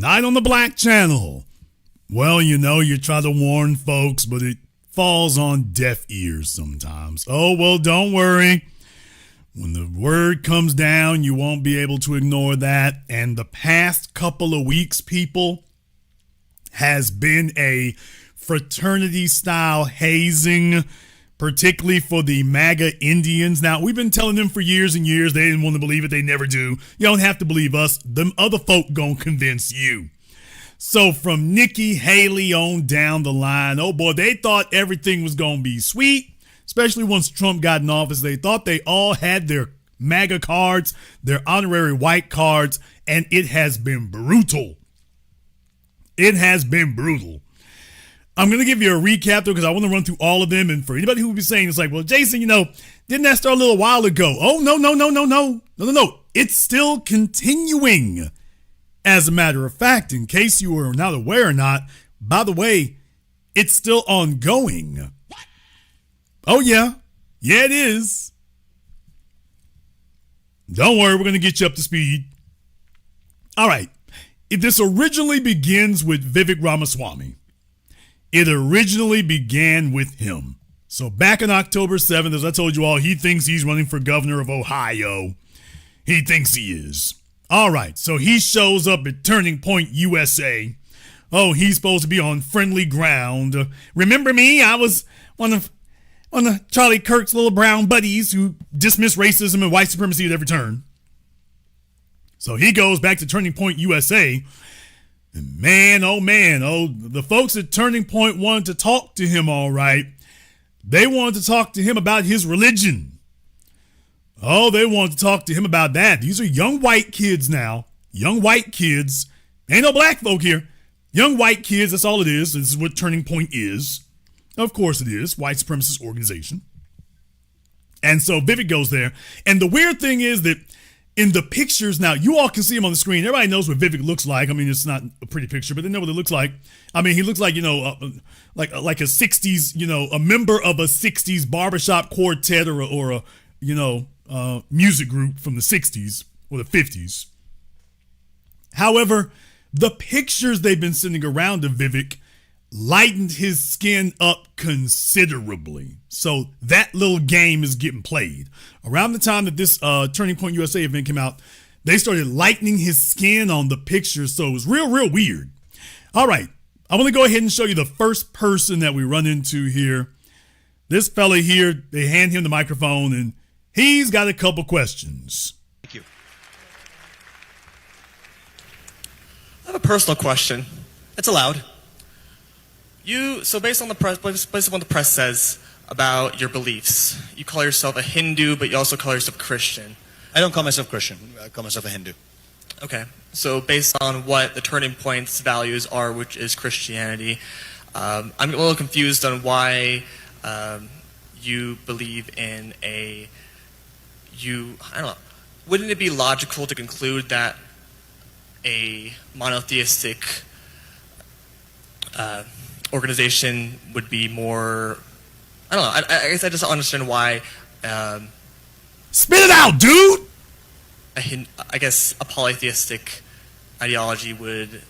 Night on the Black Channel. Well, you try to warn folks, but it falls on deaf ears sometimes. Oh, well, don't worry. When the word comes down, you won't be able to ignore that. And the past couple of weeks, people, has been a fraternity-style hazing, particularly for the MAGA Indians. Now, we've been telling them for years and years. They didn't want to believe it. They never do. You don't have to believe us. Them other folk gonna convince you. So from Nikki Haley on down the line, oh boy, they thought everything was gonna be sweet. Especially once Trump got in office, they thought they all had their MAGA cards, their honorary white cards, and it has been brutal. It has been brutal. I'm going to give you a recap, though, because I want to run through all of them. And for anybody who would be saying, it's like, well, Jason, didn't that start a little while ago? Oh, no. It's still continuing. As a matter of fact, in case you were not aware or not, by the way, it's still ongoing. Oh, yeah. Yeah, it is. Don't worry, we're going to get you up to speed. All right. This originally begins with Vivek Ramaswamy. It originally began with him. So back on October 7th, as I told you all, he thinks he's running for governor of Ohio. He thinks he is. All right. So he shows up at Turning Point USA. Oh, he's supposed to be on friendly ground. Remember me? I was one of Charlie Kirk's little brown buddies who dismissed racism and white supremacy at every turn. So he goes back to Turning Point USA. And man, the folks at Turning Point wanted to talk to him all right. They wanted to talk to him about his religion. Oh, they wanted to talk to him about that. These are young white kids now. Young white kids. Ain't no black folk here. Young white kids, that's all it is. This is what Turning Point is. Of course it is. White supremacist organization. And so Vivek goes there. And the weird thing is that in the pictures, now you all can see him on the screen. Everybody knows what Vivek looks like. I mean, it's not a pretty picture, but they know what it looks like. I mean, he looks like, like a 60s, a member of a 60s barbershop quartet or a music group from the 60s or the 50s. However, the pictures they've been sending around of Vivek lightened his skin up considerably. So that little game is getting played. Around the time that this Turning Point USA event came out, they started lightening his skin on the pictures. So it was real weird. All right. I want to go ahead and show you the first person that we run into here. This fella here, they hand him the microphone and he's got a couple questions. Thank you. I have a personal question. It's allowed. So based on what the press says about your beliefs, you call yourself a Hindu, but you also call yourself Christian. I don't call myself Christian. I call myself a Hindu. Okay. So based on what the Turning Point's values are, which is Christianity, I'm a little confused on why you believe in I don't know. Wouldn't it be logical to conclude that a monotheistic organization would be more, I don't know, I guess I just don't understand why. Spit it out, dude! I guess a polytheistic ideology would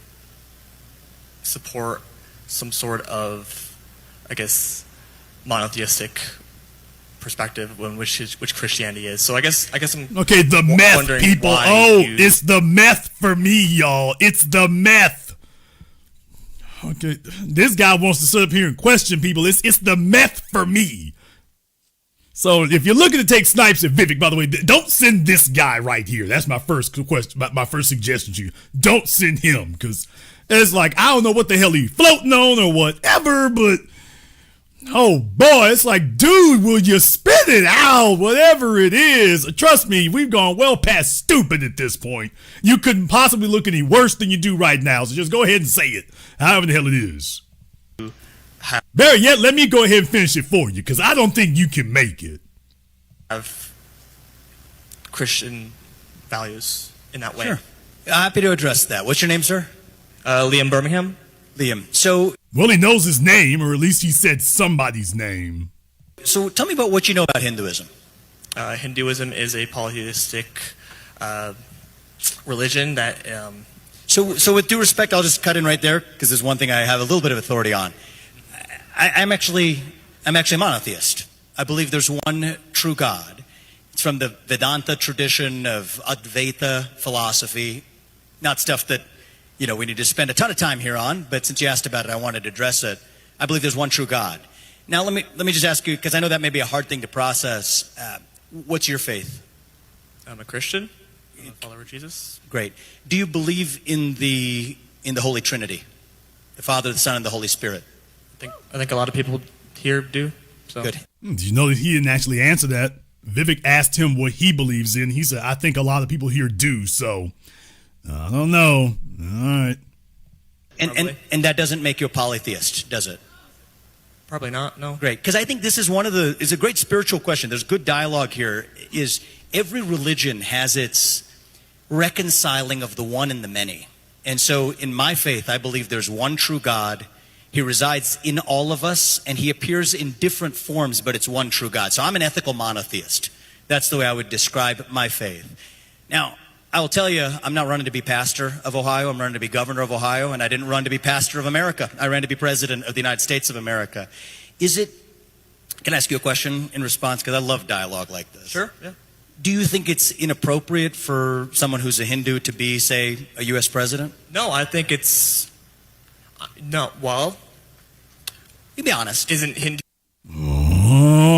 support some sort of, I guess, monotheistic perspective which Christianity is. So I guess I'm okay. The meth, people. It's the meth for me, y'all. It's the meth. Okay, this guy wants to sit up here and question people. It's the meth for me. So if you're looking to take snipes at Vivek, by the way, don't send this guy right here. That's my first question. My first suggestion to you. Don't send him because it's like I don't know what the hell he's floating on or whatever, but. Oh boy, it's like, dude, will you spit it out? Whatever it is. Trust me, we've gone well past stupid at this point. You couldn't possibly look any worse than you do right now, so just go ahead and say it. However the hell it is. Better yet, let me go ahead and finish it for you, because I don't think you can make it. Have Christian values in that way. Sure. Happy to address that. What's your name, sir? Liam Birmingham. Liam. So... Well, he knows his name, or at least he said somebody's name. So tell me about what you know about Hinduism. Hinduism is a polytheistic religion that So with due respect, I'll just cut in right there because there's one thing I have a little bit of authority on. I'm actually a monotheist. I believe there's one true God. It's from the Vedanta tradition of Advaita philosophy, not stuff that we need to spend a ton of time here on. But since you asked about it, I wanted to address it. I believe there's one true God. Now let me just ask you, because I know that may be a hard thing to process. What's your faith? I'm a Christian. I'm a follower of Jesus. Great. Do you believe in the Holy Trinity, the Father, the Son, and the Holy Spirit? I think a lot of people here do. So. Good. Do you know that he didn't actually answer that? Vivek asked him what he believes in. He said, I think a lot of people here do. So, I don't know. All right. And that doesn't make you a polytheist, does it? Probably not, no. Great. Because I think this is it's a great spiritual question. There's good dialogue here. Is every religion has its reconciling of the one and the many. And so in my faith, I believe there's one true God. He resides in all of us, and he appears in different forms, but it's one true God. So I'm an ethical monotheist. That's the way I would describe my faith. Now, I will tell you, I'm not running to be pastor of Ohio. I'm running to be governor of Ohio, and I didn't run to be pastor of America. I ran to be president of the United States of America. Can I ask you a question in response? Because I love dialogue like this. Sure, yeah. Do you think it's inappropriate for someone who's a Hindu to be, say, a U.S. president? No, I think it's... No, well... You be honest. Isn't Hindu... Oh,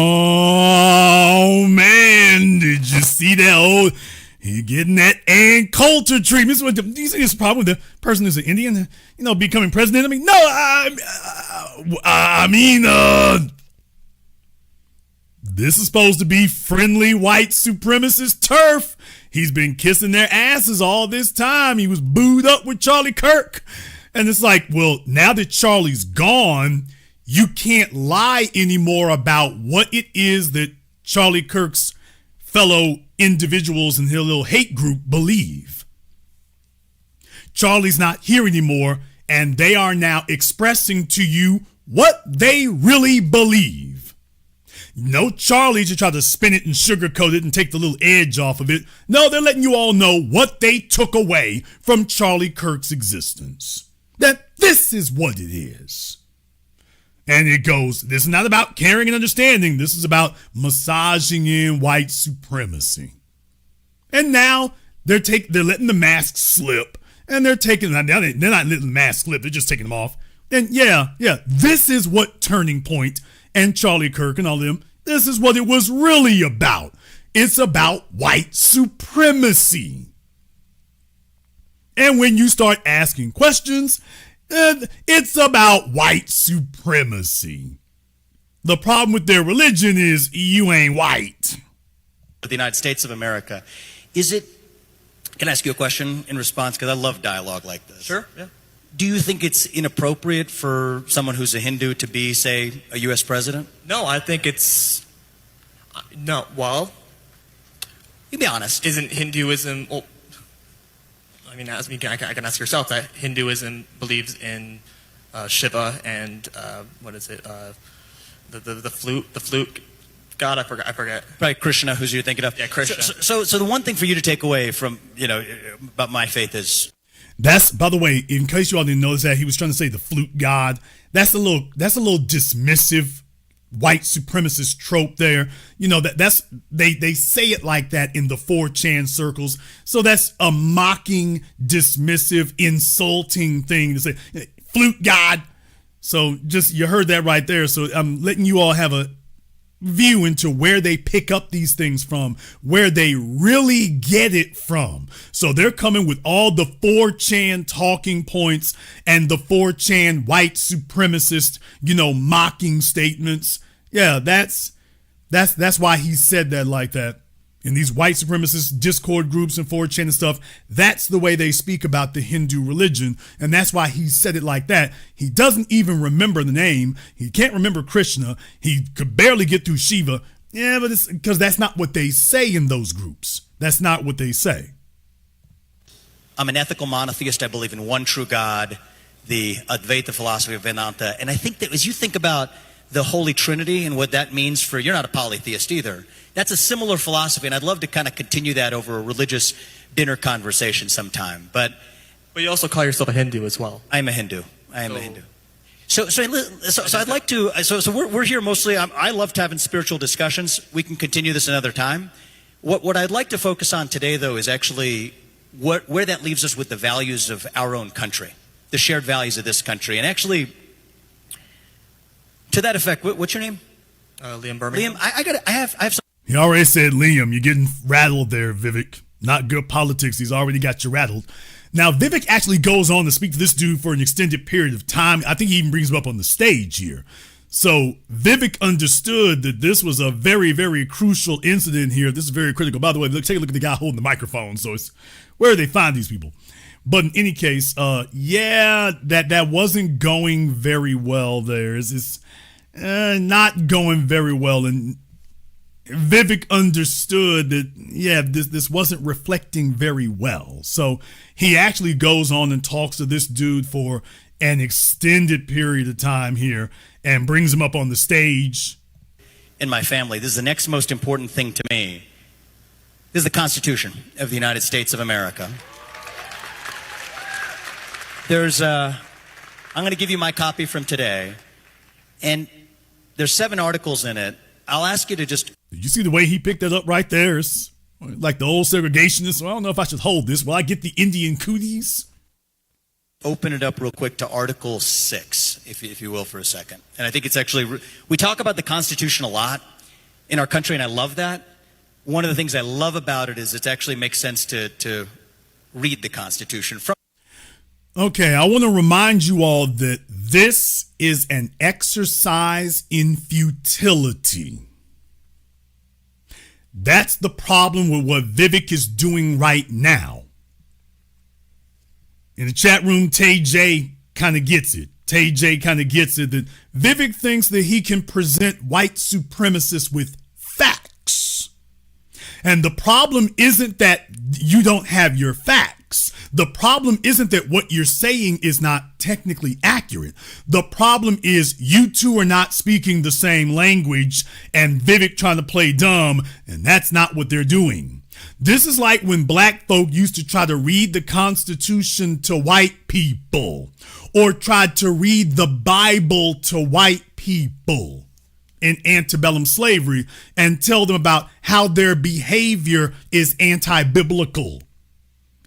man. Did you see that? He getting that Ann Coulter treatment. Do you see this problem with the person who's an Indian, becoming president? I mean, no, this is supposed to be friendly white supremacist turf. He's been kissing their asses all this time. He was booed up with Charlie Kirk. And it's like, well, now that Charlie's gone, you can't lie anymore about what it is that Charlie Kirk's fellow individuals in his little hate group believe. Charlie's not here anymore, and they are now expressing to you what they really believe. No Charlie to try to spin it and sugarcoat it and take the little edge off of it. No, they're letting you all know what they took away from Charlie Kirk's existence. That this is what it is. And it goes, this is not about caring and understanding. This is about massaging in white supremacy. And now they're letting the masks slip. And they're not letting the masks slip. They're just taking them off. And yeah, this is what Turning Point and Charlie Kirk and all them, this is what it was really about. It's about white supremacy. And when you start asking questions, it's about white supremacy. The problem with their religion is you ain't white. The United States of America. Can I ask you a question in response? Because I love dialogue like this. Sure, yeah. Do you think it's inappropriate for someone who's a Hindu to be, say, a U.S. president? No, I think it's... No, well... You be honest. Isn't Hinduism... Well, I mean, I can ask yourself that Hinduism believes in Shiva and what is it? The flute god. I forget. Right, Krishna, who's you're thinking of. Yeah, Krishna. So the one thing for you to take away from about my faith is that's, by the way, in case you all didn't notice that, he was trying to say the flute god. That's a little dismissive white supremacist trope there. They say it like that in the 4chan circles. So that's a mocking, dismissive, insulting thing to say. Flute god. So just, you heard that right there. So I'm letting you all have a view into where they pick up these things from, where they really get it from. So they're coming with all the 4chan talking points and the 4chan white supremacist, mocking statements. Yeah, that's why he said that like that. In these white supremacist Discord groups and 4chan and stuff, that's the way they speak about the Hindu religion. And that's why he said it like that. He doesn't even remember the name. He can't remember Krishna. He could barely get through Shiva. Yeah, but it's because that's not what they say in those groups. That's not what they say. I'm an ethical monotheist. I believe in one true God, the Advaita philosophy of Vedanta. And I think that as you think about the Holy Trinity and what that means for, you're not a polytheist either. That's a similar philosophy, and I'd love to kind of continue that over a religious dinner conversation sometime. But But you also call yourself a Hindu as well. I'm a Hindu. I am a Hindu. So I'd like to. So we're here mostly. I love having spiritual discussions. We can continue this another time. What I'd like to focus on today, though, is actually where that leaves us with the values of our own country, the shared values of this country, and actually, to that effect, what's your name? Liam Birmingham. Liam, I have some. He already said Liam. You're getting rattled there, Vivek. Not good politics. He's already got you rattled. Now, Vivek actually goes on to speak to this dude for an extended period of time. I think he even brings him up on the stage here. So Vivek understood that this was a very, very crucial incident here. This is very critical. By the way, take a look at the guy holding the microphone. So it's where do they find these people? But in any case, that wasn't going very well there. It's not going very well. And Vivek understood that, this wasn't reflecting very well. So he actually goes on and talks to this dude for an extended period of time here and brings him up on the stage. In my family, this is the next most important thing to me. This is the Constitution of the United States of America. I'm going to give you my copy from today, and there's 7 articles in it. I'll ask you to just... Did you see the way he picked that up right there? It's like the old segregationists. Well, I don't know if I should hold this. Will I get the Indian cooties? Open it up real quick to Article 6, if you will, for a second. And I think it's actually... We talk about the Constitution a lot in our country, and I love that. One of the things I love about it is it actually makes sense to read the Constitution. Okay, I want to remind you all that this is an exercise in futility. That's the problem with what Vivek is doing right now. In the chat room, Tay J kind of gets it. Tay J kind of gets it that Vivek thinks that he can present white supremacists with facts. And the problem isn't that you don't have your facts. The problem isn't that what you're saying is not technically accurate. The problem is you two are not speaking the same language and Vivek trying to play dumb, and that's not what they're doing. This is like when black folk used to try to read the Constitution to white people or tried to read the Bible to white people in antebellum slavery and tell them about how their behavior is anti-biblical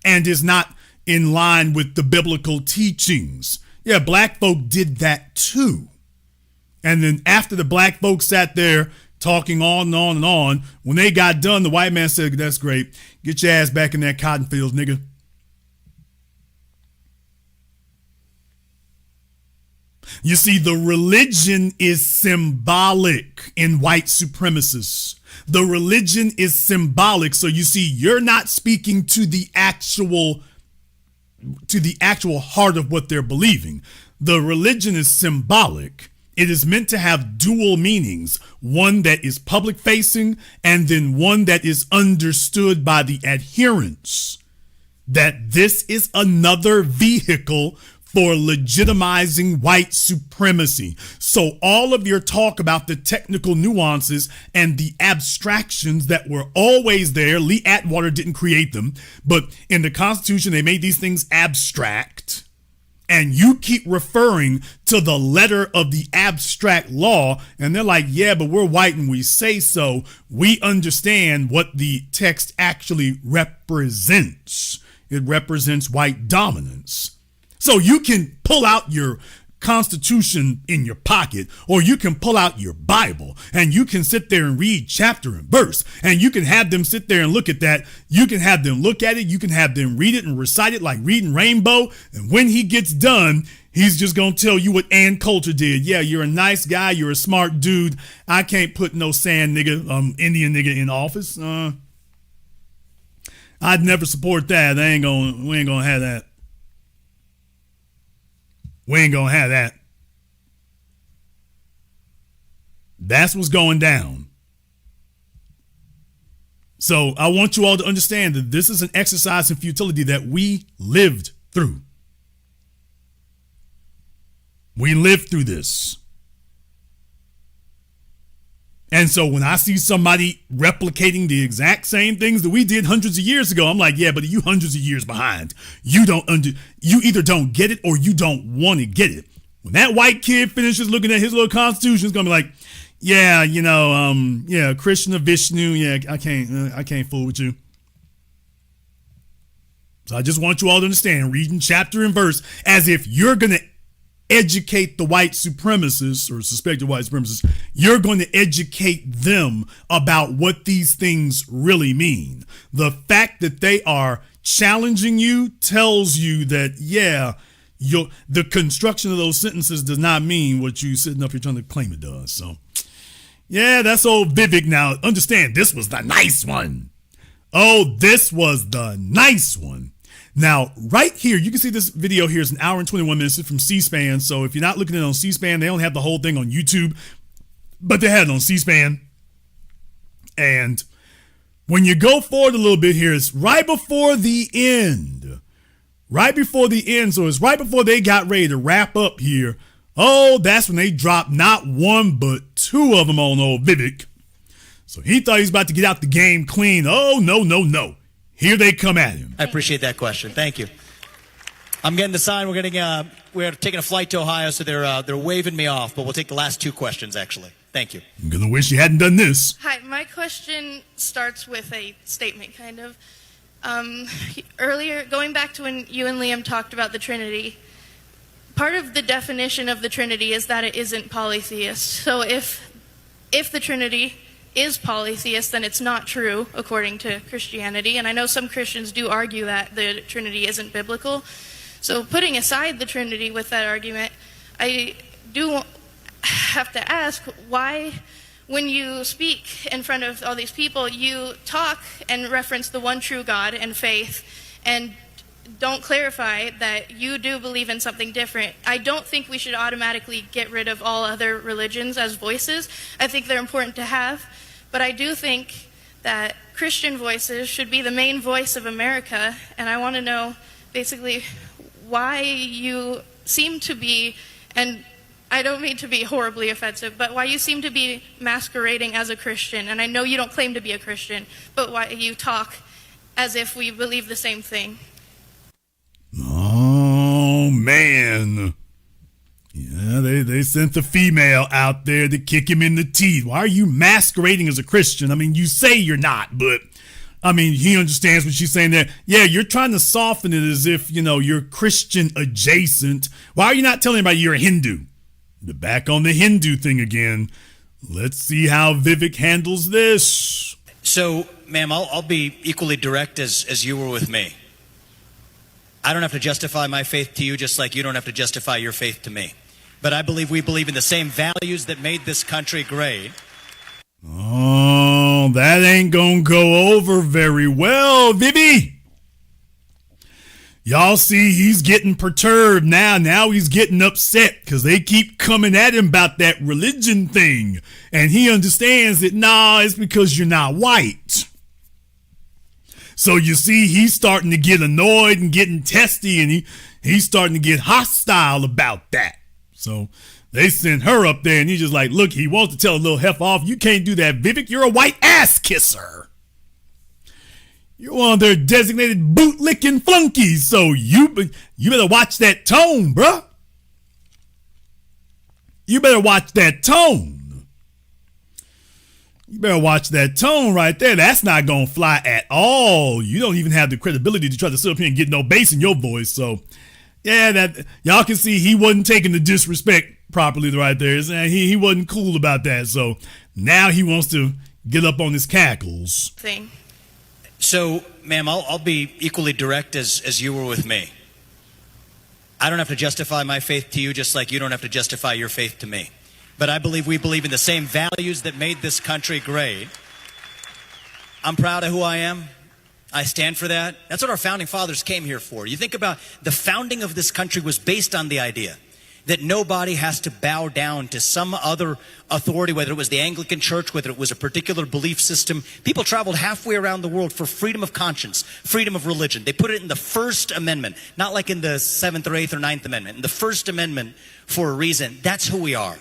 and is not in line with the biblical teachings. Yeah, black folk did that too. And then after the black folks sat there talking on and on and on, when they got done, the white man said, that's great. Get your ass back in that cotton fields, nigga. You see, the religion is symbolic in white supremacists. The religion is symbolic. So you see, you're not speaking to the actual heart of what they're believing. The religion is symbolic. It is meant to have dual meanings, one that is public facing and then one that is understood by the adherents. That this is another vehicle for legitimizing white supremacy. So all of your talk about the technical nuances and the abstractions that were always there, Lee Atwater didn't create them, but in the Constitution, they made these things abstract. And you keep referring to the letter of the abstract law, and they're like, yeah, but we're white and we say so. We understand what the text actually represents. It represents white dominance. So you can pull out your Constitution in your pocket, or you can pull out your Bible and you can sit there and read chapter and verse, and you can have them sit there and look at that. You can have them look at it. You can have them read it and recite it like reading Rainbow. And when he gets done, he's just going to tell you what Ann Coulter did. Yeah, you're a nice guy. You're a smart dude. I can't put no Indian nigga in office. I'd never support that. We ain't gonna have that. We ain't gonna have that. That's what's going down. So I want you all to understand that this is an exercise in futility that we lived through. We lived through this. And so when I see somebody replicating the exact same things that we did hundreds of years ago, I'm like, yeah, but you hundreds of years behind. You either don't get it or you don't want to get it. When that white kid finishes looking at his little constitution, it's gonna be like, yeah, Krishna, Vishnu, yeah, I can't fool with you. So I just want you all to understand, reading chapter and verse, as if you're gonna educate the white supremacists or suspected white supremacists, you're going to educate them about what these things really mean. The fact that they are challenging you tells you that, yeah, the construction of those sentences does not mean what you sitting up here trying to claim it does. So, yeah, that's old Vivek. Now, understand, this was the nice one. Oh, this was the nice one. Now, right here, you can see this video here is an hour and 21 minutes. It's from C-SPAN. So if you're not looking at it on C-SPAN, they don't have the whole thing on YouTube, but they had it on C-SPAN. And when you go forward a little bit here, it's right before the end. Right before the end. So it's right before they got ready to wrap up here. Oh, that's when they dropped not one, but two of them on old Vivek. So he thought he was about to get out the game clean. Oh, no. Here they come at him. I appreciate that question. Thank you. I'm getting the sign. We're taking a flight to Ohio, so they're waving me off. But we'll take the last two questions, actually. Thank you. I'm gonna wish you hadn't done this. Hi, my question starts with a statement, kind of. Earlier, going back to when you and Liam talked about the Trinity, part of the definition of the Trinity is that it isn't polytheist. So if the Trinity is polytheist, then it's not true according to Christianity. And I know some Christians do argue that the Trinity isn't biblical. So putting aside the Trinity with that argument, I do have to ask why, when you speak in front of all these people, you talk and reference the one true God and faith and don't clarify that you do believe in something different. I don't think we should automatically get rid of all other religions as voices. I think they're important to have, but I do think that Christian voices should be the main voice of America, and I want to know basically why you seem to be, and I don't mean to be horribly offensive, but why you seem to be masquerading as a Christian. And I know you don't claim to be a Christian, but why you talk as if we believe the same thing. Oh, man. Yeah, they sent the female out there to kick him in the teeth. Why are you masquerading as a Christian? I mean, you say you're not, but I mean, he understands what she's saying there. Yeah, you're trying to soften it as if, you're Christian adjacent. Why are you not telling anybody you're a Hindu? Back on the Hindu thing again. Let's see how Vivek handles this. So, ma'am, I'll be equally direct as you were with me. I don't have to justify my faith to you, just like you don't have to justify your faith to me. But I believe we believe in the same values that made this country great. Oh, that ain't gonna go over very well, Vivi. Y'all see he's getting perturbed now. Now he's getting upset because they keep coming at him about that religion thing. And he understands that, it's because you're not white. So you see, he's starting to get annoyed and getting testy, and he's starting to get hostile about that. So they sent her up there, and he's just like, look, he wants to tell a little Hef off. You can't do that, Vivek. You're a white ass kisser. You're one of their designated boot-licking flunkies, so you better watch that tone, bruh. You better watch that tone. You better watch that tone right there. That's not going to fly at all. You don't even have the credibility to try to sit up here and get no bass in your voice. So, yeah, that y'all can see he wasn't taking the disrespect properly right there. He wasn't cool about that. So now he wants to get up on his cackles. Thing. So, ma'am, I'll be equally direct as you were with me. I don't have to justify my faith to you, just like you don't have to justify your faith to me. But I believe we believe in the same values that made this country great. I'm proud of who I am. I stand for that. That's what our founding fathers came here for. You think about the founding of this country was based on the idea that nobody has to bow down to some other authority, whether it was the Anglican Church, whether it was a particular belief system. People traveled halfway around the world for freedom of conscience, freedom of religion. They put it in the First Amendment, not like in the 7th or 8th or 9th Amendment. In the First Amendment for a reason. That's who we are.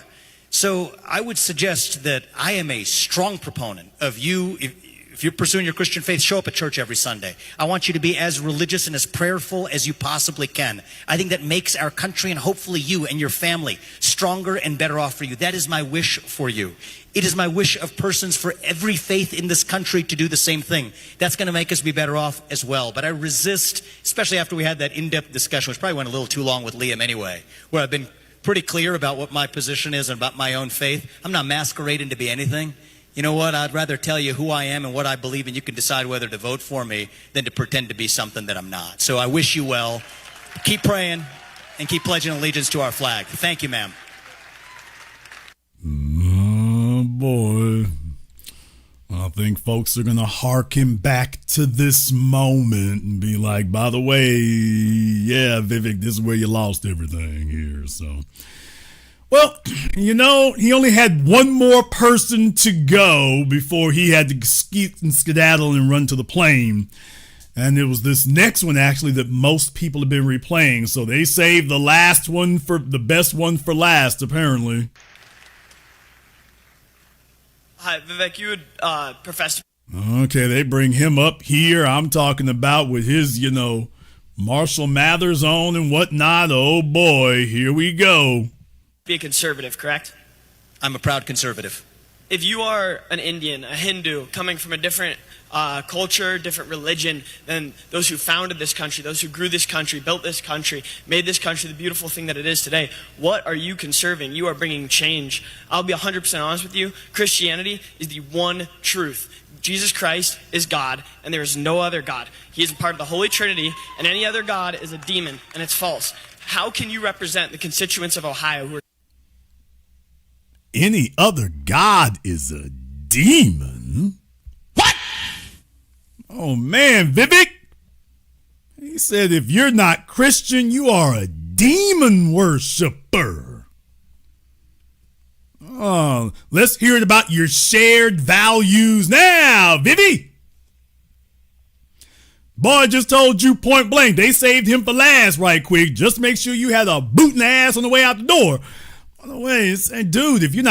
So I would suggest that I am a strong proponent of you. If you're pursuing your Christian faith, show up at church every Sunday. I want you to be as religious and as prayerful as you possibly can. I think that makes our country and hopefully you and your family stronger and better off for you. That is my wish for you. It is my wish of persons for every faith in this country to do the same thing. That's going to make us be better off as well. But I resist, especially after we had that in-depth discussion, which probably went a little too long with Liam anyway, where I've been pretty clear about what my position is and about my own faith. I'm not masquerading to be anything. You know what? I'd rather tell you who I am and what I believe, and you can decide whether to vote for me than to pretend to be something that I'm not. So I wish you well. Keep praying and keep pledging allegiance to our flag. Thank you, ma'am. Oh, boy. I think folks are going to harken back to this moment and be like, by the way, yeah, Vivek, this is where you lost everything here. So, well, you know, he only had one more person to go before he had to skeet and skedaddle and run to the plane. And it was this next one, actually, that most people have been replaying. So they saved the last one for the best one for last, apparently. Hi, Vivek, you would profess. Okay, they bring him up here. I'm talking about with his, you know, Marshall Mathers on and whatnot. Oh, boy, here we go. Be a conservative, correct? I'm a proud conservative. If you are an Indian, a Hindu, coming from a different culture, different religion than those who founded this country, those who grew this country, built this country, made this country the beautiful thing that it is today, what are you conserving? You are bringing change. I'll be 100% honest with you. Christianity is the one truth. Jesus Christ is God, and there is no other God. He is part of the Holy Trinity, and any other God is a demon, and it's false. How can you represent the constituents of Ohio who are... Any other God is a demon? What? Oh, man, Vivek. He said if you're not Christian, you are a demon worshiper. Oh, let's hear it about your shared values now, Vivi. Boy, just told you point blank. They saved him for last right quick. Just make sure you had a boot in the ass on the way out the door. By the way, dude, if you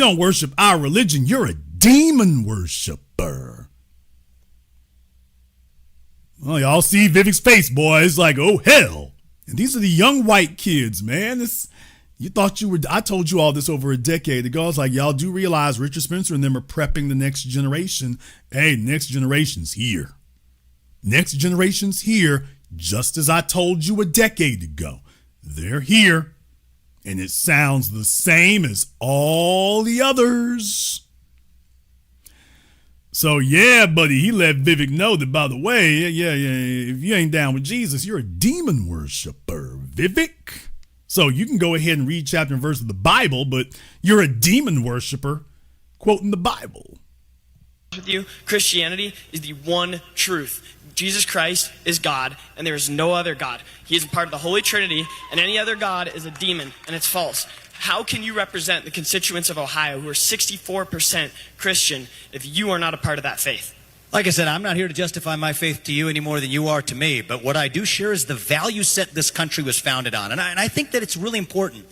don't worship our religion, you're a demon worshiper. Well, y'all see Vivek's face, boy. It's like, oh, hell. And these are the young white kids, man. I told you all this over a decade ago. It's like, y'all do realize Richard Spencer and them are prepping the next generation. Hey, next generation's here. Next generation's here, just as I told you a decade ago. They're here. And it sounds the same as all the others. So, yeah, buddy, he let Vivek know that, by the way, yeah, if you ain't down with Jesus, you're a demon worshiper, Vivek. So you can go ahead and read chapter and verse of the Bible, but you're a demon worshiper, quoting the Bible. With you, Christianity is the one truth. Jesus Christ is God, and there is no other God. He is part of the Holy Trinity, and any other God is a demon, and it's false. How can you represent the constituents of Ohio who are 64% Christian if you are not a part of that faith? Like I said, I'm not here to justify my faith to you any more than you are to me, but what I do share is the value set this country was founded on. And I think that it's really important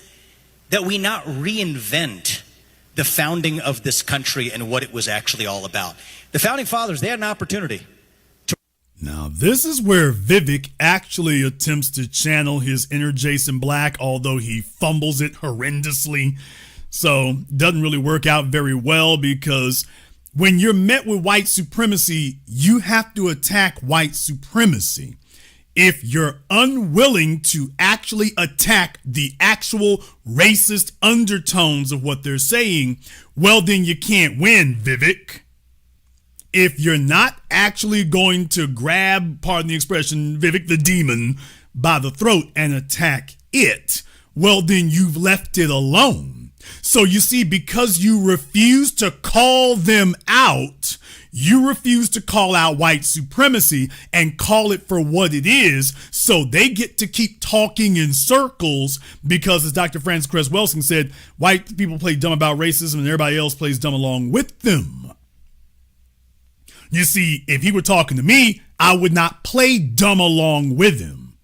that we not reinvent the founding of this country and what it was actually all about. The founding fathers, they had an opportunity. Now, this is where Vivek actually attempts to channel his inner Jason Black, although he fumbles it horrendously. So, doesn't really work out very well, because when you're met with white supremacy, you have to attack white supremacy. If you're unwilling to actually attack the actual racist undertones of what they're saying, well, then you can't win, Vivek. If you're not actually going to grab, pardon the expression, Vivek the demon by the throat and attack it, well, then you've left it alone. So you see, because you refuse to call them out, you refuse to call out white supremacy and call it for what it is, so they get to keep talking in circles because, as Dr. Francis Cress Welsing said, white people play dumb about racism and everybody else plays dumb along with them. You see, if he were talking to me, I would not play dumb along with him.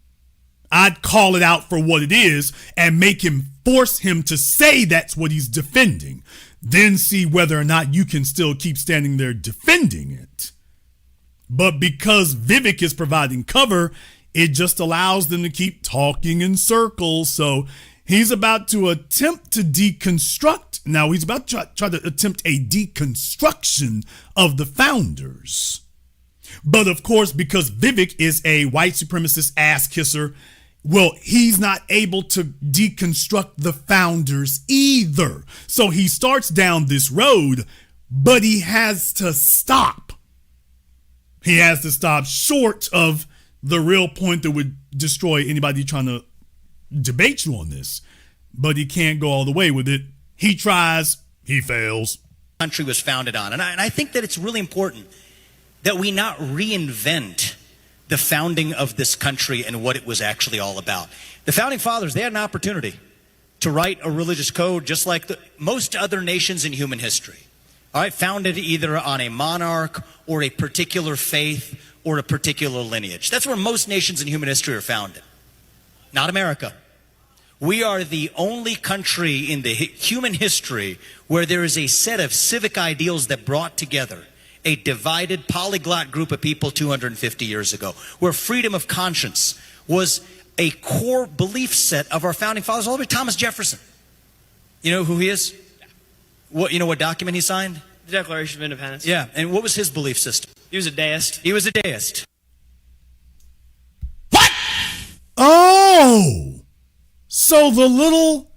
I'd call it out for what it is and force him to say that's what he's defending. Then see whether or not you can still keep standing there defending it. But because Vivek is providing cover, it just allows them to keep talking in circles. So he's about to attempt to deconstruct. Now he's about to try to attempt a deconstruction of the founders. But of course, because Vivek is a white supremacist ass kisser, well, he's not able to deconstruct the founders either. So he starts down this road, but he has to stop. He has to stop short of the real point that would destroy anybody trying to debate you on this. But he can't go all the way with it. He tries, he fails. Country was founded on. And I think that it's really important that we not reinvent the founding of this country and what it was actually all about. The founding fathers, they had an opportunity to write a religious code just like most other nations in human history. All right, founded either on a monarch or a particular faith or a particular lineage. That's where most nations in human history are founded. Not America. We are the only country in the human history where there is a set of civic ideals that brought together a divided polyglot group of people 250 years ago, where freedom of conscience was a core belief set of our founding fathers, all the way to Thomas Jefferson. You know who he is? You know what document he signed? The Declaration of Independence. Yeah, and what was his belief system? He was a deist. He was a deist. What? Oh! So the little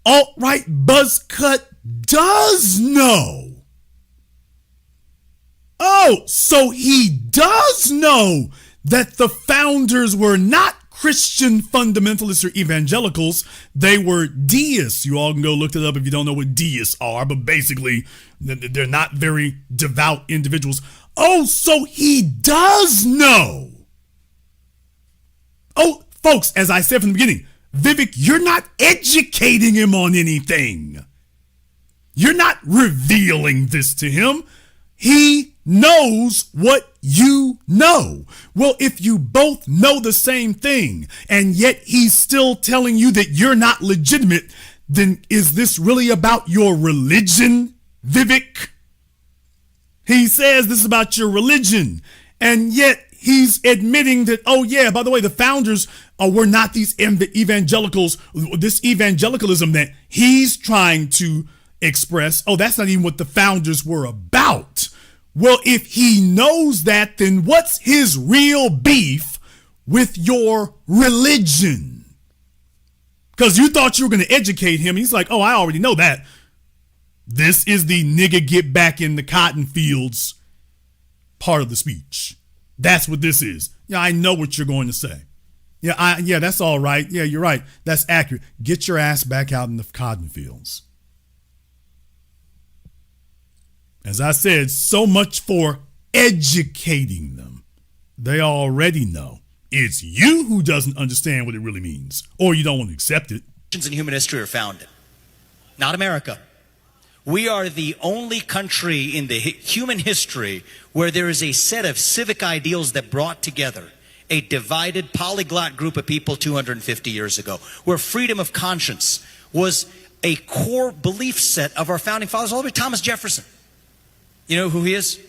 alt-right buzz cut does know. Oh, so he does know that the founders were not Christian fundamentalists or evangelicals. They were deists. You all can go look it up if you don't know what deists are, but basically they're not very devout individuals. Oh, so he does know. Oh, folks, as I said from the beginning, Vivek, you're not educating him on anything. You're not revealing this to him. He knows what you know. Well, if you both know the same thing and yet he's still telling you that you're not legitimate, then is this really about your religion, Vivek? He says this is about your religion, and yet he's admitting that, oh yeah, by the way, the founders were not these evangelicals, this evangelicalism that he's trying to express. Oh, that's not even what the founders were about. Well, if he knows that, then what's his real beef with your religion? Because you thought you were going to educate him. He's like, oh, I already know that. This is the nigga get back in the cotton fields part of the speech. That's what this is. Yeah, I know what you're going to say. Yeah, that's all right. Yeah, you're right. That's accurate. Get your ass back out in the cotton fields. As I said, so much for educating them. They already know. It's you who doesn't understand what it really means, or you don't want to accept it. In human history are founded. Not America. We are the only country in the human history where there is a set of civic ideals that brought together a divided polyglot group of people 250 years ago, where freedom of conscience was a core belief set of our founding fathers, all the way to Thomas Jefferson. You know who he is?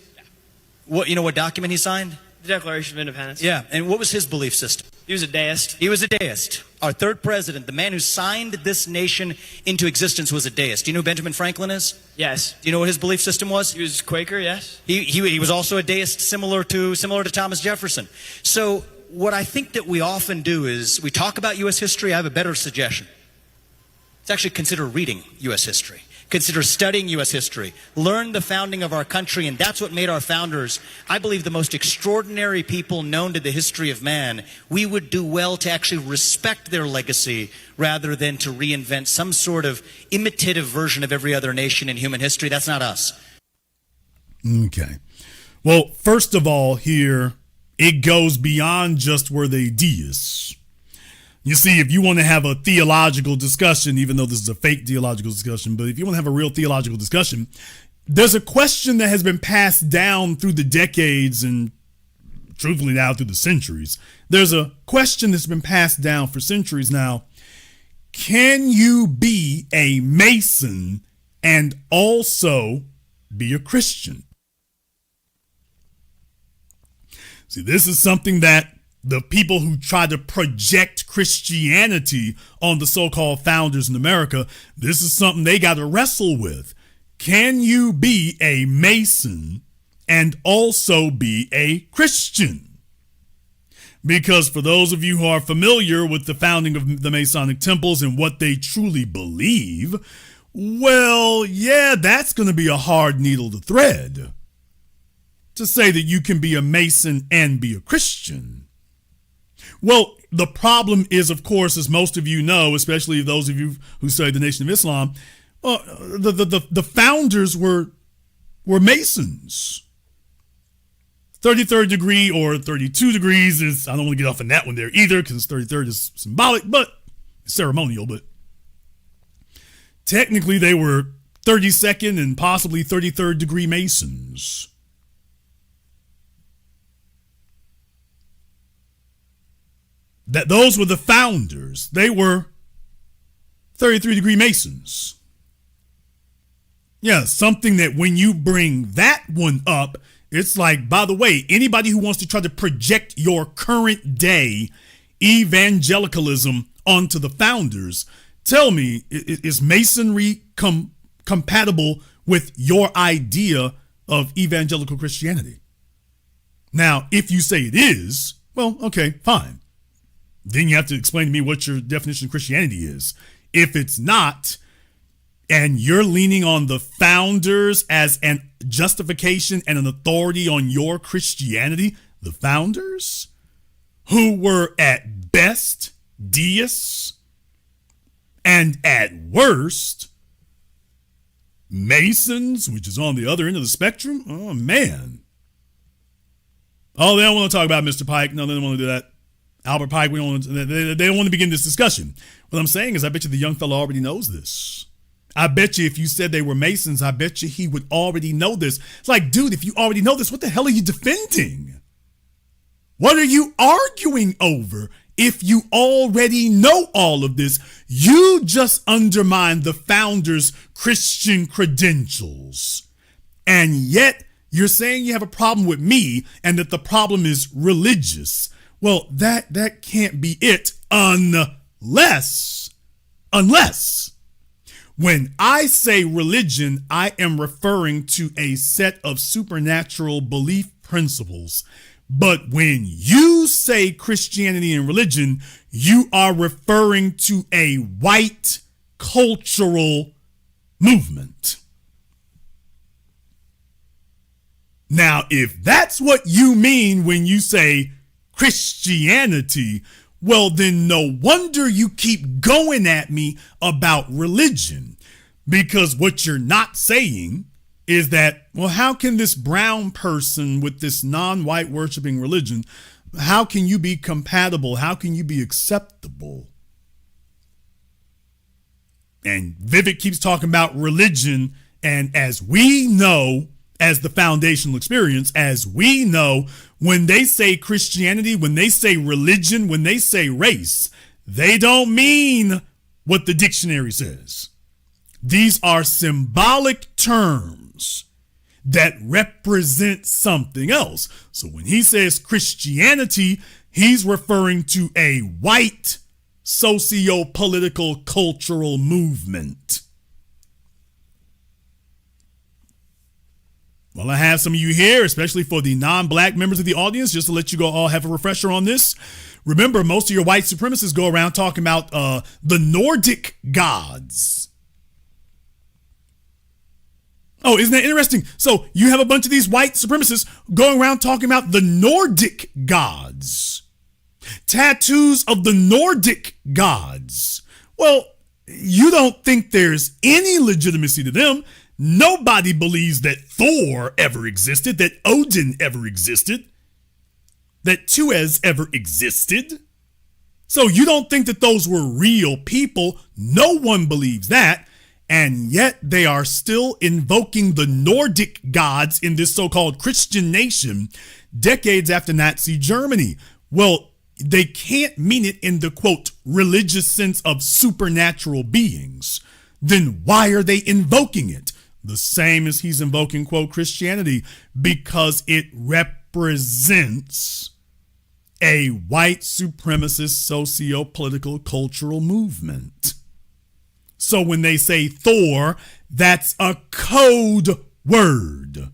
You know what document he signed? The Declaration of Independence. Yeah, and what was his belief system? He was a deist. He was a deist. Our third president, the man who signed this nation into existence, was a deist. Do you know who Benjamin Franklin is? Yes. Do you know what his belief system was? He was Quaker, yes. He was also a deist, similar to Thomas Jefferson. So what I think that we often do is we talk about U.S. history. I have a better suggestion. Let's actually consider reading U.S. history. Consider studying U.S. history. Learn the founding of our country, and that's what made our founders, I believe, the most extraordinary people known to the history of man. We would do well to actually respect their legacy rather than to reinvent some sort of imitative version of every other nation in human history. That's not us. Okay. Well, first of all, here, it goes beyond just were they deists. You see, if you want to have a theological discussion, even though this is a fake theological discussion, but if you want to have a real theological discussion, there's a question that has been passed down through the decades and truthfully now through the centuries. There's a question that's been passed down for centuries now. Can you be a Mason and also be a Christian? See, this is something that the people who try to project Christianity on the so-called founders in America, this is something they got to wrestle with. Can you be a Mason and also be a Christian? Because for those of you who are familiar with the founding of the Masonic temples and what they truly believe, well, yeah, that's going to be a hard needle to thread. To say that you can be a Mason and be a Christian. Well, the problem is, of course, as most of you know, especially those of you who study the Nation of Islam, the founders were Masons. 33rd degree or 32 degrees is, I don't want to get off on that one there either because 33rd is symbolic, but ceremonial, but technically they were 32nd and possibly 33rd degree Masons. That those were the founders. They were 33 degree Masons. Yeah, something that when you bring that one up, it's like, by the way, anybody who wants to try to project your current day evangelicalism onto the founders, tell me, is Masonry compatible with your idea of evangelical Christianity? Now, if you say it is, well, okay, fine. Then you have to explain to me what your definition of Christianity is. If it's not, and you're leaning on the founders as an justification and an authority on your Christianity, the founders, who were at best deists and at worst Masons, which is on the other end of the spectrum, oh man. Oh, they don't want to talk about Mr. Pike. No, they don't want to do that. Albert Pike, they don't want to begin this discussion. What I'm saying is I bet you the young fellow already knows this. I bet you if you said they were Masons, I bet you he would already know this. It's like, dude, if you already know this, what the hell are you defending? What are you arguing over? If you already know all of this, you just undermine the founders' Christian credentials. And yet you're saying you have a problem with me and that the problem is religious. Well, that can't be it unless when I say religion, I am referring to a set of supernatural belief principles. But when you say Christianity and religion, you are referring to a white cultural movement. Now, if that's what you mean when you say Christianity, well, then no wonder you keep going at me about religion, because what you're not saying is that, well, how can this brown person with this non-white worshiping religion, how can you be compatible? How can you be acceptable? And Vivek keeps talking about religion, and as we know, as the foundational experience, as we know, when they say Christianity, when they say religion, when they say race, they don't mean what the dictionary says. These are symbolic terms that represent something else. So when he says Christianity, he's referring to a white socio-political cultural movement. Well, I have some of you here, especially for the non-black members of the audience, just to let you go all have a refresher on this. Remember, most of your white supremacists go around talking about the Nordic gods. Oh, isn't that interesting? So you have a bunch of these white supremacists going around talking about the Nordic gods. Tattoos of the Nordic gods. Well, you don't think there's any legitimacy to them. Nobody believes that Thor ever existed, that Odin ever existed, that Tuez ever existed. So you don't think that those were real people. No one believes that. And yet they are still invoking the Nordic gods in this so-called Christian nation decades after Nazi Germany. Well, they can't mean it in the, quote, religious sense of supernatural beings. Then why are they invoking it? The same as he's invoking, quote, Christianity, because it represents a white supremacist socio-political cultural movement. So when they say Thor, that's a code word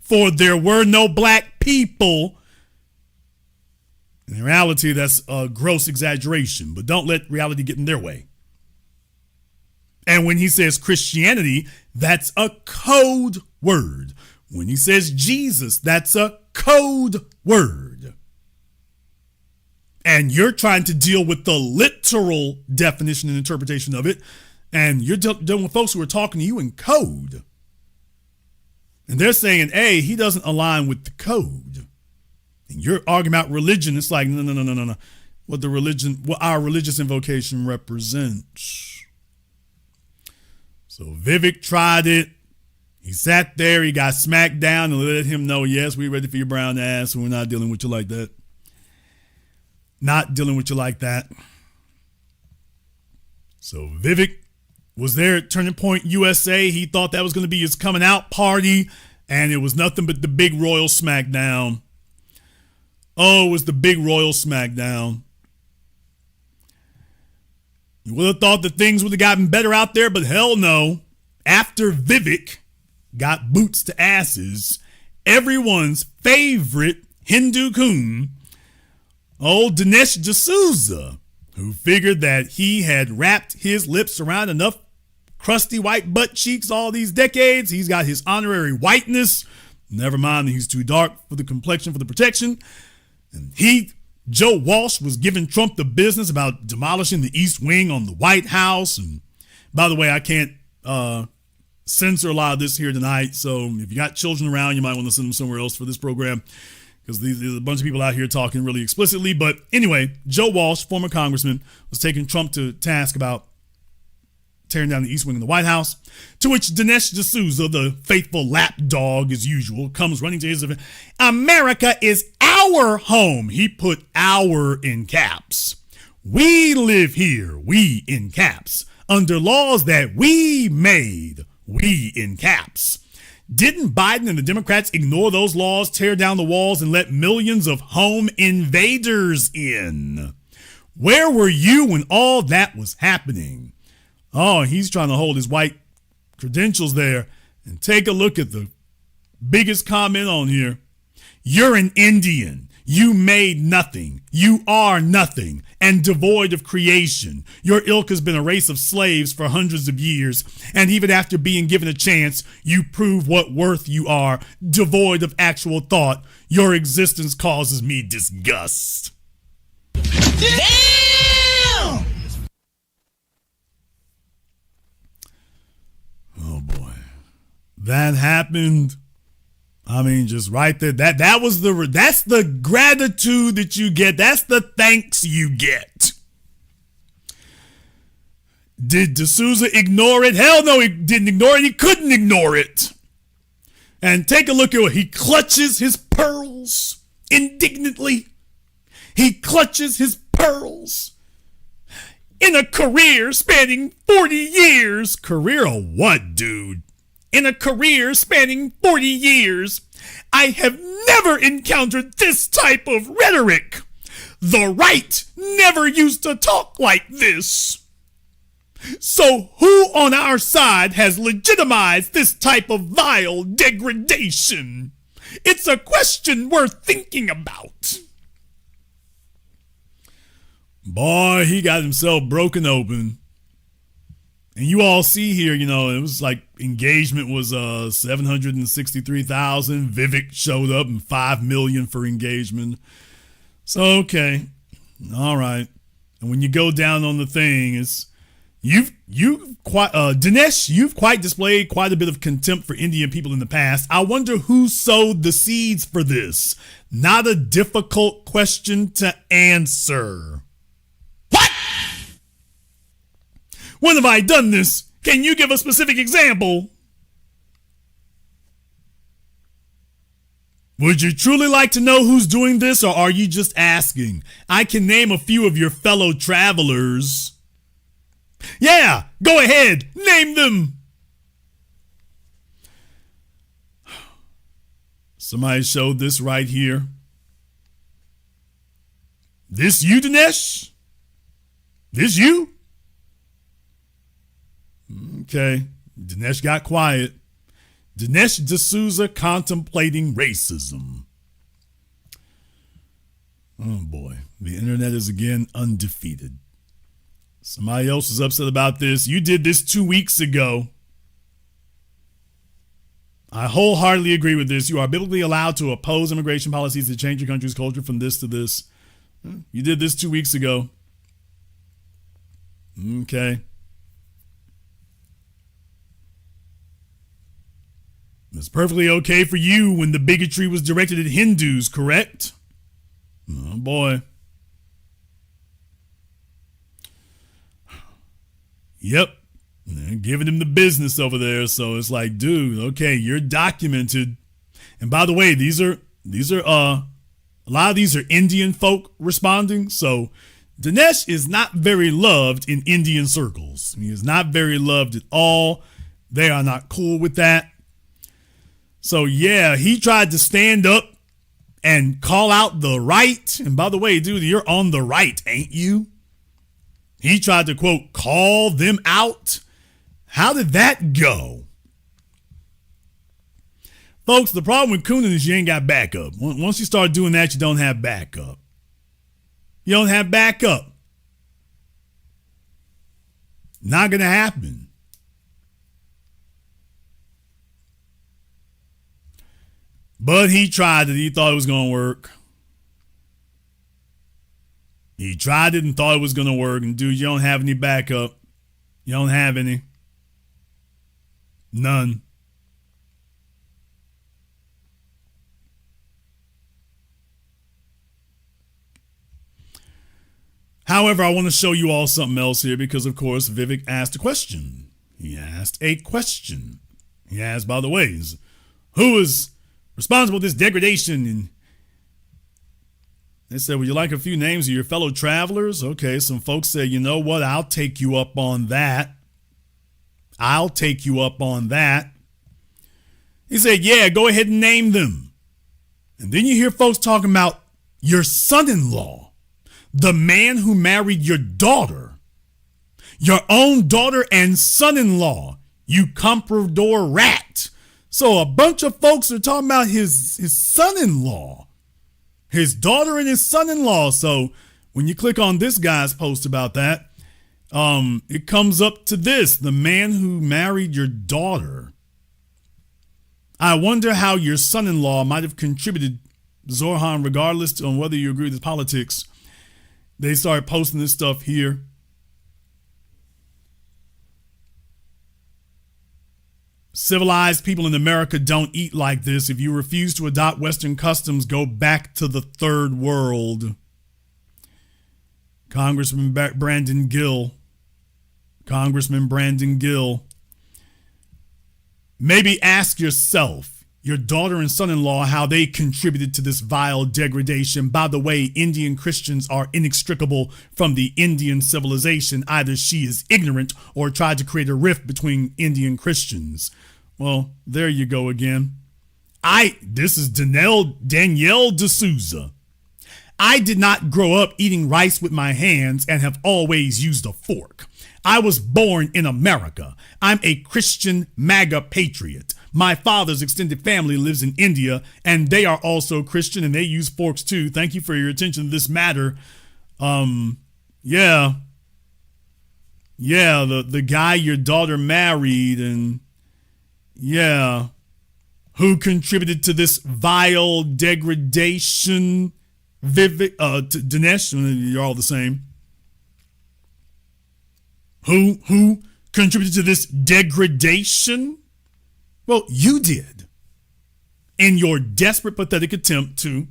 for there were no black people. In reality, that's a gross exaggeration, but don't let reality get in their way. And when he says Christianity, that's a code word. When he says Jesus, that's a code word. And you're trying to deal with the literal definition and interpretation of it, and you're dealing with folks who are talking to you in code. And they're saying, hey, he doesn't align with the code. And you're arguing about religion. It's like, no. What our religious invocation represents. So Vivek tried it. He sat there. He got smacked down and let him know, yes, we're ready for your brown ass. And we're not dealing with you like that. Not dealing with you like that. So Vivek was there at Turning Point USA. He thought that was going to be his coming out party. And it was nothing but the big royal smackdown. Oh, it was the big royal smackdown. You would have thought that things would have gotten better out there, but hell no. After Vivek got boots to asses, everyone's favorite Hindu coon, old Dd'Souza, who figured that he had wrapped his lips around enough crusty white butt cheeks all these decades. He's got his honorary whiteness. Never mind that he's too dark for the complexion, for the protection. And Joe Walsh was giving Trump the business about demolishing the East Wing on the White House. And by the way, I can't censor a lot of this here tonight. So if you got children around, you might want to send them somewhere else for this program, because there's a bunch of people out here talking really explicitly. But anyway, Joe Walsh, former congressman, was taking Trump to task about tearing down the East Wing of the White House, to which Dd'Souza, the faithful lapdog as usual, comes running to his event. America is our home. He put our in caps. We live here, we in caps, under laws that we made, we in caps. Didn't Biden and the Democrats ignore those laws, tear down the walls, and let millions of home invaders in? Where were you when all that was happening? Oh, he's trying to hold his white credentials there. And take a look at the biggest comment on here. You're an Indian. You made nothing. You are nothing and devoid of creation. Your ilk has been a race of slaves for hundreds of years. And even after being given a chance, you prove what worth you are, devoid of actual thought. Your existence causes me disgust. Damn! Oh boy, that happened. I mean, just right there. That's the gratitude that you get. That's the thanks you get. Did Dd'Souza ignore it? Hell no, he didn't ignore it. He couldn't ignore it. And take a look at what he clutches his pearls indignantly. He clutches his pearls. In a career spanning 40 years. Career of what, dude? In a career spanning 40 years, I have never encountered this type of rhetoric. The right never used to talk like this. So who on our side has legitimized this type of vile degradation? It's a question worth thinking about. Boy, he got himself broken open. And you all see here, it was like engagement was 763,000. Vivek showed up and 5 million for engagement. So, okay. All right. And when you go down on the thing, it's Dinesh, you've quite displayed quite a bit of contempt for Indian people in the past. I wonder who sowed the seeds for this. Not a difficult question to answer. What? When have I done this? Can you give a specific example? Would you truly like to know who's doing this, or are you just asking? I can name a few of your fellow travelers. Yeah, go ahead, name them. Somebody showed this right here. This you, Dinesh? This you? Okay, Dinesh got quiet. Dinesh Dd'Souza contemplating racism. Oh boy, the internet is again undefeated. Somebody else is upset about this. You did this 2 weeks ago. I wholeheartedly agree with this. You are biblically allowed to oppose immigration policies that change your country's culture from this to this. You did this 2 weeks ago. Okay. It's perfectly okay for you when the bigotry was directed at Hindus, correct? Oh boy. Yep. They're giving him the business over there. So it's like, dude, okay, you're documented. And by the way, these are a lot of these are Indian folk responding. So Dinesh is not very loved in Indian circles. He is not very loved at all. They are not cool with that. So yeah, he tried to stand up and call out the right. And by the way, dude, you're on the right, ain't you? He tried to, quote, call them out. How did that go? Folks, the problem with Coonan is you ain't got backup. Once you start doing that, you don't have backup. You don't have backup. Not going to happen. But he tried it. He thought it was going to work. He tried it and thought it was going to work. And dude, you don't have any backup. You don't have any. None. However, I want to show you all something else here because, of course, Vivek asked a question. He asked a question. He asked, by the way, who is responsible for this degradation? And they said, would you like a few names of your fellow travelers? Okay, some folks said, you know what? I'll take you up on that. I'll take you up on that. He said, yeah, go ahead and name them. And then you hear folks talking about your son-in-law, the man who married your daughter, your own daughter and son-in-law, you comprador rat. So a bunch of folks are talking about his son-in-law, his daughter and his son-in-law. So when you click on this guy's post about that, it comes up to this, the man who married your daughter. I wonder how your son-in-law might have contributed, Zorhan, regardless on whether you agree with his politics. They started posting this stuff here. Civilized people in America don't eat like this. If you refuse to adopt Western customs, go back to the third world. Congressman Brandon Gill. Maybe ask yourself, your daughter and son-in-law, how they contributed to this vile degradation. By the way, Indian Christians are inextricable from the Indian civilization. Either she is ignorant or tried to create a rift between Indian Christians. Well, there you go again. This is Danielle Dd'Souza. I did not grow up eating rice with my hands and have always used a fork. I was born in America. I'm a Christian MAGA patriot. My father's extended family lives in India, and they are also Christian, and they use forks too. Thank you for your attention to this matter. Yeah, the guy your daughter married, and yeah, who contributed to this vile degradation? Vivek, Dinesh, you're all the same. Who contributed to this degradation? Well, you did, in your desperate, pathetic attempt to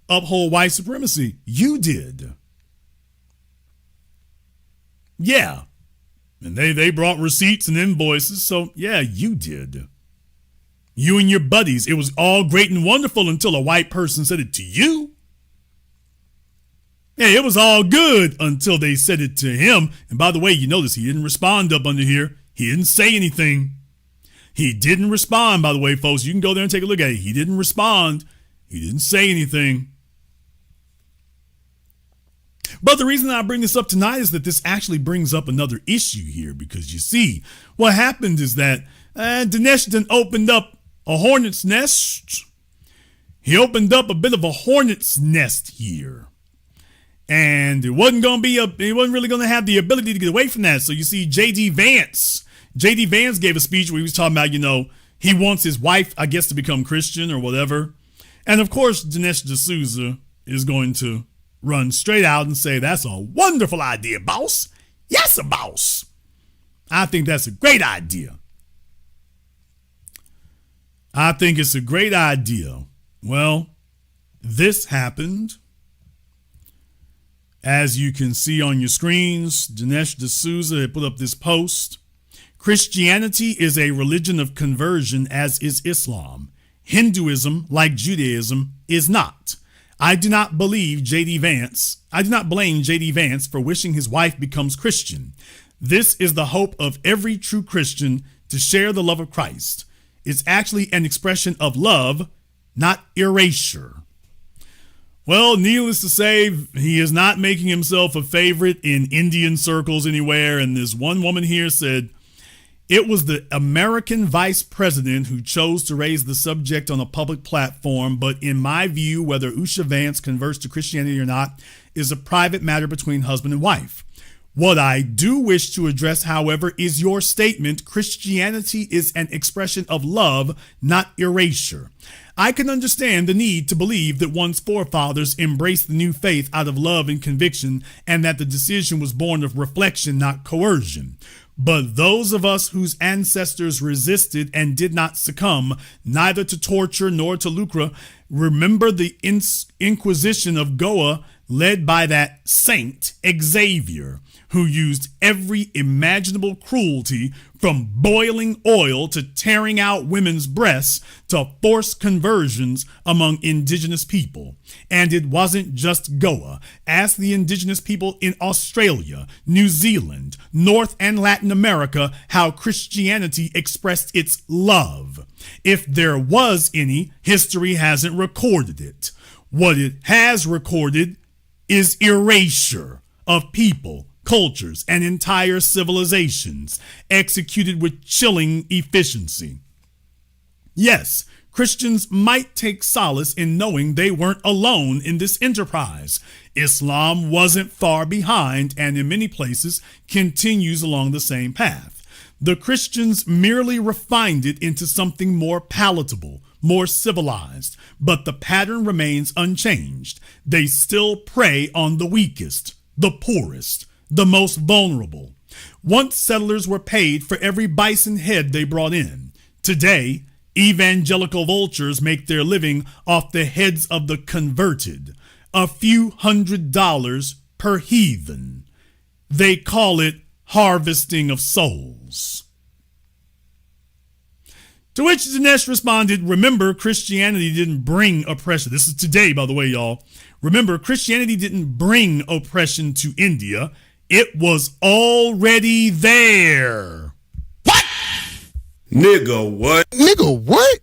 uphold white supremacy. You did. Yeah. And they brought receipts and invoices, so yeah, you did. You and your buddies. It was all great and wonderful until a white person said it to you. Yeah, it was all good until they said it to him. And by the way, you notice he didn't respond up under here. He didn't say anything. He didn't respond, by the way, folks. You can go there and take a look at it. He didn't respond. He didn't say anything. But the reason I bring this up tonight is that this actually brings up another issue here, because you see, what happened is that Dinesh then opened up a hornet's nest. He opened up a bit of a hornet's nest here. And it wasn't really going to have the ability to get away from that. So you see, J.D. Vance gave a speech where he was talking about, he wants his wife, I guess, to become Christian or whatever. And of course, Dinesh D'Souza is going to run straight out and say, that's a wonderful idea, boss. Yes, a boss. I think that's a great idea. I think it's a great idea. Well, this happened. As you can see on your screens, Dinesh D'Souza had put up this post. Christianity is a religion of conversion, as is Islam. Hinduism, like Judaism, is not. I do not blame J.D. Vance for wishing his wife becomes Christian. This is the hope of every true Christian, to share the love of Christ. It's actually an expression of love, not erasure. Well, needless to say, he is not making himself a favorite in Indian circles anywhere. And this one woman here said, it was the American vice president who chose to raise the subject on a public platform. But in my view, whether Usha Vance converts to Christianity or not is a private matter between husband and wife. What I do wish to address, however, is your statement, Christianity is an expression of love, not erasure. I can understand the need to believe that one's forefathers embraced the new faith out of love and conviction, and that the decision was born of reflection, not coercion. But those of us whose ancestors resisted and did not succumb, neither to torture nor to lucre, remember the Inquisition of Goa led by that saint Xavier, who used every imaginable cruelty, from boiling oil to tearing out women's breasts, to force conversions among indigenous people. And it wasn't just Goa. Ask the indigenous people in Australia, New Zealand, North and Latin America how Christianity expressed its love. If there was any, history hasn't recorded it. What it has recorded is erasure of people, cultures, and entire civilizations, executed with chilling efficiency. Yes, Christians might take solace in knowing they weren't alone in this enterprise. Islam wasn't far behind, and in many places continues along the same path. The Christians merely refined it into something more palatable, more civilized, but the pattern remains unchanged. They still prey on the weakest, the poorest, the most vulnerable. Once settlers were paid for every bison head they brought in. Today, evangelical vultures make their living off the heads of the converted. A few $100s per heathen. They call it harvesting of souls. To which Dinesh responded, remember, Christianity didn't bring oppression. This is today, by the way, y'all. Remember, Christianity didn't bring oppression to India. It was already there. What? Nigga, what? Nigga, what?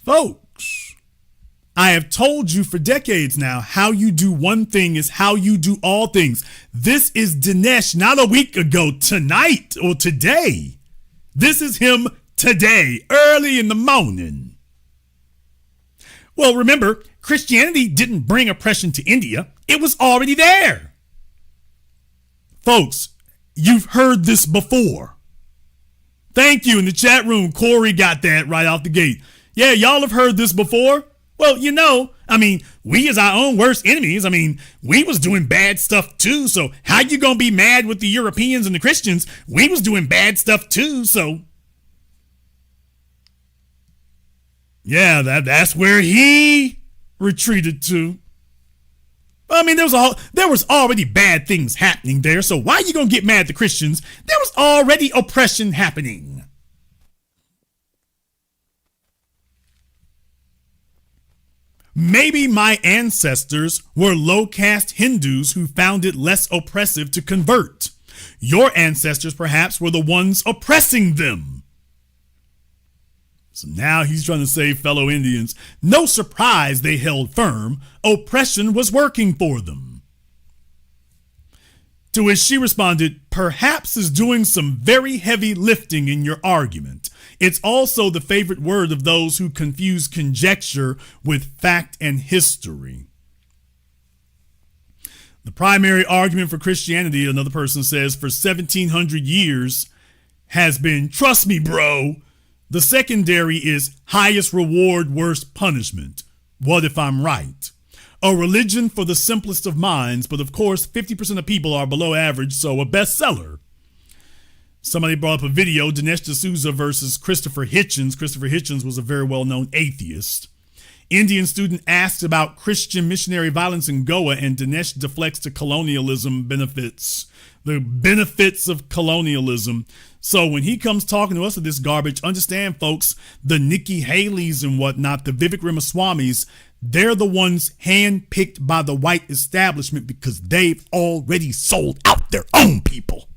Folks, I have told you for decades now, how you do one thing is how you do all things. This is Dinesh, not a week ago, tonight or today. This is him today, early in the morning. Well, remember, Christianity didn't bring oppression to India. It was already there. Folks, you've heard this before. Thank you in the chat room. Corey got that right off the gate. Yeah, y'all have heard this before. Well, we as our own worst enemies, we was doing bad stuff too. So how you gonna be mad with the Europeans and the Christians? We was doing bad stuff too. So yeah, that's where he retreated to. There was already bad things happening there. So why are you gonna get mad at the Christians? There was already oppression happening. Maybe my ancestors were low-caste Hindus who found it less oppressive to convert. Your ancestors perhaps were the ones oppressing them. So now he's trying to say, fellow Indians, no surprise they held firm. Oppression was working for them. To which she responded, perhaps is doing some very heavy lifting in your argument. It's also the favorite word of those who confuse conjecture with fact and history. The primary argument for Christianity, another person says, for 1700 years has been, trust me, bro. The secondary is highest reward, worst punishment. What if I'm right? A religion for the simplest of minds, but of course 50% of people are below average, so a bestseller. Somebody brought up a video, Dd'Souza versus Christopher Hitchens. Christopher Hitchens was a very well-known atheist. Indian student asked about Christian missionary violence in Goa, and Dinesh deflects to colonialism benefits. The benefits of colonialism. So when he comes talking to us with this garbage, understand, folks, the Nikki Haley's and whatnot, the Vivek Ramaswamy's, they're the ones handpicked by the white establishment because they've already sold out their own people.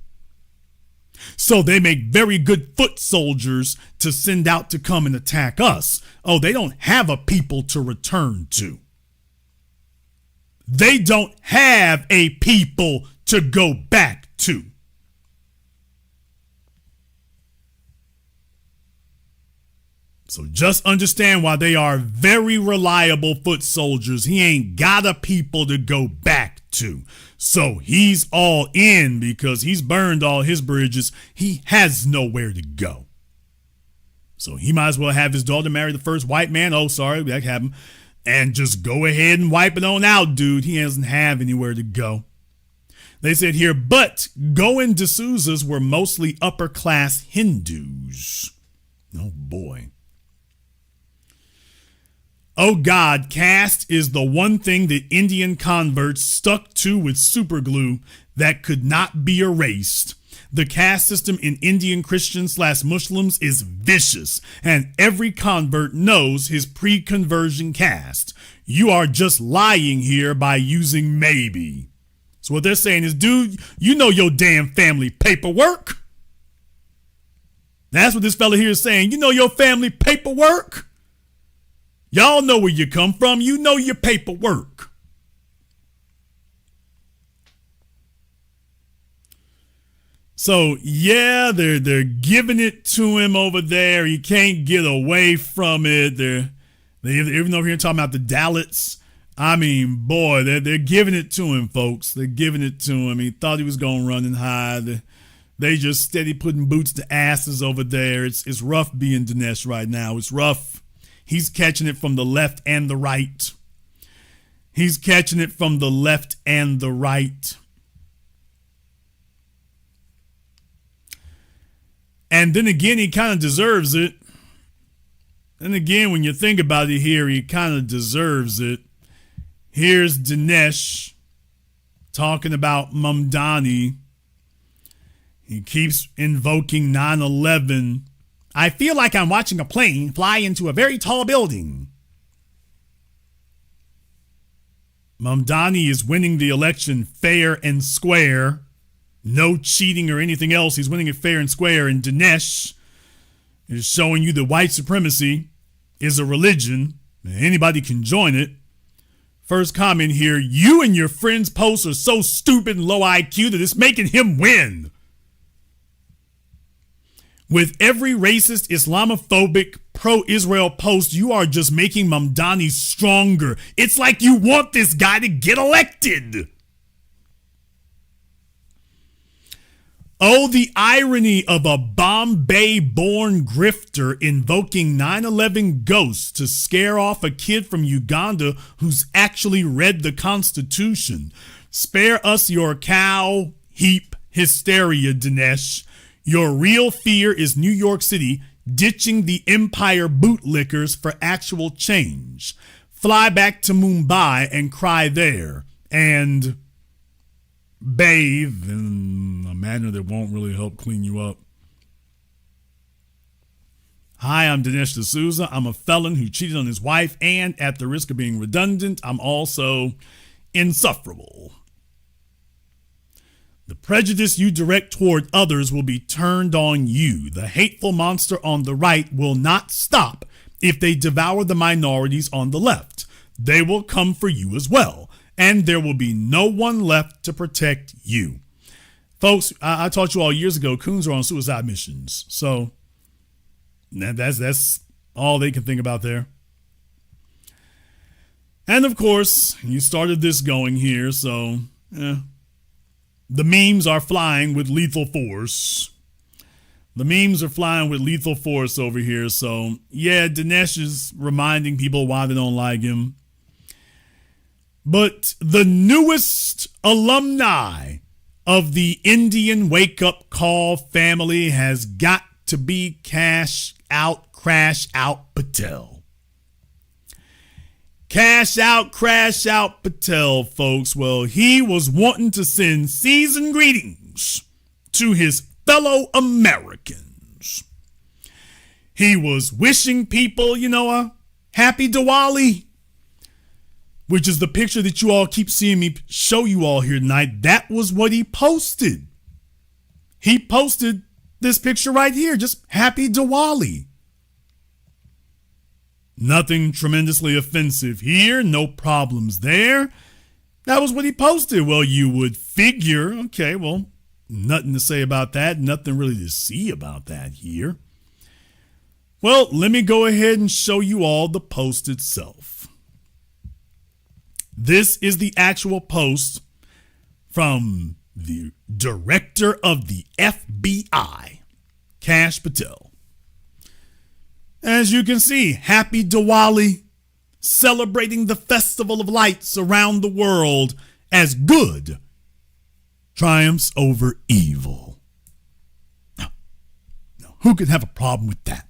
So they make very good foot soldiers to send out to come and attack us. Oh, they don't have a people to return to. They don't have a people to go back to. So just understand why they are very reliable foot soldiers. He ain't got a people to go back to. So he's all in because he's burned all his bridges. He has nowhere to go. So he might as well have his daughter marry the first white man. Oh, sorry, that happened. And just go ahead and wipe it on out, dude. He doesn't have anywhere to go. They said here, but Goan D'Souza's were mostly upper class Hindus. Oh, boy. Oh God, caste is the one thing that Indian converts stuck to with super glue that could not be erased. The caste system in Indian Christians/Muslims is vicious, and every convert knows his pre-conversion caste. You are just lying here by using maybe. So what they're saying is, dude, you know your damn family paperwork. That's what this fella here is saying. You know your family paperwork. Y'all know where you come from. You know your paperwork. So, yeah, they're giving it to him over there. He can't get away from it. They even though we're talking about the Dalits, I mean, boy, they're giving it to him, folks. They're giving it to him. He thought he was going to run and hide. They just steady putting boots to asses over there. It's rough being Dinesh right now. It's rough. He's catching it from the left and the right. He's catching it from the left and the right. And then again, he kind of deserves it. And again, when you think about it here, he kind of deserves it. Here's Dinesh talking about Mamdani. He keeps invoking 9/11. I feel like I'm watching a plane fly into a very tall building. Mamdani is winning the election fair and square. No cheating or anything else. He's winning it fair and square. And Dinesh is showing you that white supremacy is a religion. Anybody can join it. First comment here. You and your friend's posts are so stupid and low IQ that it's making him win. With every racist, Islamophobic, pro-Israel post, you are just making Mamdani stronger. It's like you want this guy to get elected. Oh, the irony of a Bombay-born grifter invoking 9/11 ghosts to scare off a kid from Uganda who's actually read the Constitution. Spare us your cow heap hysteria, Dinesh. Your real fear is New York City ditching the empire bootlickers for actual change. Fly back to Mumbai and cry there and bathe in a manner that won't really help clean you up. Hi, I'm Dd'Souza. I'm a felon who cheated on his wife, and at the risk of being redundant, I'm also insufferable. The prejudice you direct toward others will be turned on you. The hateful monster on the right will not stop if they devour the minorities on the left. They will come for you as well, and there will be no one left to protect you. Folks, I taught you all years ago, coons are on suicide missions. So that's all they can think about there. And of course, you started this going here, so the memes are flying with lethal force. The memes are flying with lethal force over here. So yeah, Dinesh is reminding people why they don't like him. But the newest alumni of the Indian Wake Up Call family has got to be Crash Out Patel. Crash Out Patel, folks. Well, he was wanting to send seasoned greetings to his fellow Americans. He was wishing people, a happy Diwali, which is the picture that you all keep seeing me show you all here tonight. That was what he posted. He posted this picture right here, just happy Diwali. Nothing tremendously offensive here, no problems there. That was what he posted. Well, you would figure, okay, well, nothing to say about that, nothing really to see about that here. Well, let me go ahead and show you all the post itself. This is the actual post from the director of the FBI, Kash Patel. As you can see, happy Diwali, celebrating the festival of lights around the world as good triumphs over evil. Now, who could have a problem with that?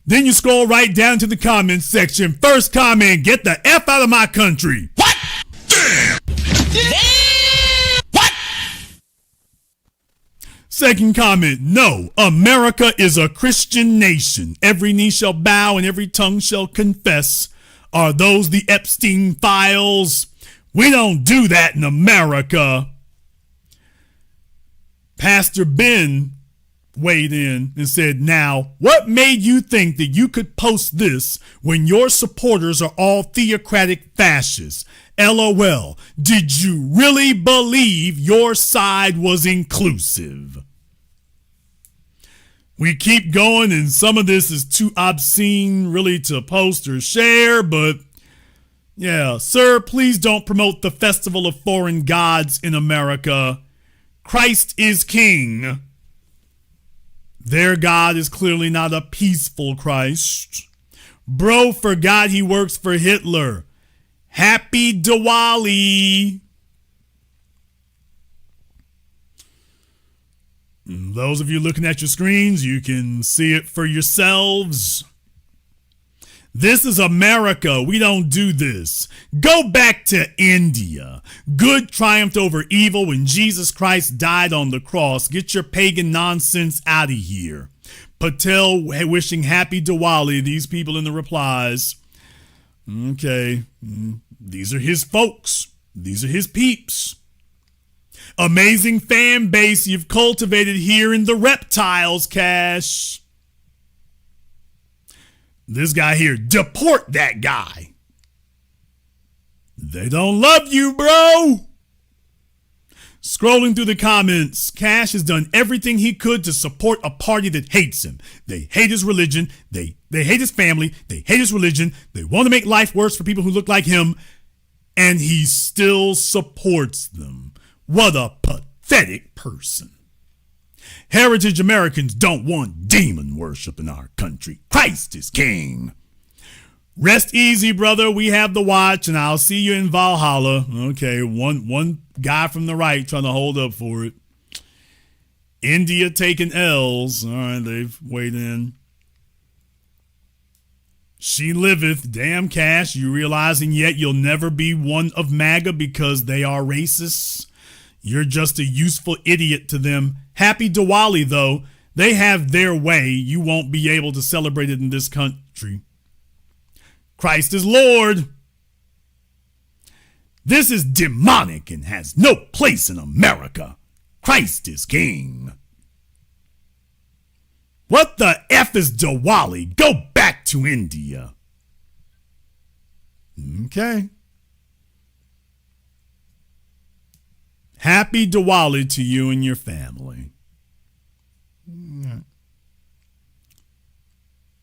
Then you scroll right down to the comments section. First comment, get the F out of my country. What? Damn! What? Second comment, no, America is a Christian nation. Every knee shall bow and every tongue shall confess. Are those the Epstein files? We don't do that in America. Pastor Ben weighed in and said, now, what made you think that you could post this when your supporters are all theocratic fascists? LOL. Did you really believe your side was inclusive? We keep going, and some of this is too obscene really to post or share, but yeah, sir, please don't promote the festival of foreign gods in America. Christ is king. Their God is clearly not a peaceful Christ. Bro forgot he works for Hitler. Happy Diwali. Those of you looking at your screens, you can see it for yourselves. This is America. We don't do this. Go back to India. Good triumphed over evil when Jesus Christ died on the cross. Get your pagan nonsense out of here. Patel wishing happy Diwali. These people in the replies. Okay. These are his folks. These are his peeps. Amazing fan base you've cultivated here in the reptiles, Cash. This guy here, deport that guy. They don't love you, bro. Scrolling through the comments, Cash has done everything he could to support a party that hates him. They hate his religion. They hate his family. They hate his religion. They want to make life worse for people who look like him. And he still supports them. What a pathetic person. Heritage Americans don't want demon worship in our country. Christ is king. Rest easy, brother. We have the watch, and I'll see you in Valhalla. Okay, one guy from the right trying to hold up for it. India taking L's. All right, they've weighed in. She liveth. Damn, Cash, you realizing yet you'll never be one of MAGA because they are racists? You're just a useful idiot to them. Happy Diwali, though. They have their way. You won't be able to celebrate it in this country. Christ is Lord. This is demonic and has no place in America. Christ is King. What the F is Diwali? Go back to India. Okay. Happy Diwali to you and your family.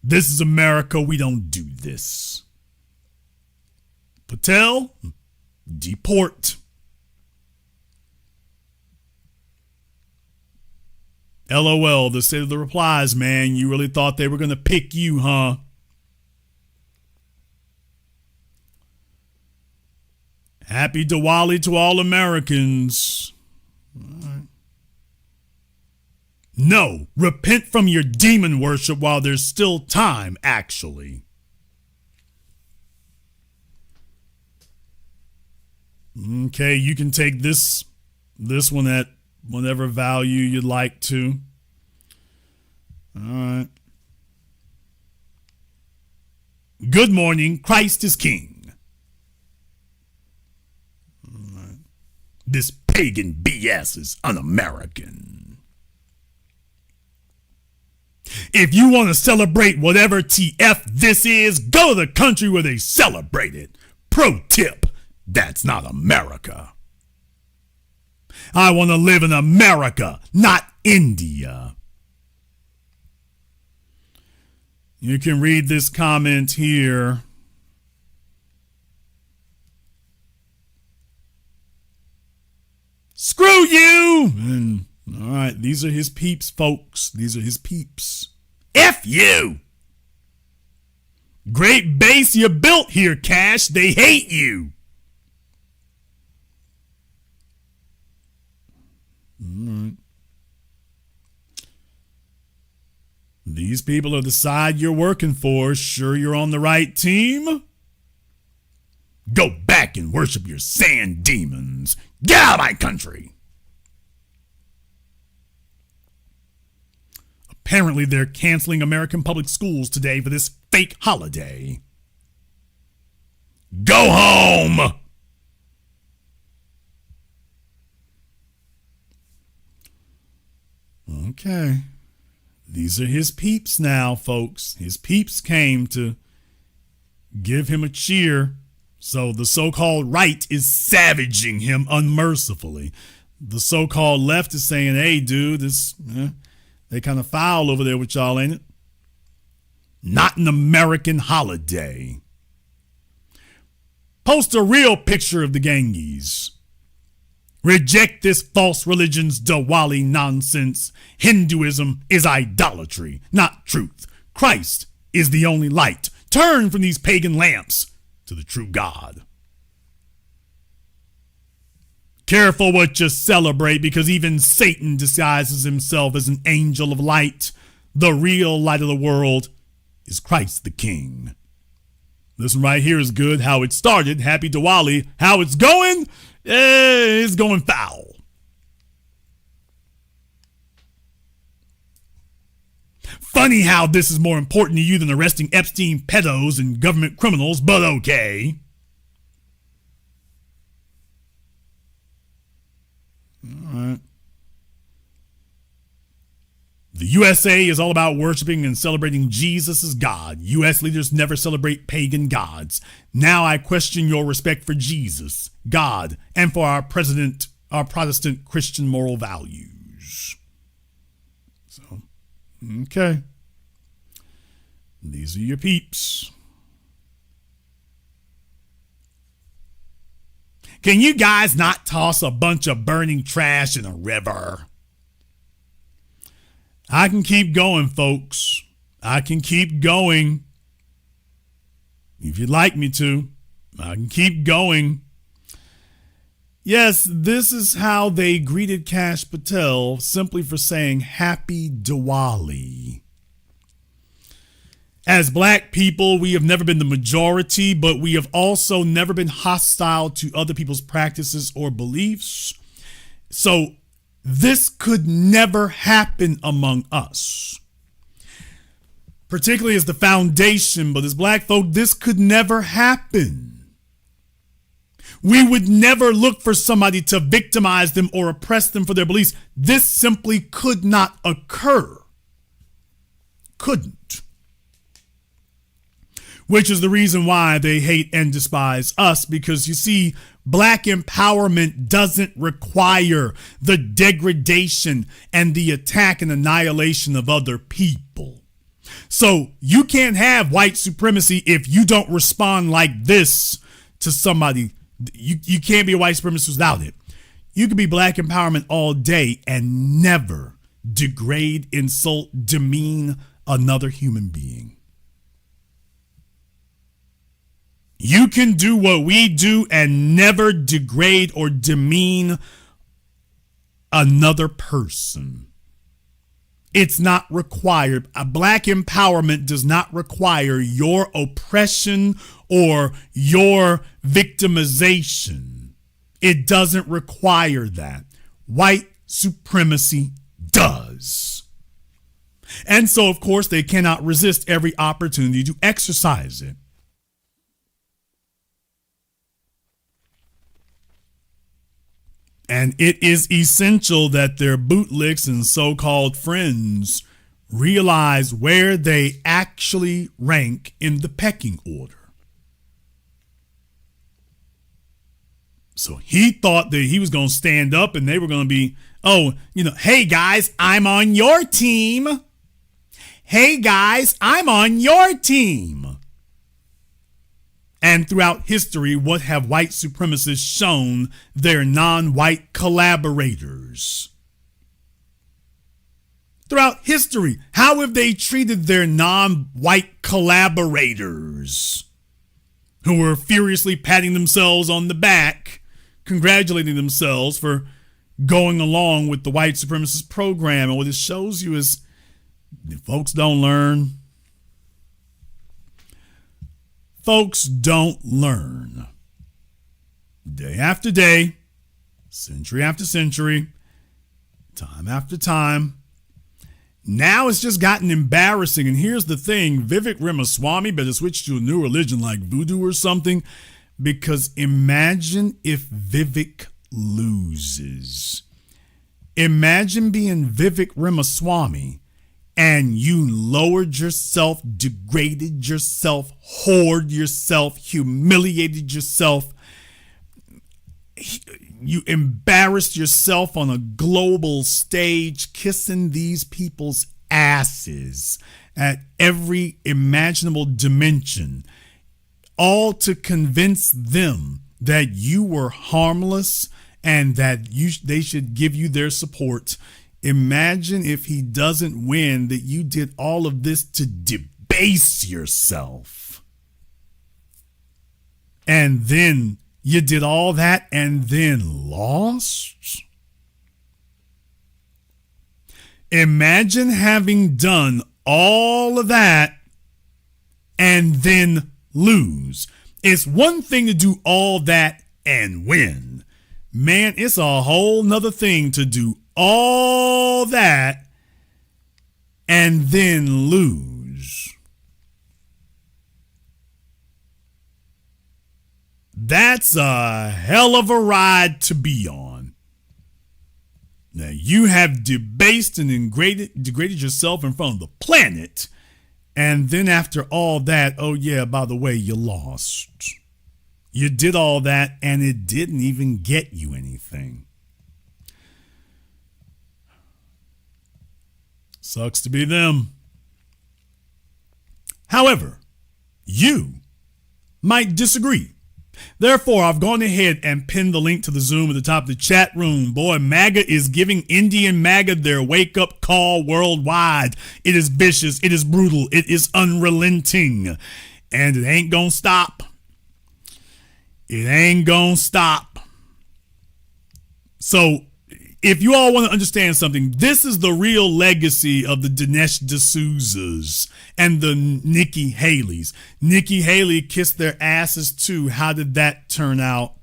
This is America. We don't do this. Patel, deport. LOL, the state of the replies, man. You really thought they were going to pick you, huh? Happy Diwali to all Americans. All right. No, repent from your demon worship while there's still time, actually. Okay, you can take this one at whatever value you'd like to. All right. Good morning, Christ is King. All right. This pagan BS is un-American. If you want to celebrate whatever TF this is, go to the country where they celebrate it. Pro tip, that's not America. I want to live in America, not India. You can read this comment here. Screw you! And, all right, these are his peeps, folks. These are his peeps. F you! Great base you built here, Cash. They hate you. Right. These people are the side you're working for. Sure you're on the right team? Go back and worship your sand demons. Get out of my country. Apparently they're canceling American public schools today for this fake holiday. Go home! Okay. These are his peeps now, folks. His peeps came to give him a cheer. So the so-called right is savaging him unmercifully. The so-called left is saying, hey, dude, they kind of foul over there with y'all, ain't it? Not an American holiday. Post a real picture of the Ganges. Reject this false religion's Diwali nonsense. Hinduism is idolatry, not truth. Christ is the only light. Turn from these pagan lamps to the true God. Careful what you celebrate, because even Satan disguises himself as an angel of light. The real light of the world is Christ the King. This one right here is good. How it started. Happy Diwali. How it's going? It's going foul. Funny how this is more important to you than arresting Epstein pedos and government criminals, but okay. All right. The USA is all about worshiping and celebrating Jesus as God. U.S. leaders never celebrate pagan gods. Now I question your respect for Jesus, God, and for our president, our Protestant Christian moral values. So, okay. These are your peeps. Can you guys not toss a bunch of burning trash in a river? I can keep going, folks. I can keep going. If you'd like me to, I can keep going. Yes, this is how they greeted Kash Patel, simply for saying Happy Diwali. As black people, we have never been the majority, but we have also never been hostile to other people's practices or beliefs. So this could never happen among us. Particularly as the foundation, but as black folk, this could never happen. We would never look for somebody to victimize them or oppress them for their beliefs. This simply could not occur. Couldn't. Which is the reason why they hate and despise us, because you see, black empowerment doesn't require the degradation and the attack and annihilation of other people. So you can't have white supremacy if you don't respond like this to somebody. You can't be a white supremacist without it. You can be black empowerment all day and never degrade, insult, demean another human being. You can do what we do and never degrade or demean another person. It's not required. A black empowerment does not require your oppression or your victimization. It doesn't require that. White supremacy does. And so, of course, they cannot resist every opportunity to exercise it. And it is essential that their bootlicks and so-called friends realize where they actually rank in the pecking order. So he thought that he was going to stand up and they were going to be, hey guys, I'm on your team. Hey guys, I'm on your team. And throughout history, what have white supremacists shown their non-white collaborators? Throughout history, how have they treated their non-white collaborators who were furiously patting themselves on the back, congratulating themselves for going along with the white supremacist program? And what it shows you is folks don't learn. Folks don't learn. Day after day, century after century, time after time. Now it's just gotten embarrassing. And here's the thing, Vivek Ramaswamy better switch to a new religion like voodoo or something, because imagine if Vivek loses. Imagine being Vivek Ramaswamy and you lowered yourself, degraded yourself, whored yourself, humiliated yourself. You embarrassed yourself on a global stage, kissing these people's asses at every imaginable dimension, all to convince them that you were harmless and that they should give you their support. Imagine if he doesn't win, that you did all of this to debase yourself. And then you did all that and then lost. Imagine having done all of that and then lose. It's one thing to do all that and win. Man, it's a whole nother thing to do all that and then lose. That's a hell of a ride to be on. Now, you have debased and degraded yourself in front of the planet, and then after all that, oh yeah, by the way, you lost. You did all that and it didn't even get you anything. Sucks to be them. However, you might disagree. Therefore, I've gone ahead and pinned the link to the Zoom at the top of the chat room. Boy, MAGA is giving Indian MAGA their wake-up call worldwide. It is vicious. It is brutal. It is unrelenting. And it ain't gonna stop. It ain't gonna stop. So, if you all want to understand something, this is the real legacy of the Dd'Souzas and the Nikki Haleys. Nikki Haley kissed their asses too. How did that turn out?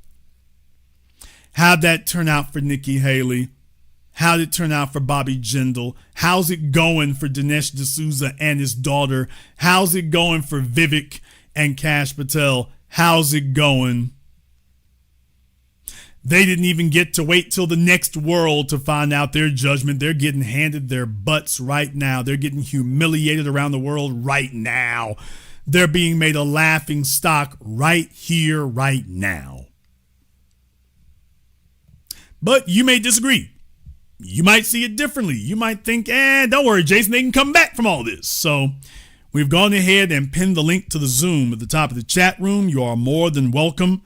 How'd that turn out for Nikki Haley? How did it turn out for Bobby Jindal? How's it going for Dinesh D'Souza and his daughter? How's it going for Vivek and Kash Patel? How's it going? They didn't even get to wait till the next world to find out their judgment. They're getting handed their butts right now. They're getting humiliated around the world right now. They're being made a laughing stock right here, right now. But you may disagree. You might see it differently. You might think, don't worry, Jason, they can come back from all this. So we've gone ahead and pinned the link to the Zoom at the top of the chat room. You are more than welcome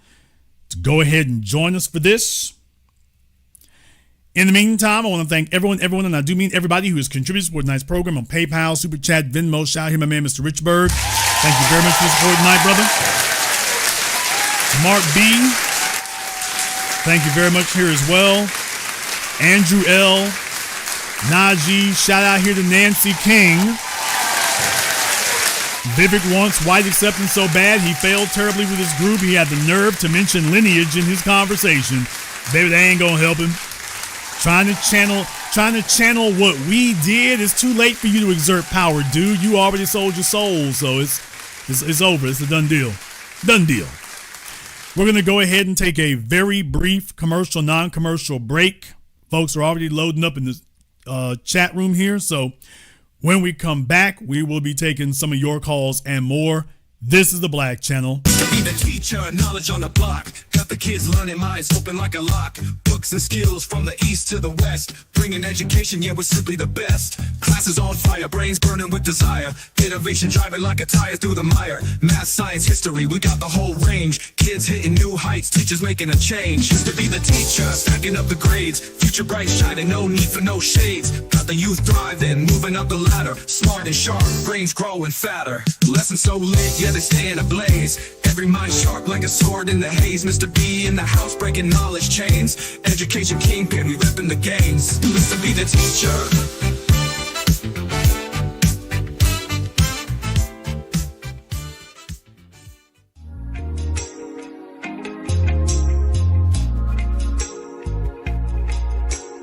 to go ahead and join us for this. In the meantime, I want to thank everyone, and I do mean everybody who has contributed to tonight's program on PayPal, Super Chat, Venmo. Shout out here, my man, Mr. Richburg. Thank you very much for your support tonight, brother. Mark B, thank you very much here as well. Andrew L, Najee, shout out here to Nancy King. Vivek wants white acceptance so bad he failed terribly with his group. He had the nerve to mention lineage in his conversation. Baby, that ain't gonna help him. Trying to channel what we did. It's too late for you to exert power, dude. You already sold your soul, so it's over. It's a done deal. Done deal. We're gonna go ahead and take a very brief commercial, non-commercial break. Folks are already loading up in the chat room here, so when we come back, we will be taking some of your calls and more. This is the Black Channel. Be the teacher, knowledge on the block. Got the kids learning, minds open like a lock. Books and skills from the east to the west. Bringing education, yeah, we're simply the best. Classes on fire, brains burning with desire. Innovation driving like a tire through the mire. Math, science, history, we got the whole range. Kids hitting new heights, teachers making a change. Used to be the teacher, stacking up the grades. Future bright shining, no need for no shades. Got the youth thriving, moving up the ladder. Smart and sharp, brains growing fatter. Lessons so lit, yeah, they stay in a blaze. Every mind sharp like a sword in the haze. Mr. B in the house breaking knowledge chains. Education kingpin, we repping the gains. Mr. B the teacher.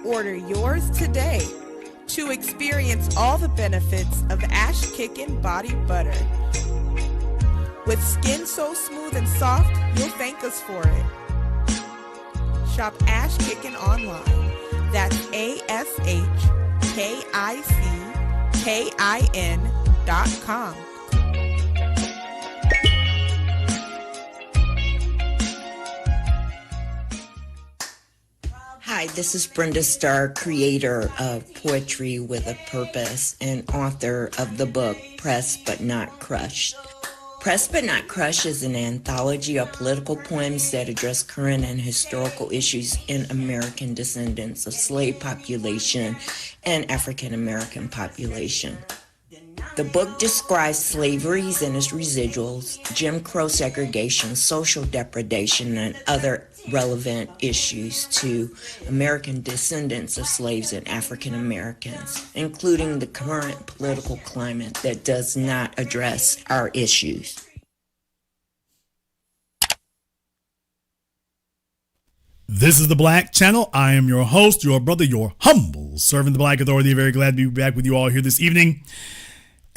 Order yours today to experience all the benefits of Ash Kickin' Body Butter. With skin so smooth and soft, you'll thank us for it. Shop Ash Kickin' online. That's ASHKICKIN.com. Hi, this is Brenda Starr, creator of Poetry with a Purpose and author of the book Pressed But Not Crushed. Pressed But Not Crushed is an anthology of political poems that address current and historical issues in American descendants of slave population and African American population. The book describes slaveries and its residuals, Jim Crow segregation, social depredation, and other relevant issues to American descendants of slaves and African Americans, including the current political climate that does not address our issues. This is the Black Channel. I am your host, your brother, your humble servant, the Black Authority. Very glad to be back with you all here this evening.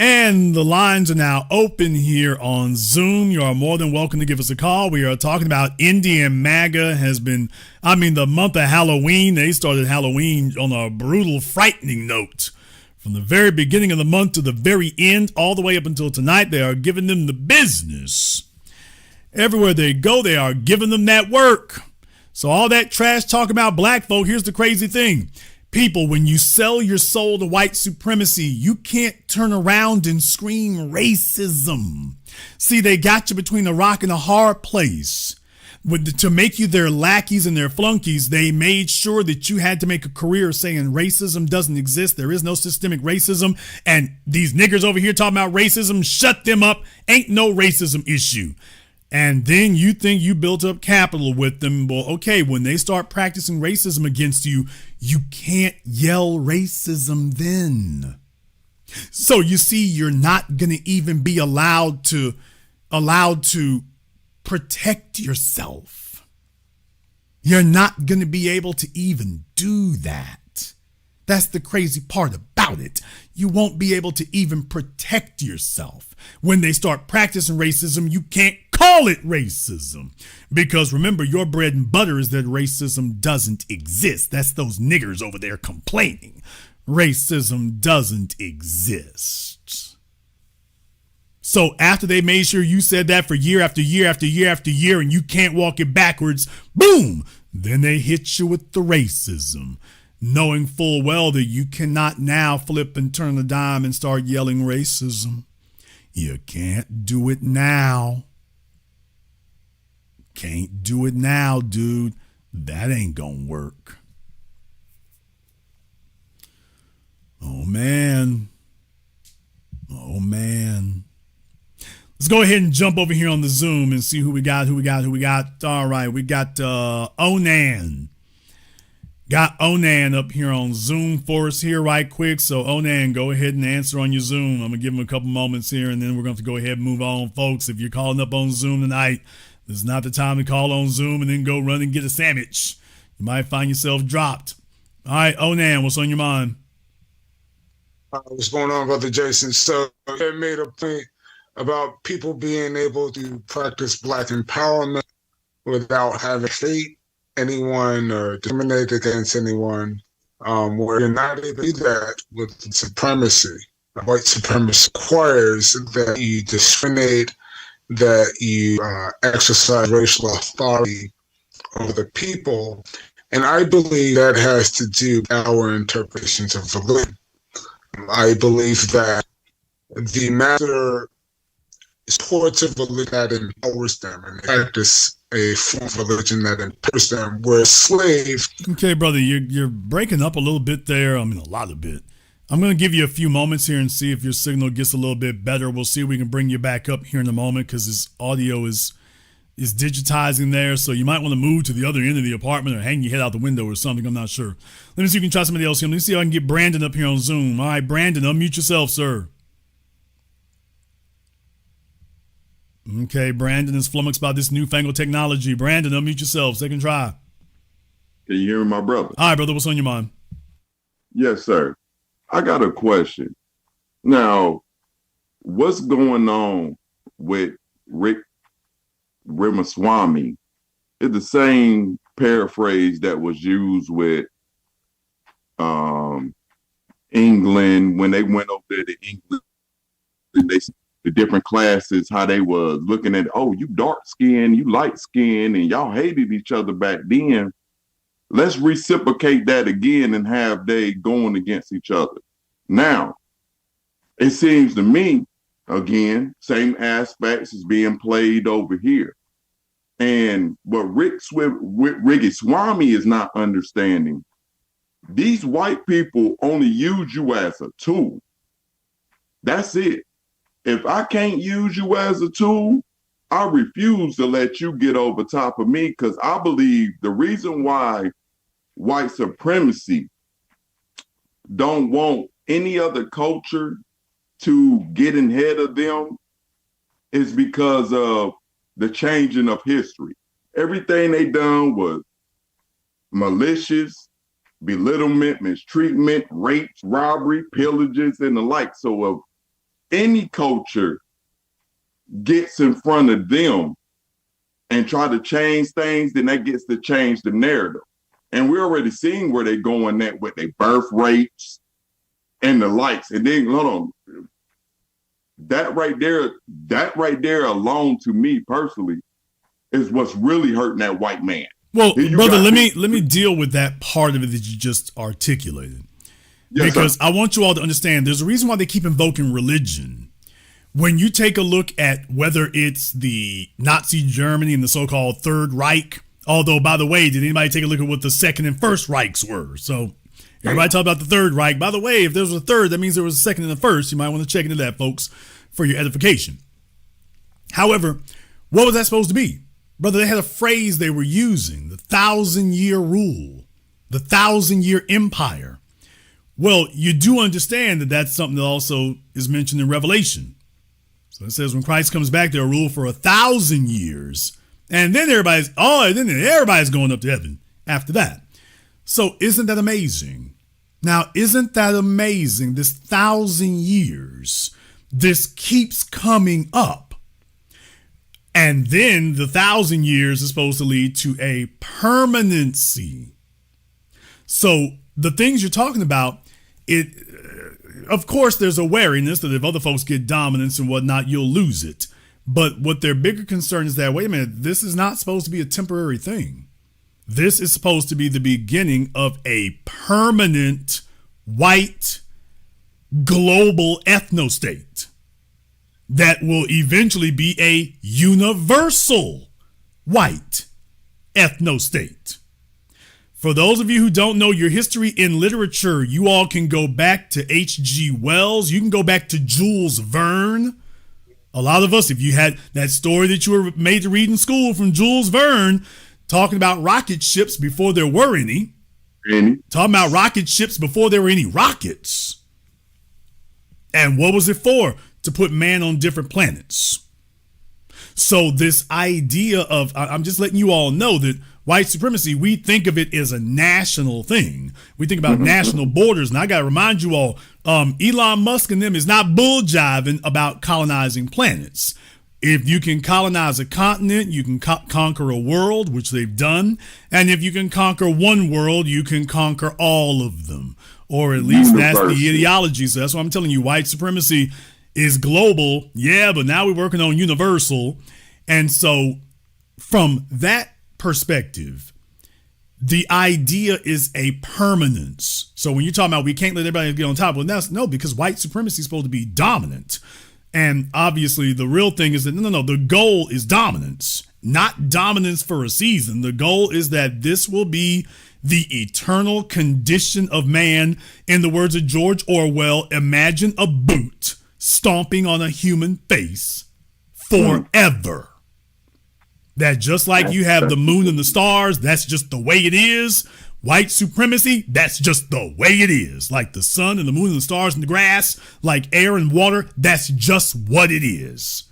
And the lines are now open here on Zoom. You are more than welcome to give us a call. We are talking about Indian MAGA the month of Halloween. They started Halloween on a brutal, frightening note. From the very beginning of the month to the very end, all the way up until tonight, they are giving them the business. Everywhere they go, they are giving them that work. So all that trash talk about black folk, here's the crazy thing. People, when you sell your soul to white supremacy, you can't turn around and scream racism. See, they got you between a rock and a hard place. To make you their lackeys and their flunkies, they made sure that you had to make a career saying racism doesn't exist. There is no systemic racism. And these niggers over here talking about racism, shut them up. Ain't no racism issue. And then you think you built up capital with them. Well, okay, when they start practicing racism against you, you can't yell racism then. So you see, you're not going to even be allowed to protect yourself. You're not going to be able to even do that. That's the crazy part about it. You won't be able to even protect yourself. When they start practicing racism, you can't call it racism. Because remember, your bread and butter is that racism doesn't exist. That's those niggers over there complaining. Racism doesn't exist. So after they made sure you said that for year after year after year after year and you can't walk it backwards, boom, then they hit you with the racism, knowing full well that you cannot now flip and turn the dime and start yelling racism. You can't do it now. Can't do it now, dude. That ain't gonna work. Oh, man. Oh, man. Let's go ahead and jump over here on the Zoom and see who we got. All right, we got Onan. Got Onan up here on Zoom for us here right quick. So, Onan, go ahead and answer on your Zoom. I'm going to give him a couple moments here, and then we're going to go ahead and move on, folks. If you're calling up on Zoom tonight, this is not the time to call on Zoom and then go run and get a sandwich. You might find yourself dropped. All right, Onan, what's on your mind? What's going on, Brother Jason? So, I made a point about people being able to practice Black empowerment without having to hate anyone or discriminate against anyone, where you're not able to do that with supremacy. White supremacy requires that you discriminate, that you exercise racial authority over the people. And I believe that has to do with our interpretations of religion. I believe that the master supports a religion that empowers them and practice a form of religion that empowers them. We're slaves. Okay, brother, you're breaking up a little bit there. I mean, a lot of bit. I'm going to give you a few moments here and see if your signal gets a little bit better. We'll see if we can bring you back up here in a moment because this audio is digitizing there. So you might want to move to the other end of the apartment or hang your head out the window or something. I'm not sure. Let me see if we can try somebody else here. Let me see if I can get Brandon up here on Zoom. All right, Brandon, unmute yourself, sir. Okay, Brandon is flummoxed about this newfangled technology. Brandon, unmute yourself. Second try. Can you hear me, my brother? All right, brother. What's on your mind? Yes, sir. I got a question. Now, what's going on with Rick Ramaswamy? It's the same paraphrase that was used with England when they went over there to England. And they the different classes, how they was looking at, oh, you dark skinned, you light skinned, and y'all hated each other back then. Let's reciprocate that again and have they going against each other. Now, it seems to me, again, same aspects is being played over here. And what Ricky Swami is not understanding, these white people only use you as a tool. That's it. If I can't use you as a tool, I refuse to let you get over top of me, because I believe the reason why white supremacy don't want any other culture to get ahead of them is because of the changing of history. Everything they done was malicious, belittlement, mistreatment, rapes, robbery, pillages, and the like. So if any culture gets in front of them and try to change things, then that gets to change the narrative. And we're already seeing where they're going at with their birth rates and the likes. And then, hold on, that right there alone, to me personally, is what's really hurting that white man. Well, brother, let me deal with that part of it that you just articulated. Yes, because sir. I want you all to understand there's a reason why they keep invoking religion. When you take a look at whether it's the Nazi Germany and the so-called Third Reich, although, by the way, did anybody take a look at what the Second and First Reichs were? So everybody talk about the Third Reich. By the way, if there was a third, that means there was a second and a first. You might want to check into that, folks, for your edification. However, what was that supposed to be? Brother, they had a phrase they were using, the 1,000-year rule, the 1,000-year empire. Well, you do understand that that's something that also is mentioned in Revelation. So it says when Christ comes back, they'll rule for 1,000 years. And then everybody's going up to heaven after that. So isn't that amazing? Now, isn't that amazing? This 1,000 years, this keeps coming up. And then the 1,000 years is supposed to lead to a permanency. So the things you're talking about, of course, there's a wariness that if other folks get dominance and whatnot, you'll lose it. But what their bigger concern is that, wait a minute, this is not supposed to be a temporary thing. This is supposed to be the beginning of a permanent white global ethno-state that will eventually be a universal white ethno-state. For those of you who don't know your history in literature, you all can go back to H.G. Wells. You can go back to Jules Verne. A lot of us, if you had that story that you were made to read in school from Jules Verne, talking about rocket ships before there were any. Talking about rocket ships before there were any rockets. And what was it for? To put man on different planets. So this idea of, I'm just letting you all know that white supremacy, we think of it as a national thing. We think about national borders. And I got to remind you all, Elon Musk and them is not bull jiving about colonizing planets. If you can colonize a continent, you can conquer a world, which they've done. And if you can conquer one world, you can conquer all of them. Or at least that's the ideology. So that's why I'm telling you, white supremacy is global. Yeah, but now we're working on universal. And so from that perspective, the idea is a permanence. So when you're talking about we can't let everybody get on top, well, that's no, because white supremacy is supposed to be dominant. And obviously the real thing is that no, the goal is dominance, not dominance for a season. The goal is that this will be the eternal condition of man. In the words of George Orwell, imagine a boot stomping on a human face forever. That just like you have the moon and the stars, that's just the way it is. White supremacy, that's just the way it is. Like the sun and the moon and the stars and the grass, like air and water, that's just what it is.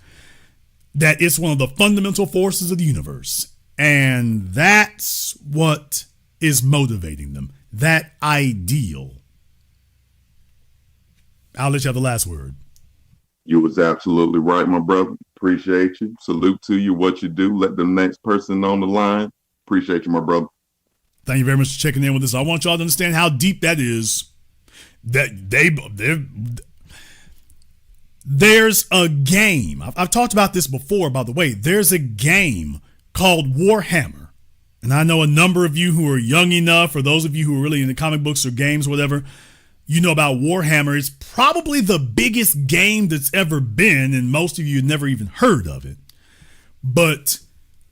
That it's one of the fundamental forces of the universe. And that's what is motivating them. That ideal. I'll let you have the last word. You was absolutely right, my brother. Appreciate you. Salute to you, what you do. Let the next person on the line. Appreciate you, my brother. Thank you very much for checking in with us. I want y'all to understand how deep that is. There's a game. I've talked about this before, by the way. There's a game called Warhammer. And I know a number of you who are young enough, or those of you who are really into comic books or games, whatever, you know about Warhammer. It's probably the biggest game that's ever been, and most of you have never even heard of it. But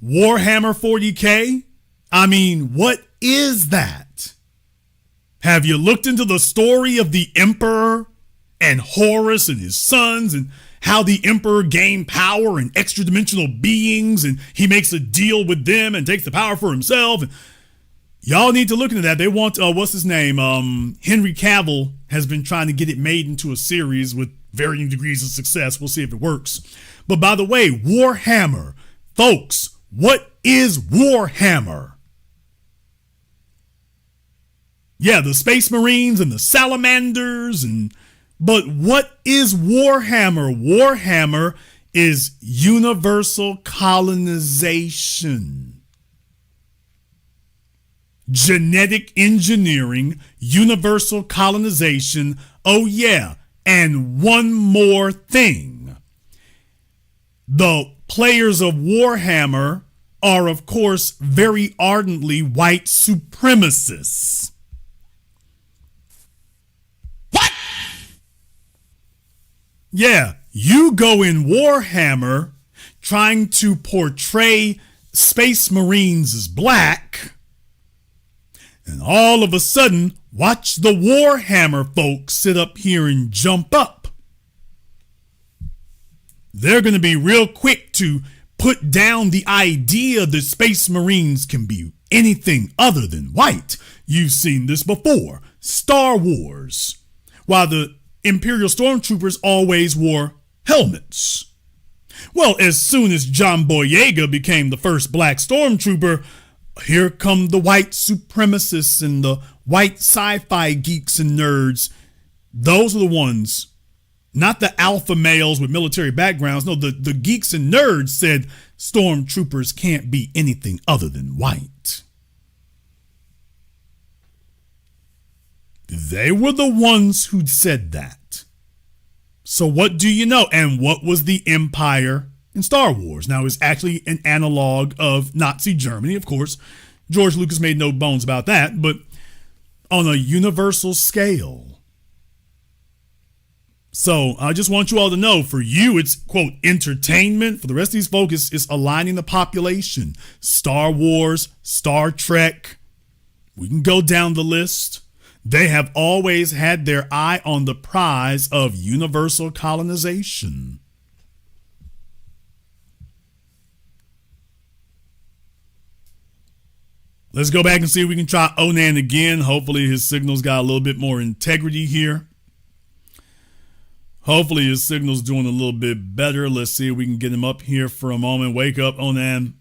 Warhammer 40K, I mean, what is that? Have you looked into the story of the Emperor and Horus and his sons and how the Emperor gained power and extra dimensional beings, and he makes a deal with them and takes the power for himself? And y'all need to look into that. They want, what's his name? Henry Cavill has been trying to get it made into a series with varying degrees of success. We'll see if it works. But by the way, Warhammer, folks, what is Warhammer? Yeah, the Space Marines and the Salamanders, but what is Warhammer? Warhammer is universal colonization. Genetic engineering, universal colonization. Oh yeah, and one more thing. The players of Warhammer are, of course, very ardently white supremacists. What? Yeah, you go in Warhammer trying to portray Space Marines as black, and all of a sudden, watch the Warhammer folks sit up here and jump up. They're going to be real quick to put down the idea that Space Marines can be anything other than white. You've seen this before. Star Wars. While the Imperial Stormtroopers always wore helmets. Well, as soon as John Boyega became the first black stormtrooper, here come the white supremacists and the white sci-fi geeks and nerds, those are the ones, not the alpha males with military backgrounds. No, the geeks and nerds said stormtroopers can't be anything other than white. They were the ones who said that. So what do you know? And what was the Empire in Star Wars? Now, it's actually an analog of Nazi Germany, of course. George Lucas made no bones about that, but on a universal scale. So I just want you all to know, for you, it's, quote, entertainment. For the rest of these folks, it's aligning the population. Star Wars, Star Trek. We can go down the list. They have always had their eye on the prize of universal colonization. Let's go back and see if we can try Onan again. Hopefully his signal's got a little bit more integrity here. Hopefully his signal's doing a little bit better. Let's see if we can get him up here for a moment. Wake up, Onan.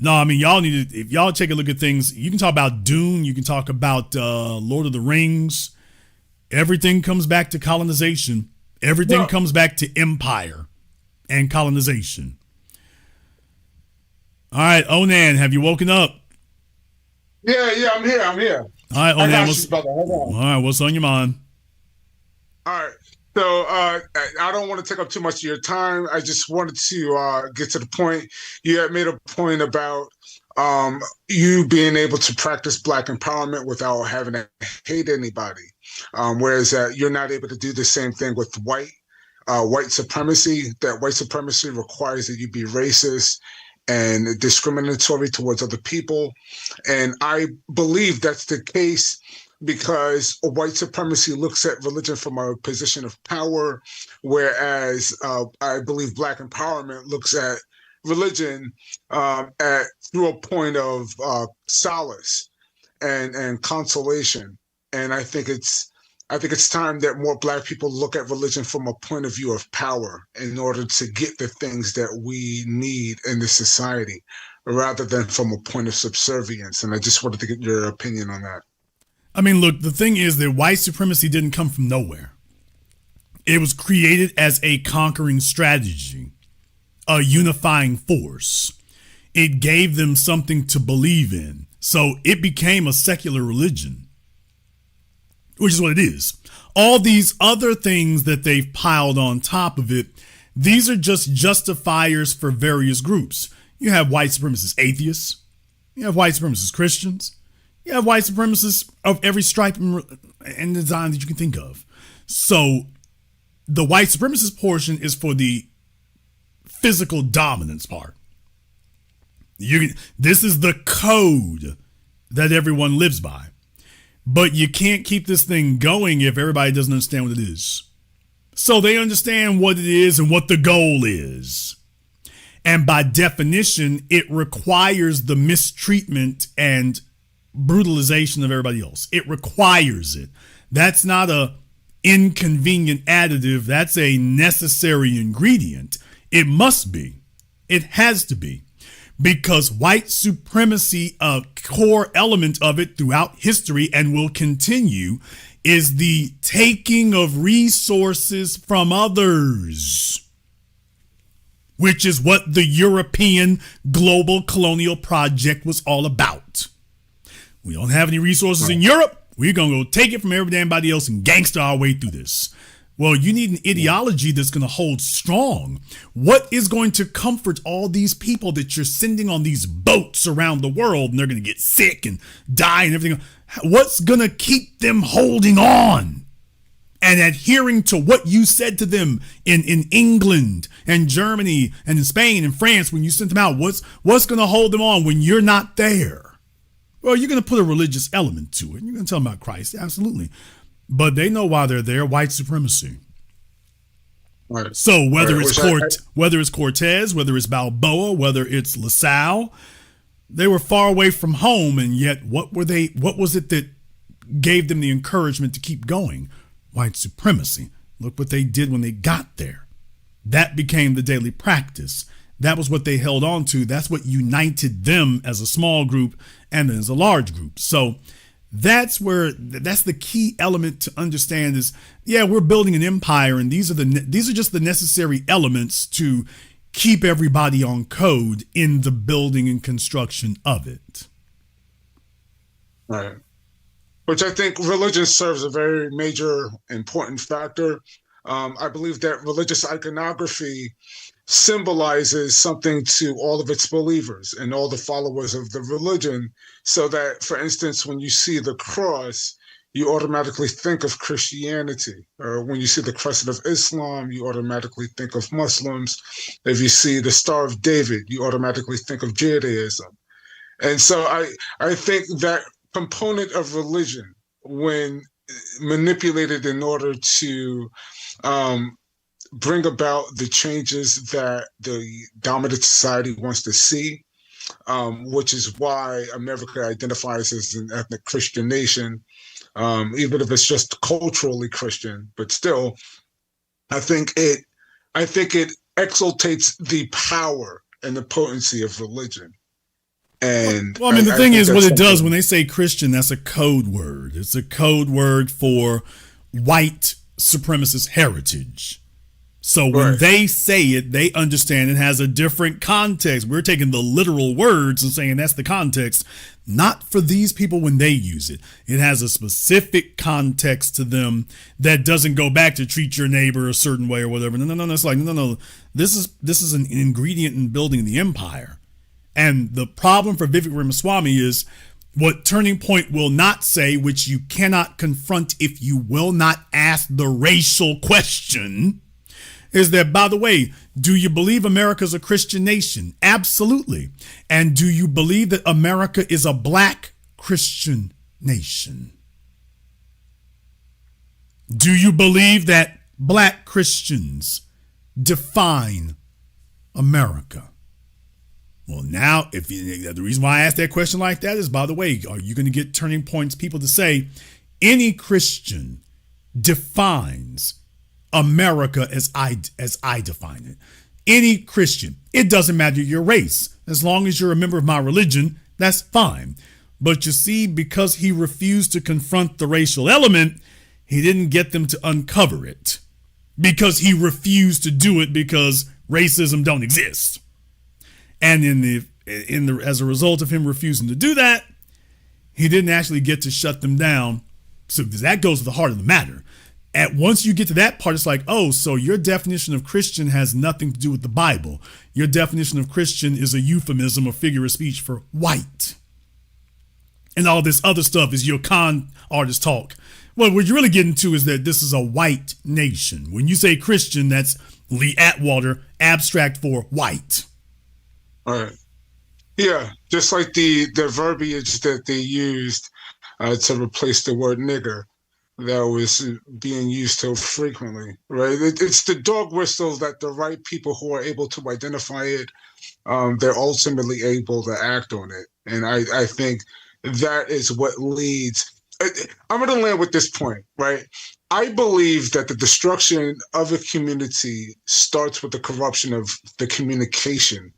No, I mean, y'all need to, if y'all take a look at things, you can talk about Dune, you can talk about Lord of the Rings. Everything comes back to colonization. Everything comes back to empire and colonization. All right, Onan, have you woken up? Yeah, I'm here. All right, Onan, Hold on. all right, what's on your mind? All right. So I don't want to take up too much of your time. I just wanted to get to the point. You had made a point about you being able to practice Black empowerment without having to hate anybody, whereas you're not able to do the same thing with white supremacy. That white supremacy requires that you be racist and discriminatory towards other people. And I believe that's the case because white supremacy looks at religion from a position of power, whereas I believe Black empowerment looks at religion through a point of solace and consolation. And I think it's time that more Black people look at religion from a point of view of power in order to get the things that we need in this society, rather than from a point of subservience. And I just wanted to get your opinion on that. I mean, look, the thing is that white supremacy didn't come from nowhere. It was created as a conquering strategy, a unifying force. It gave them something to believe in. So it became a secular religion, which is what it is. All these other things that they've piled on top of it, these are just justifiers for various groups. You have white supremacist atheists. You have white supremacist Christians. You have white supremacists of every stripe and design that you can think of. So the white supremacist portion is for the physical dominance part. This is the code that everyone lives by. But you can't keep this thing going if everybody doesn't understand what it is. So they understand what it is and what the goal is. And by definition, it requires the mistreatment and brutalization of everybody else. It requires it. That's not a inconvenient additive. That's a necessary ingredient. It must be. It has to be. Because white supremacy, a core element of it throughout history and will continue, is the taking of resources from others, which is what the European global colonial project was all about. We don't have any resources in Europe. We're going to go take it from everybody else and gangster our way through this. Well, you need an ideology that's going to hold strong. What is going to comfort all these people that you're sending on these boats around the world and they're going to get sick and die and everything? What's going to keep them holding on and adhering to what you said to them in England and Germany and in Spain and France when you sent them out? What's going to hold them on when you're not there? Well, you're going to put a religious element to it. You're going to tell them about Christ. Absolutely. But they know why they're there. White supremacy. Right. So whether it's Cortez, whether it's Balboa, whether it's LaSalle, they were far away from home. And yet what was it that gave them the encouragement to keep going? White supremacy. Look what they did when they got there. That became the daily practice. That was what they held on to. That's what united them as a small group and then as a large group. So that's the key element to understand is, yeah, we're building an empire, and these are just the necessary elements to keep everybody on code in the building and construction of it. Right. Which I think religion serves a very major, important factor. I believe that religious iconography symbolizes something to all of its believers and all the followers of the religion, so that, for instance, when you see the cross, you automatically think of Christianity. Or when you see the crescent of Islam, you automatically think of Muslims. If you see the Star of David, you automatically think of Judaism. And so I think that component of religion, when manipulated in order to bring about the changes that the dominant society wants to see, which is why America identifies as an ethnic Christian nation, even if it's just culturally Christian. But still, I think it exaltates the power and the potency of religion. And well, I mean, the thing is, what it does when they say Christian, that's a code word. It's a code word for white supremacist heritage. So when they say it, they understand it has a different context. We're taking the literal words and saying that's the context, not for these people when they use it. It has a specific context to them that doesn't go back to treat your neighbor a certain way or whatever. No. It's like, no. This is an ingredient in building the empire. And the problem for Vivek Ramaswamy is what Turning Point will not say, which you cannot confront if you will not ask the racial question, is that, by the way, do you believe America's a Christian nation? Absolutely. And do you believe that America is a black Christian nation? Do you believe that black Christians define America? Well, now, the reason why I asked that question like that is, by the way, are you going to get Turning Point's people to say any Christian defines America as I define it? Any Christian, it doesn't matter your race. As long as you're a member of my religion, that's fine. But you see, because he refused to confront the racial element, he didn't get them to uncover it, because he refused to do it because racism don't exist. And as a result of him refusing to do that, he didn't actually get to shut them down. So that goes to the heart of the matter. Once you get to that part, it's like, oh, so your definition of Christian has nothing to do with the Bible. Your definition of Christian is a euphemism or figure of speech for white. And all this other stuff is your con artist talk. Well, what you're really getting to is that this is a white nation. When you say Christian, that's Lee Atwater, abstract for white. All right. Yeah, just like the verbiage that they used to replace the word nigger that was being used so frequently, right? It's the dog whistle that the right people who are able to identify it, they're ultimately able to act on it. And I think that is what leads. I'm going to land with this point, right? I believe that the destruction of a community starts with the corruption of the communication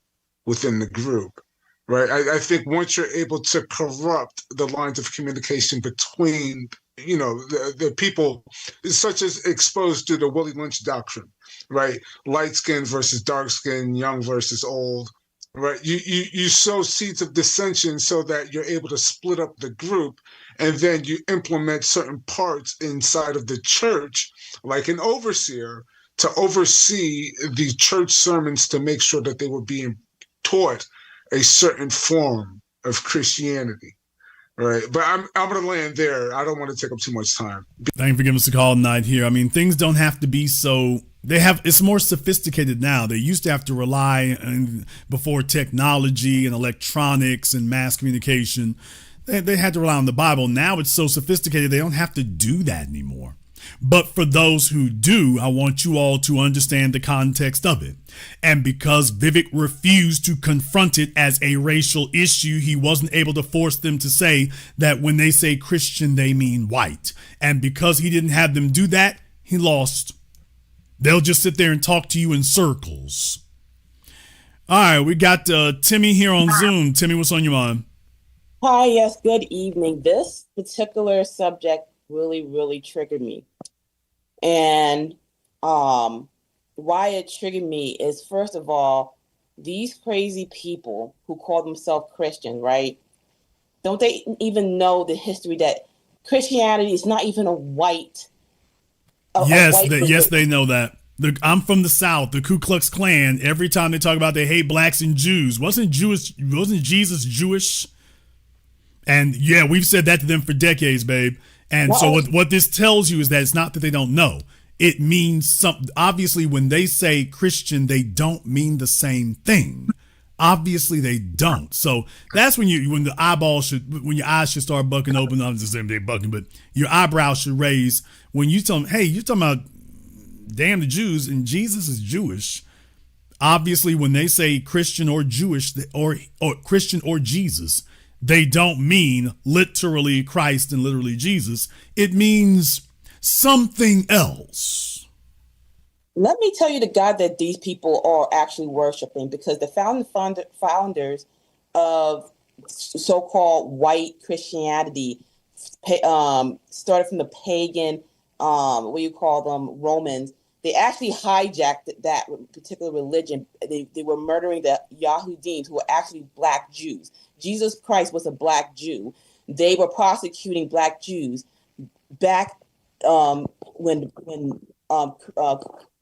within the group, right? I think once you're able to corrupt the lines of communication between, the people, such as exposed to the Willie Lynch doctrine, right? Light skin versus dark skin, young versus old, right? You sow seeds of dissension so that you're able to split up the group, and then you implement certain parts inside of the church, like an overseer, to oversee the church sermons to make sure that they were being taught a certain form of Christianity, right? But I'm going to land there. I don't want to take up too much time. Thank you for giving us a call tonight here. I mean, things don't have to be so. It's more sophisticated now. They used to have to rely on, before technology and electronics and mass communication, they had to rely on the Bible. Now it's so sophisticated they don't have to do that anymore. But for those who do, I want you all to understand the context of it. And because Vivek refused to confront it as a racial issue, he wasn't able to force them to say that when they say Christian, they mean white. And because he didn't have them do that, he lost. They'll just sit there and talk to you in circles. All right, we got Timmy here on Zoom. Timmy, what's on your mind? Hi, yes, good evening. This particular subject really, really triggered me. And why it triggered me is, first of all, these crazy people who call themselves Christian, right? Don't they even know the history that Christianity is not even a white? Yes, they know that. I'm from the South. The Ku Klux Klan. Every time they talk about they hate blacks and Jews, wasn't Jesus Jewish? And yeah, we've said that to them for decades, babe. And so what this tells you is that it's not that they don't know. It means something. Obviously, when they say Christian, they don't mean the same thing. Obviously, they don't. So that's when when your eyes should start bucking open. I'm just saying they're bucking, but your eyebrows should raise when you tell them, hey, you're talking about damn the Jews and Jesus is Jewish. Obviously, when they say Christian or Jewish or Christian or Jesus, they don't mean literally Christ and literally Jesus. It means something else. Let me tell you the God that these people are actually worshiping, because the founders of so-called white Christianity started from the pagan, what you call them, Romans. They actually hijacked that particular religion. They were murdering the Yahudim, who were actually black Jews. Jesus Christ was a black Jew. They were prosecuting black Jews back when I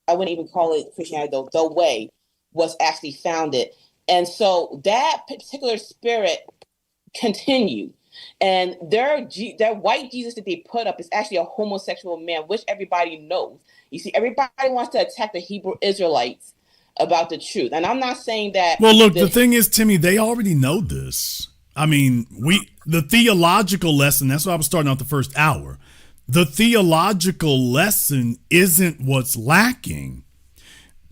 wouldn't even call it Christianity, though. The Way was actually founded. And so that particular spirit continued. And their white Jesus that they put up is actually a homosexual man, which everybody knows. You see, everybody wants to attack the Hebrew Israelites about the truth. And I'm not saying that. Well, look, the thing is, Timmy, they already know this. I mean, the theological lesson, that's why I was starting out the first hour. The theological lesson isn't what's lacking.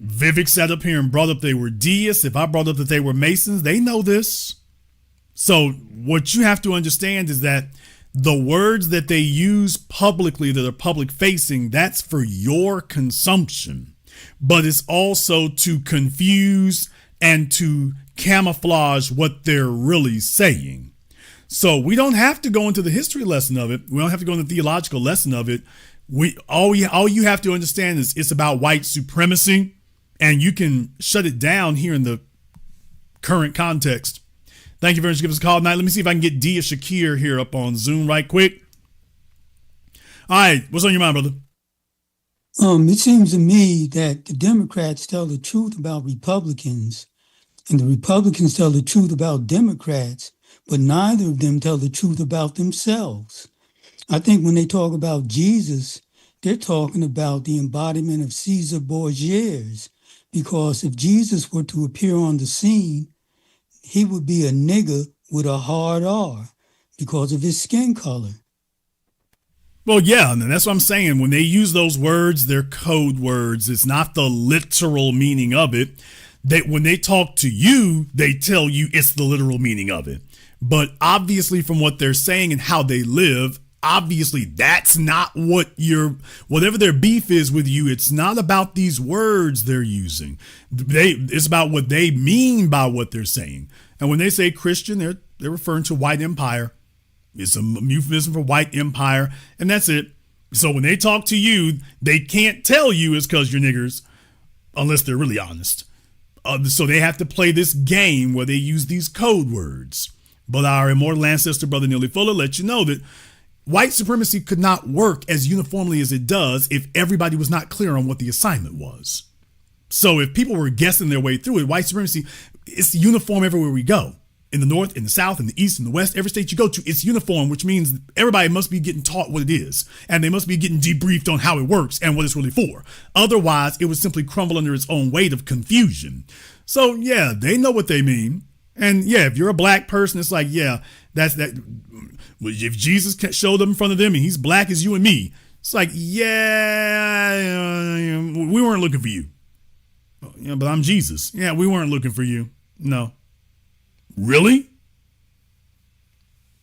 Vivek sat up here and brought up they were deists. If I brought up that they were Masons, they know this. So what you have to understand is that the words that they use publicly that are public facing, that's for your consumption. But it's also to confuse and to camouflage what they're really saying. So we don't have to go into the history lesson of it. We don't have to go into the theological lesson of it. All you have to understand is it's about white supremacy, and you can shut it down here in the current context. Thank you very much for giving us a call tonight. Let me see if I can get Dia Shakir here up on Zoom right quick. All right, what's on your mind, brother? It seems to me that the Democrats tell the truth about Republicans, and the Republicans tell the truth about Democrats, but neither of them tell the truth about themselves. I think when they talk about Jesus, they're talking about the embodiment of Caesar Borgias, because if Jesus were to appear on the scene, he would be a nigger with a hard R because of his skin color. Well, yeah, and that's what I'm saying. When they use those words, they're code words. It's not the literal meaning of it. When they talk to you, they tell you it's the literal meaning of it. But obviously from what they're saying and how they live, obviously that's not whatever their beef is with you. It's not about these words they're using. It's about what they mean by what they're saying. And when they say Christian, they're referring to white empire. It's a euphemism for white empire, and that's it. So when they talk to you, they can't tell you it's because you're niggers unless they're really honest. So they have to play this game where they use these code words. But our immortal ancestor, Brother Neely Fuller, let you know that white supremacy could not work as uniformly as it does if everybody was not clear on what the assignment was. So if people were guessing their way through it, white supremacy, it's uniform everywhere we go. In the North, in the South, in the East, in the West, every state you go to, it's uniform, which means everybody must be getting taught what it is. And they must be getting debriefed on how it works and what it's really for. Otherwise, it would simply crumble under its own weight of confusion. So, yeah, they know what they mean. And, yeah, if you're a black person, it's like, yeah, that's that. If Jesus showed up in front of them and he's black as you and me, it's like, yeah, we weren't looking for you. Yeah, but I'm Jesus. Yeah, we weren't looking for you. No. Really?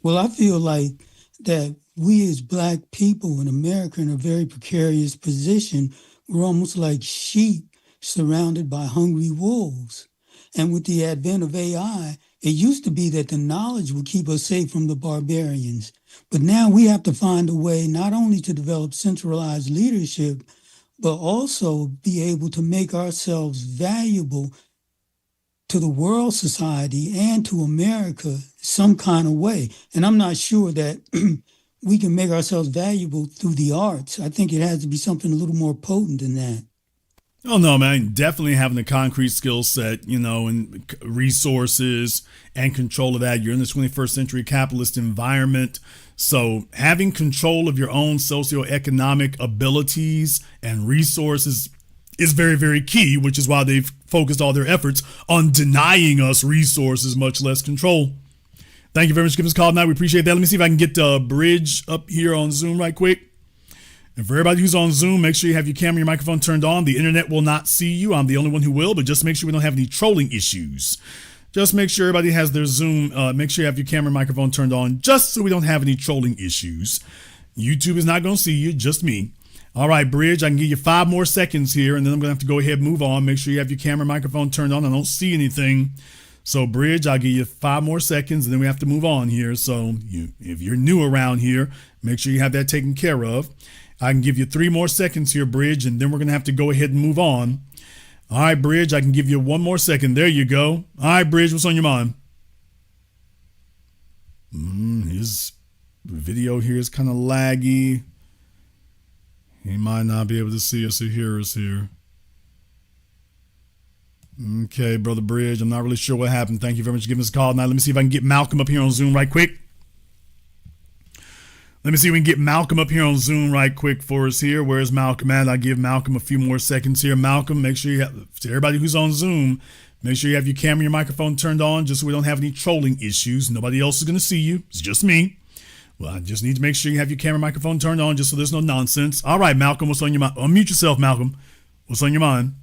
Well, I feel like that we as black people in America in a very precarious position. We're almost like sheep surrounded by hungry wolves. And with the advent of AI, it used to be that the knowledge would keep us safe from the barbarians. But now we have to find a way not only to develop centralized leadership, but also be able to make ourselves valuable to the world society and to America some kind of way. And I'm not sure that we can make ourselves valuable through the arts. I think it has to be something a little more potent than that. Oh no, man! Definitely having a concrete skill set, and resources and control of that. You're in the 21st century capitalist environment, so having control of your own socioeconomic abilities and resources is very, very key. Which is why they've focused all their efforts on denying us resources, much less control. Thank you very much for giving us a call tonight. We appreciate that. Let me see if I can get the bridge up here on Zoom right quick. And for everybody who's on Zoom, make sure you have your camera and your microphone turned on. The internet will not see you. I'm the only one who will, but just make sure we don't have any trolling issues. Just make sure everybody has their Zoom. Make sure you have your camera and microphone turned on just so we don't have any trolling issues. YouTube is not going to see you, just me. All right, Bridge, I can give you 5 more seconds here, and then I'm going to have to go ahead and move on. Make sure you have your camera and microphone turned on. I don't see anything. So, Bridge, I'll give you 5 more seconds, and then we have to move on here. So, if you're new around here, make sure you have that taken care of. I can give you 3 more seconds here, Bridge, and then we're going to have to go ahead and move on. All right, Bridge, I can give you 1 more second. There you go. All right, Bridge, what's on your mind? His video here is kind of laggy. He might not be able to see us or hear us here. Okay, Brother Bridge, I'm not really sure what happened. Thank you very much for giving us a call. Now, let me see if I can get Malcolm up here on Zoom right quick. Let me see if we can get Malcolm up here on Zoom right quick for us here. Where's Malcolm at? I'll give Malcolm a few more seconds here. Malcolm, make sure you have, to everybody who's on Zoom, make sure you have your camera and your microphone turned on just so we don't have any trolling issues. Nobody else is going to see you. It's just me. Well, I just need to make sure you have your camera and microphone turned on just so there's no nonsense. All right, Malcolm, what's on your mind? Unmute yourself, Malcolm. What's on your mind?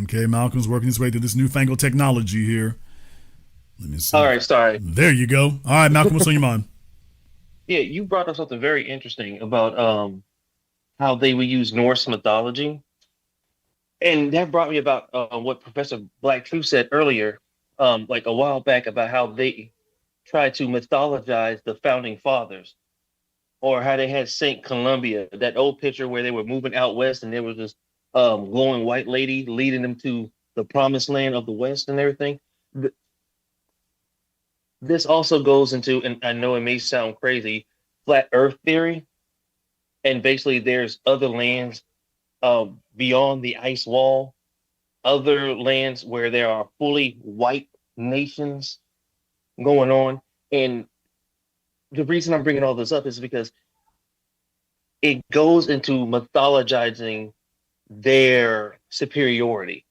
Okay, Malcolm's working his way through this newfangled technology here. Let me see. All right, sorry. There you go. All right, Malcolm, what's on your mind? Yeah, you brought up something very interesting about how they would use Norse mythology. And that brought me about what Professor Black Truth said earlier, like a while back, about how they tried to mythologize the founding fathers, or how they had Saint Columbia, that old picture where they were moving out west and there was this glowing white lady leading them to the promised land of the West and everything. This also goes into, and I know it may sound crazy, flat earth theory. And basically there's other lands beyond the ice wall, other lands where there are fully white nations going on. And the reason I'm bringing all this up is because it goes into mythologizing their superiority.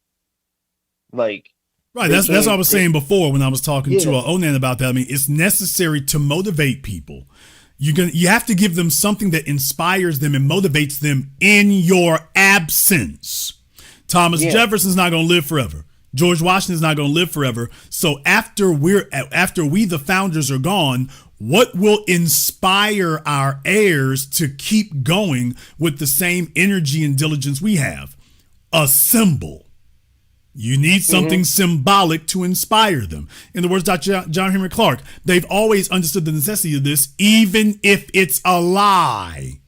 Like, right, that's what I was saying before when I was talking to Onan about that. I mean, it's necessary to motivate people. You have to give them something that inspires them and motivates them in your absence. Thomas Jefferson's not going to live forever. George Washington's not going to live forever. So after we, the founders, are gone, what will inspire our heirs to keep going with the same energy and diligence we have? A symbol. You need something symbolic to inspire them. In the words of John Henry Clark, they've always understood the necessity of this, even if it's a lie.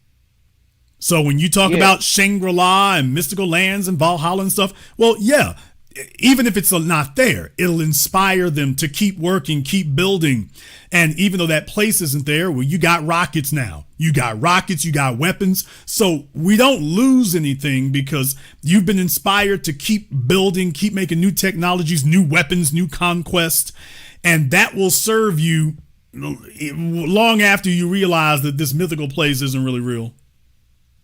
So when you talk about Shangri-La and mystical lands and Valhalla and stuff, well, yeah, even if it's not there, it'll inspire them to keep working, keep building. And even though that place isn't there, well, you got rockets now. You got rockets, you got weapons. So we don't lose anything because you've been inspired to keep building, keep making new technologies, new weapons, new conquest. And that will serve you long after you realize that this mythical place isn't really real.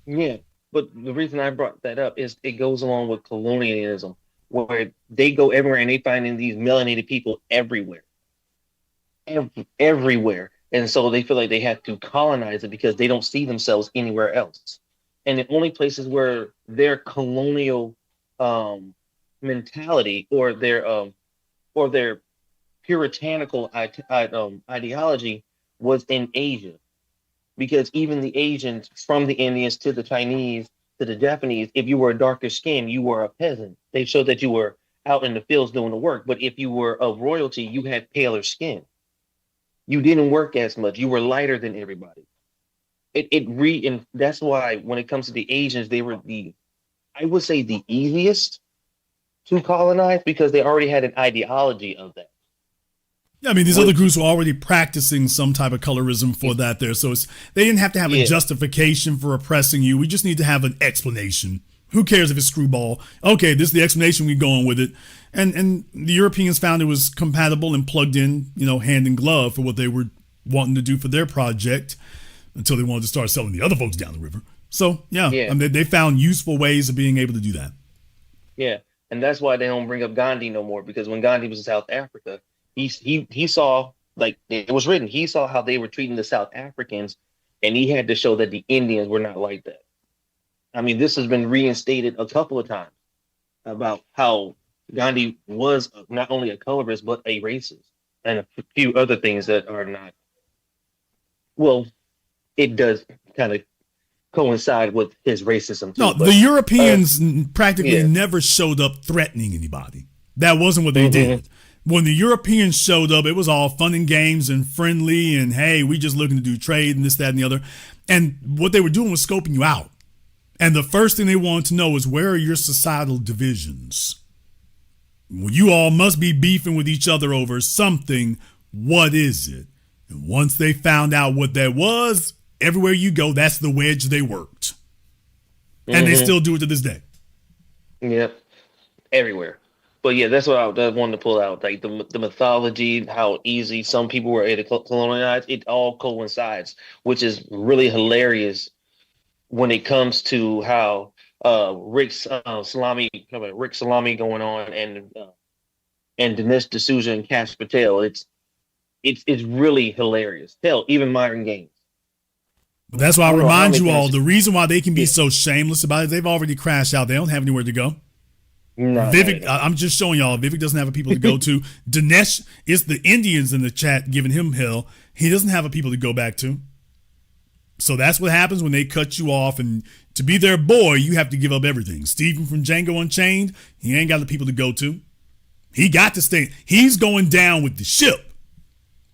Yeah, but the reason I brought that up is it goes along with colonialism, where they go everywhere and they find these melanated people everywhere. Everywhere. And so they feel like they have to colonize it because they don't see themselves anywhere else. And the only places where their colonial mentality or their puritanical ideology was in Asia. Because even the Asians, from the Indians to the Chinese to the Japanese, if you were a darker skin, you were a peasant. They showed that you were out in the fields doing the work. But if you were of royalty, you had paler skin. You didn't work as much. You were lighter than everybody. And that's why when it comes to the Asians, they were I would say the easiest to colonize because they already had an ideology of that. I mean, these other groups were already practicing some type of colorism for that there. So they didn't have to have a justification for oppressing you. We just need to have an explanation. Who cares if it's screwball? Okay, this is the explanation. We're going with it. And the Europeans found it was compatible and plugged in, hand in glove for what they were wanting to do for their project until they wanted to start selling the other folks down the river. So, I mean, they found useful ways of being able to do that. Yeah, and that's why they don't bring up Gandhi no more, because when Gandhi was in South Africa, he saw, like it was written, he saw how they were treating the South Africans, and he had to show that the Indians were not like that. I mean, this has been reinstated a couple of times about how Gandhi was not only a colorist, but a racist, and a few other things that are not. Well, it does kind of coincide with his racism too. No, the Europeans practically never showed up threatening anybody. That wasn't what they did. When the Europeans showed up, it was all fun and games and friendly and, hey, we just looking to do trade and this, that, and the other. And what they were doing was scoping you out. And the first thing they wanted to know is, where are your societal divisions? Well, you all must be beefing with each other over something. What is it? And once they found out what that was, everywhere you go, that's the wedge they worked. And they still do it to this day. Yep. Everywhere. But yeah, that's what I wanted to pull out. Like the mythology, how easy some people were able to colonize, it all coincides, which is really hilarious when it comes to how Rick Salami going on and Dinesh D'Souza and Cash Patel. It's really hilarious. Hell, even Myron Gaines. But that's why I remind you all, the reason why they can be so shameless about it, they've already crashed out. They don't have anywhere to go. No, Vivek, I'm just showing y'all, Vivek doesn't have a people to go to. Dinesh, it's the Indians in the chat giving him hell. He doesn't have a people to go back to. So that's what happens when they cut you off. And to be their boy, you have to give up everything. Stephen from Django Unchained, he ain't got the people to go to. He got to stay. He's going down with the ship.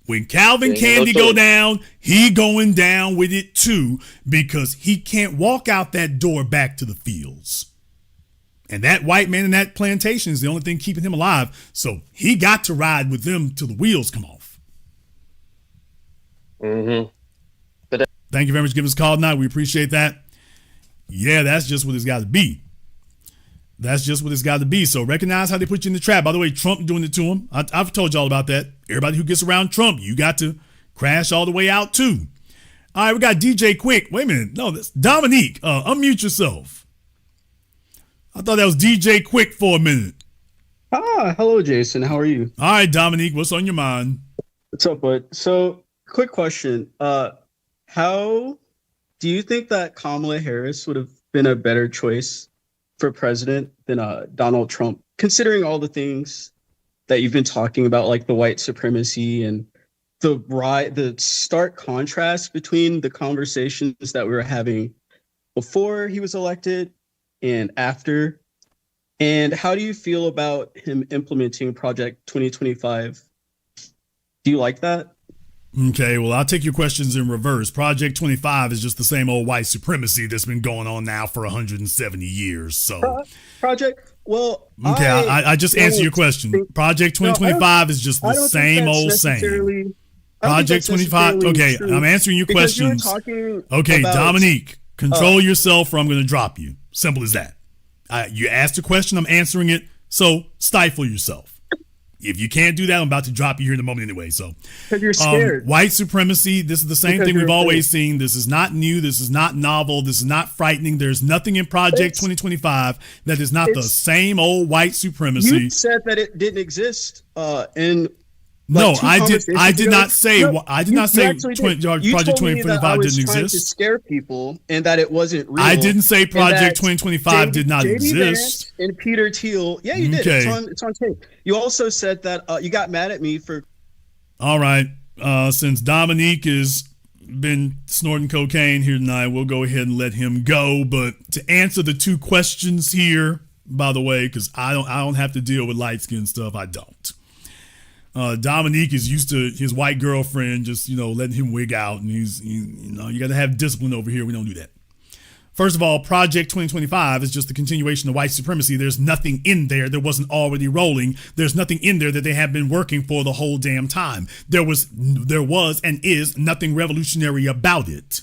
When Calvin Candy go down, he going down with it too, because he can't walk out that door back to the fields. And that white man in that plantation is the only thing keeping him alive. So he got to ride with them till the wheels come off. Thank you very much for giving us a call tonight. We appreciate that. Yeah, that's just what it's got to be. That's just what it's got to be. So recognize how they put you in the trap. By the way, Trump doing it to him. I've told y'all about that. Everybody who gets around Trump, you got to crash all the way out too. All right, we got DJ Quick. Wait a minute. No, that's Dominique. Unmute yourself. I thought that was DJ Quick for a minute. Hello, Jason. How are you? All right, Dominique. What's on your mind? What's up, bud? So, quick question. How do you think that Kamala Harris would have been a better choice for president than Donald Trump, considering all the things that you've been talking about, like the white supremacy and the stark contrast between the conversations that we were having before he was elected and after? And how do you feel about him implementing Project 2025? Do you like that? Okay, well, I'll take your questions in reverse. Project 25 is just the same old white supremacy that's been going on now for 170 years. So, okay, I just answered your question. Project 2025 is just the same old same. Project 25. Okay, true. I'm answering your questions. Okay, Dominique, control yourself or I'm going to drop you. Simple as that. You asked a question, I'm answering it. So stifle yourself. If you can't do that, I'm about to drop you here in a moment anyway. So, because you're scared. White supremacy, this is the same thing we've always seen. This is not new. This is not novel. This is not frightening. There's nothing in Project 2025 that is not the same old white supremacy. You said that it didn't exist in. No, I did not say Project 2025 didn't exist. To scare people and that it wasn't real. I didn't say Project 2025 did not exist. And Peter Thiel, yeah, you did. It's on tape. You also said that you got mad at me for. All right, since Dominique is been snorting cocaine here tonight. We'll go ahead and let him go. But to answer the two questions here, by the way, because I don't have to deal with light skin stuff. I don't. Dominique is used to his white girlfriend just, letting him wig out, and you got to have discipline over here. We don't do that. First of all, Project 2025 is just a continuation of white supremacy. There's nothing in there that wasn't already rolling. There's nothing in there that they have been working for the whole damn time. There was and is nothing revolutionary about it.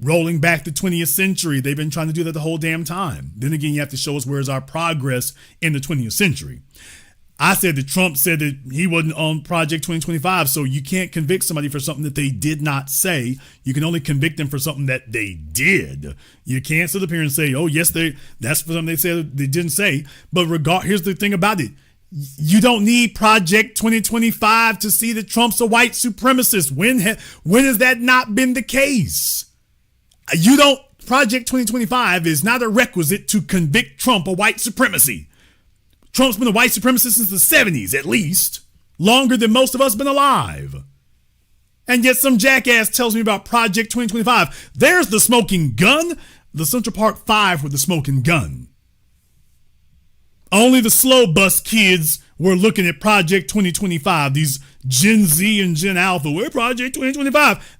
Rolling back the 20th century, they've been trying to do that the whole damn time. Then again, you have to show us where's our progress in the 20th century. I said that Trump said that he wasn't on Project 2025, so you can't convict somebody for something that they did not say. You can only convict them for something that they did. You can't sit up here and say, oh, yes, that's for something they said they didn't say. But here's the thing about it. You don't need Project 2025 to see that Trump's a white supremacist. When has that not been the case? Project 2025 is not a requisite to convict Trump of white supremacy. Trump's been a white supremacist since the 70s, at least. Longer than most of us been alive. And yet some jackass tells me about Project 2025. There's the smoking gun. The Central Park 5 with the smoking gun. Only the slow bus kids were looking at Project 2025. These Gen Z and Gen Alpha. We're Project 2025.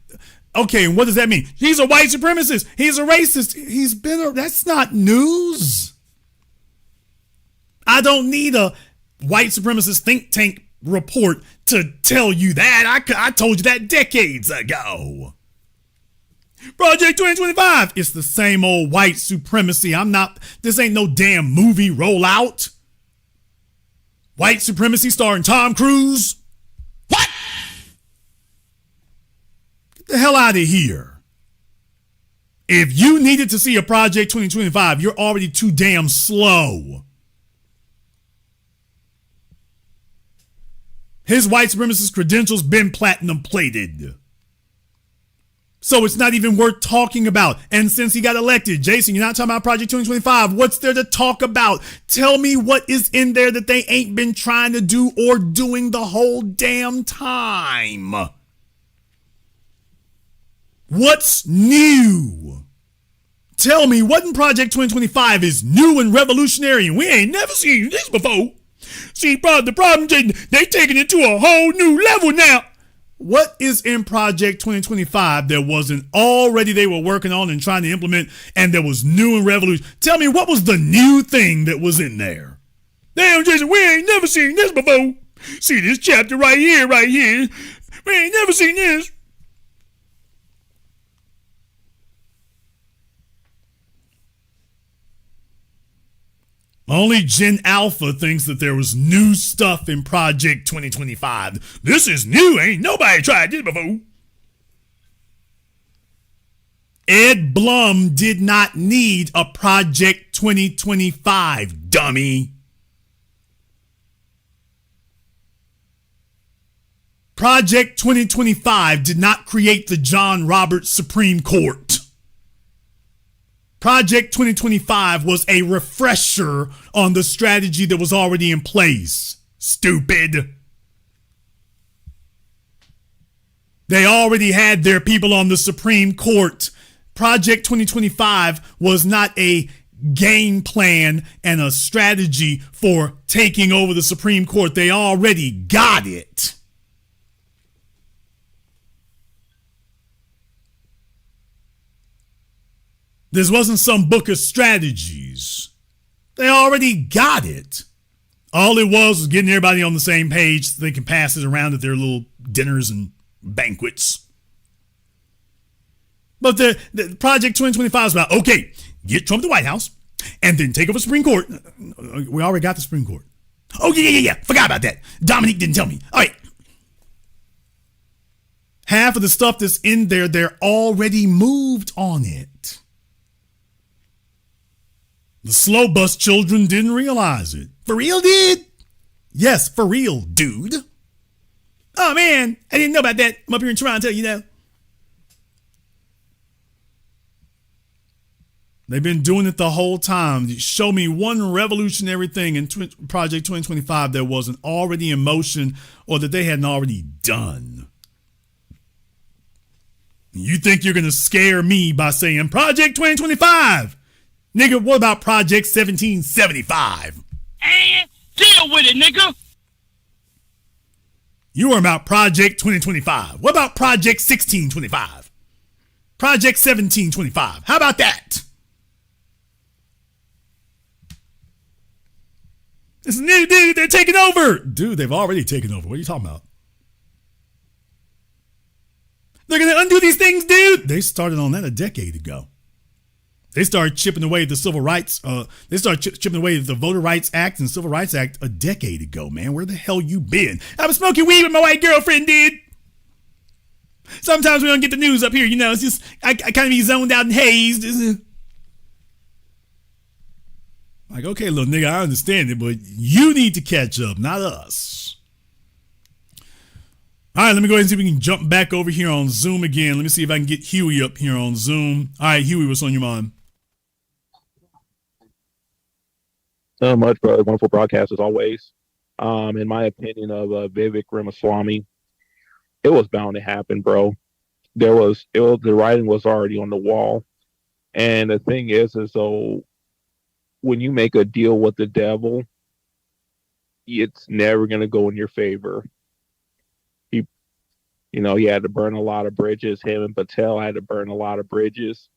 Okay, and what does that mean? He's a white supremacist. He's a racist. That's not news. I don't need a white supremacist think tank report to tell you that. I told you that decades ago. Project 2025. It's the same old white supremacy. This ain't no damn movie rollout. White supremacy starring Tom Cruise. What? Get the hell out of here. If you needed to see a Project 2025, you're already too damn slow. His white supremacist credentials been platinum plated. So it's not even worth talking about. And since he got elected, Jason, you're not talking about Project 2025. What's there to talk about? Tell me what is in there that they ain't been trying to do or doing the whole damn time. What's new? Tell me what in Project 2025 is new and revolutionary and we ain't never seen this before. See, the problem is they taking it to a whole new level now. What is in Project 2025 that wasn't already they were working on and trying to implement and that was new and revolutionary? Tell me what was the new thing that was in there? Damn, Jason, we ain't never seen this before. See this chapter right here. We ain't never seen this. Only Gen Alpha thinks that there was new stuff in Project 2025. This is new. Ain't nobody tried this before. Ed Blum did not need a Project 2025, dummy. Project 2025 did not create the John Roberts Supreme Court. Project 2025 was a refresher on the strategy that was already in place. Stupid. They already had their people on the Supreme Court. Project 2025 was not a game plan and a strategy for taking over the Supreme Court. They already got it. This wasn't some book of strategies. They already got it. All it was getting everybody on the same page so they can pass it around at their little dinners and banquets. But the Project 2025 is about, okay, get Trump to the White House and then take over the Supreme Court. We already got the Supreme Court. Oh, yeah. Forgot about that. Dominique didn't tell me. All right. Half of the stuff that's in there, they're already moved on it. The slow bus children didn't realize it. For real, dude? Yes, for real, dude. Oh, man, I didn't know about that. I'm up here in Toronto, you know. They've been doing it the whole time. Show me one revolutionary thing in Project 2025 that wasn't already in motion or that they hadn't already done. You think you're going to scare me by saying Project 2025? Nigga, what about Project 1775? And deal with it, nigga. You are about Project 2025. What about Project 1625? Project 1725. How about that? They're taking over. Dude, they've already taken over. What are you talking about? They're going to undo these things, dude. They started on that a decade ago. They started chipping away at the civil rights. They started chipping away at the Voter Rights Act and Civil Rights Act a decade ago, man. Where the hell you been? I was smoking weed with my white girlfriend, dude. Sometimes we don't get the news up here, you know. It's just, I kind of be zoned out and hazed. Like, okay, little nigga, I understand it, but you need to catch up, not us. All right, let me go ahead and see if we can jump back over here on Zoom again. Let me see if I can get Huey up here on Zoom. All right, Huey, what's on your mind? So much, brother. Wonderful broadcast as always. In my opinion of Vivek Ramaswamy, it was bound to happen, bro. The writing was already on the wall. And the thing is though, when you make a deal with the devil, it's never going to go in your favor. He had to burn a lot of bridges. Him and Patel had to burn a lot of bridges.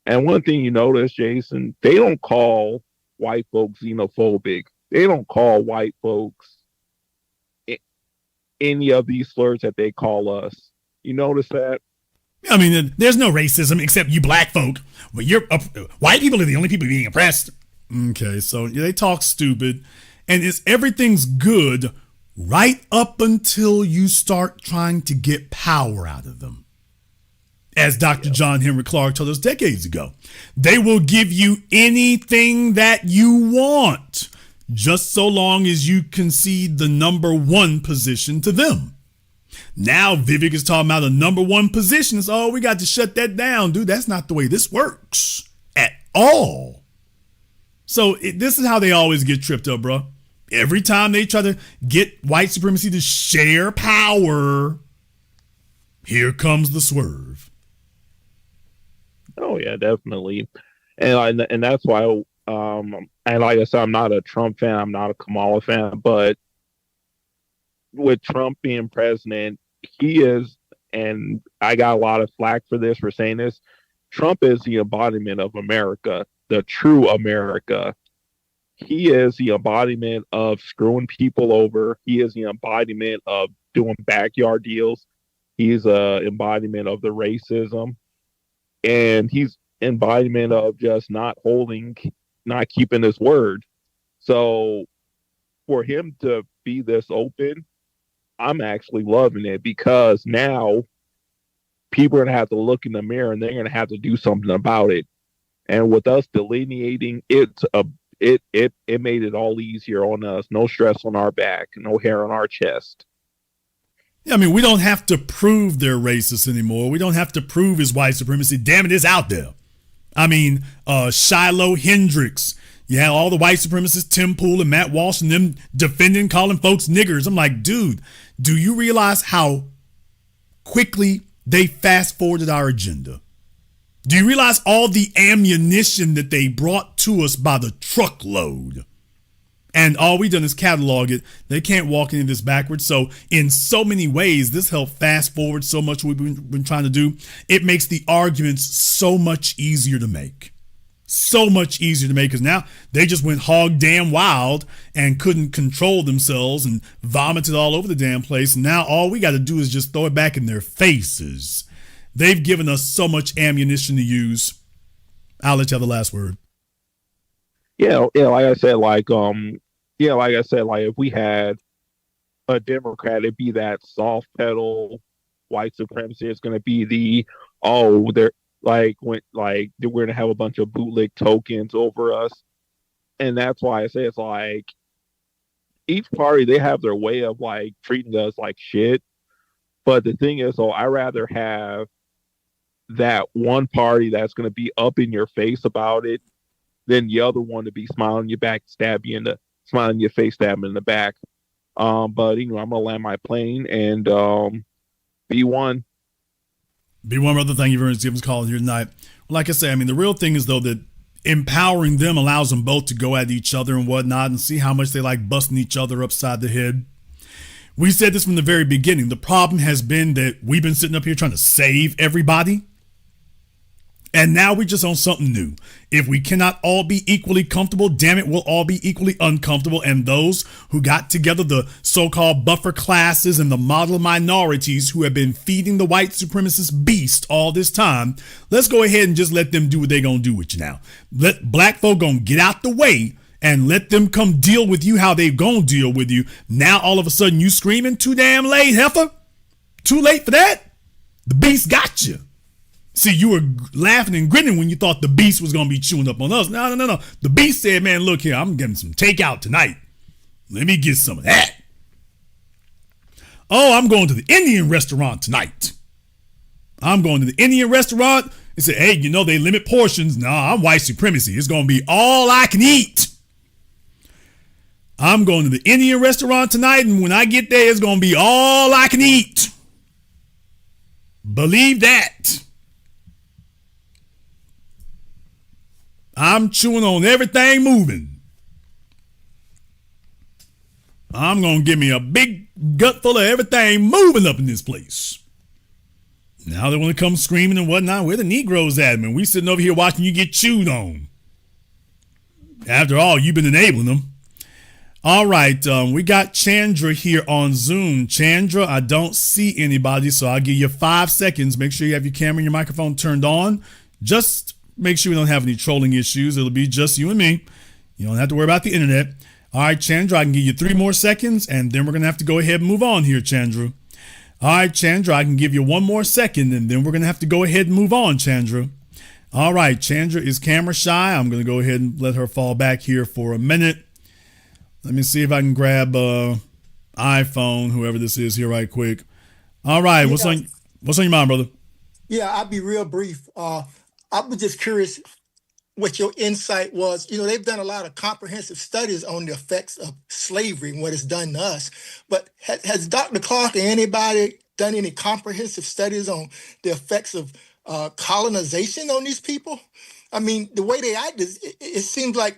And one thing you notice, Jason, they don't call white folks xenophobic. They don't call white folks any of these slurs that they call us. You notice that? I mean, there's no racism except you black folk. Well, white people are the only people being oppressed. Okay, so they talk stupid, and everything's good right up until you start trying to get power out of them. As Dr. John Henry Clark told us decades ago, they will give you anything that you want, just so long as you concede the number one position to them. Now Vivek is talking about a number one position. It's, we got to shut that down. Dude, that's not the way this works at all. So this is how they always get tripped up, bro. Every time they try to get white supremacy to share power, here comes the swerve. Oh yeah, definitely, and that's why. And like I said, I'm not a Trump fan. I'm not a Kamala fan. But with Trump being president, he is, and I got a lot of flack for this, for saying this. Trump is the embodiment of America, the true America. He is the embodiment of screwing people over. He is the embodiment of doing backyard deals. He's an embodiment of the racism. And he's embodiment of just not keeping his word. So for him to be this open, I'm actually loving it, because now people are going to have to look in the mirror and they're going to have to do something about it. And with us delineating, it made it all easier on us. No stress on our back, no hair on our chest. I mean, we don't have to prove they're racist anymore. We don't have to prove his white supremacy. Damn it, it's out there. I mean, Shiloh Hendricks. You had all the white supremacists, Tim Pool and Matt Walsh, and them defending, calling folks niggers. I'm like, dude, do you realize how quickly they fast forwarded our agenda? Do you realize all the ammunition that they brought to us by the truckload? And all we done is catalog it. They can't walk into this backwards. So in so many ways, this helped fast forward so much we've been trying to do. It makes the arguments so much easier to make. So much easier to make, because now they just went hog damn wild and couldn't control themselves and vomited all over the damn place. And now all we got to do is just throw it back in their faces. They've given us so much ammunition to use. I'll let you have the last word. Yeah, like I said, if we had a Democrat, it'd be that soft pedal white supremacy. It's going to be we're going to have a bunch of bootleg tokens over us. And that's why I say it's like each party, they have their way of like treating us like shit. But the thing is, I rather have that one party that's going to be up in your face about it than the other one to be smiling your back, smiling your face, stab in the back. But I'm gonna land my plane and be one. Be one brother. Thank you very much for giving us a call here tonight. Like I say, I mean, the real thing is, though, that empowering them allows them both to go at each other and whatnot and see how much they like busting each other upside the head. We said this from the very beginning. The problem has been that we've been sitting up here trying to save everybody. And now we're just on something new. If we cannot all be equally comfortable, damn it, we'll all be equally uncomfortable. And those who got together, the so-called buffer classes and the model minorities who have been feeding the white supremacist beast all this time, let's go ahead and just let them do what they're going to do with you now. Let black folk going to get out the way and let them come deal with you how they going to deal with you. Now, all of a sudden, you screaming too damn late, heifer. Too late for that. The beast got you. See, you were laughing and grinning when you thought the beast was going to be chewing up on us. No. The beast said, man, look here, I'm getting some takeout tonight. Let me get some of that. Oh, I'm going to the Indian restaurant tonight. I'm going to the Indian restaurant. They said, hey, you know, they limit portions. Nah, I'm white supremacy. It's going to be all I can eat. I'm going to the Indian restaurant tonight, and when I get there, it's going to be all I can eat. Believe that. I'm chewing on everything moving. I'm going to give me a big gut full of everything moving up in this place. Now they want to come screaming and whatnot. Where the Negroes at, man? We sitting over here watching you get chewed on. After all, you've been enabling them. All right, we got Chandra here on Zoom. Chandra, I don't see anybody, so I'll give you 5 seconds. Make sure you have your camera and your microphone turned on. Just make sure we don't have any trolling issues. It'll be just you and me. You don't have to worry about the internet. All right, Chandra, I can give you 3 more seconds, and then we're going to have to go ahead and move on here, Chandra. All right, Chandra, I can give you 1 more second, and then we're going to have to go ahead and move on, Chandra. All right, Chandra is camera shy. I'm going to go ahead and let her fall back here for a minute. Let me see if I can grab iPhone, whoever this is here right quick. All right, what's on your mind, brother? Yeah, I'll be real brief. I was just curious what your insight was. You know, they've done a lot of comprehensive studies on the effects of slavery and what it's done to us. But has Dr. Clark or anybody done any comprehensive studies on the effects of colonization on these people? I mean, the way they act, it seems like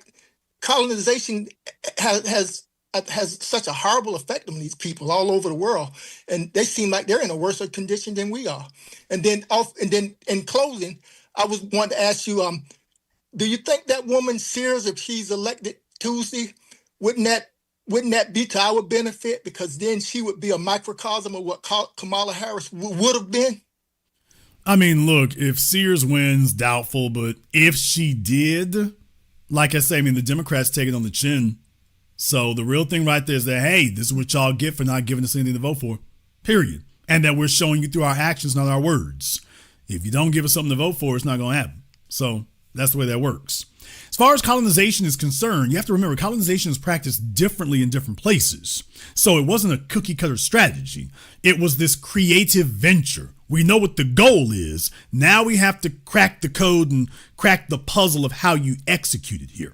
colonization has such a horrible effect on these people all over the world, and they seem like they're in a worse condition than we are. And then in closing, I was wanting to ask you, do you think that woman Sears, if she's elected Tuesday, wouldn't that be to our benefit? Because then she would be a microcosm of what Kamala Harris would have been. I mean, look, if Sears wins, doubtful, but if she did, like I say, I mean, the Democrats take it on the chin. So the real thing right there is that, hey, this is what y'all get for not giving us anything to vote for, period. And that we're showing you through our actions, not our words. If you don't give us something to vote for, it's not going to happen. So that's the way that works. As far as colonization is concerned, you have to remember colonization is practiced differently in different places. So it wasn't a cookie cutter strategy. It was this creative venture. We know what the goal is. Now we have to crack the code and crack the puzzle of how you execute it here.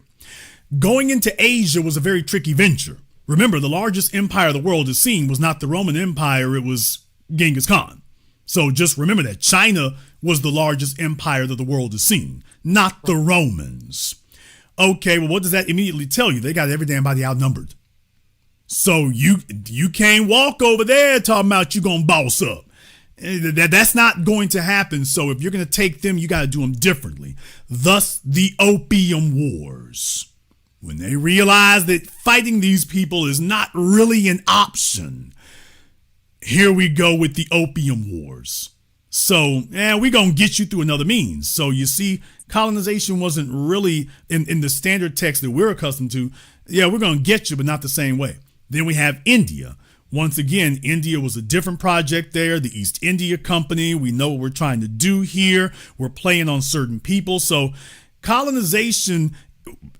Going into Asia was a very tricky venture. Remember, the largest empire the world has seen was not the Roman Empire, it was Genghis Khan. So just remember that China was the largest empire that the world has seen, not the Romans. Okay, well, what does that immediately tell you? They got every damn body outnumbered. So you can't walk over there talking about you gonna boss up. That's not going to happen. So if you're going to take them, you got to do them differently. Thus, the Opium Wars. When they realize that fighting these people is not really an option, here we go with the Opium Wars. So, we're going to get you through another means. So you see, colonization wasn't really in the standard text that we're accustomed to. Yeah, we're going to get you, but not the same way. Then we have India. Once again, India was a different project there, the East India Company. We know what we're trying to do here. We're playing on certain people. So colonization,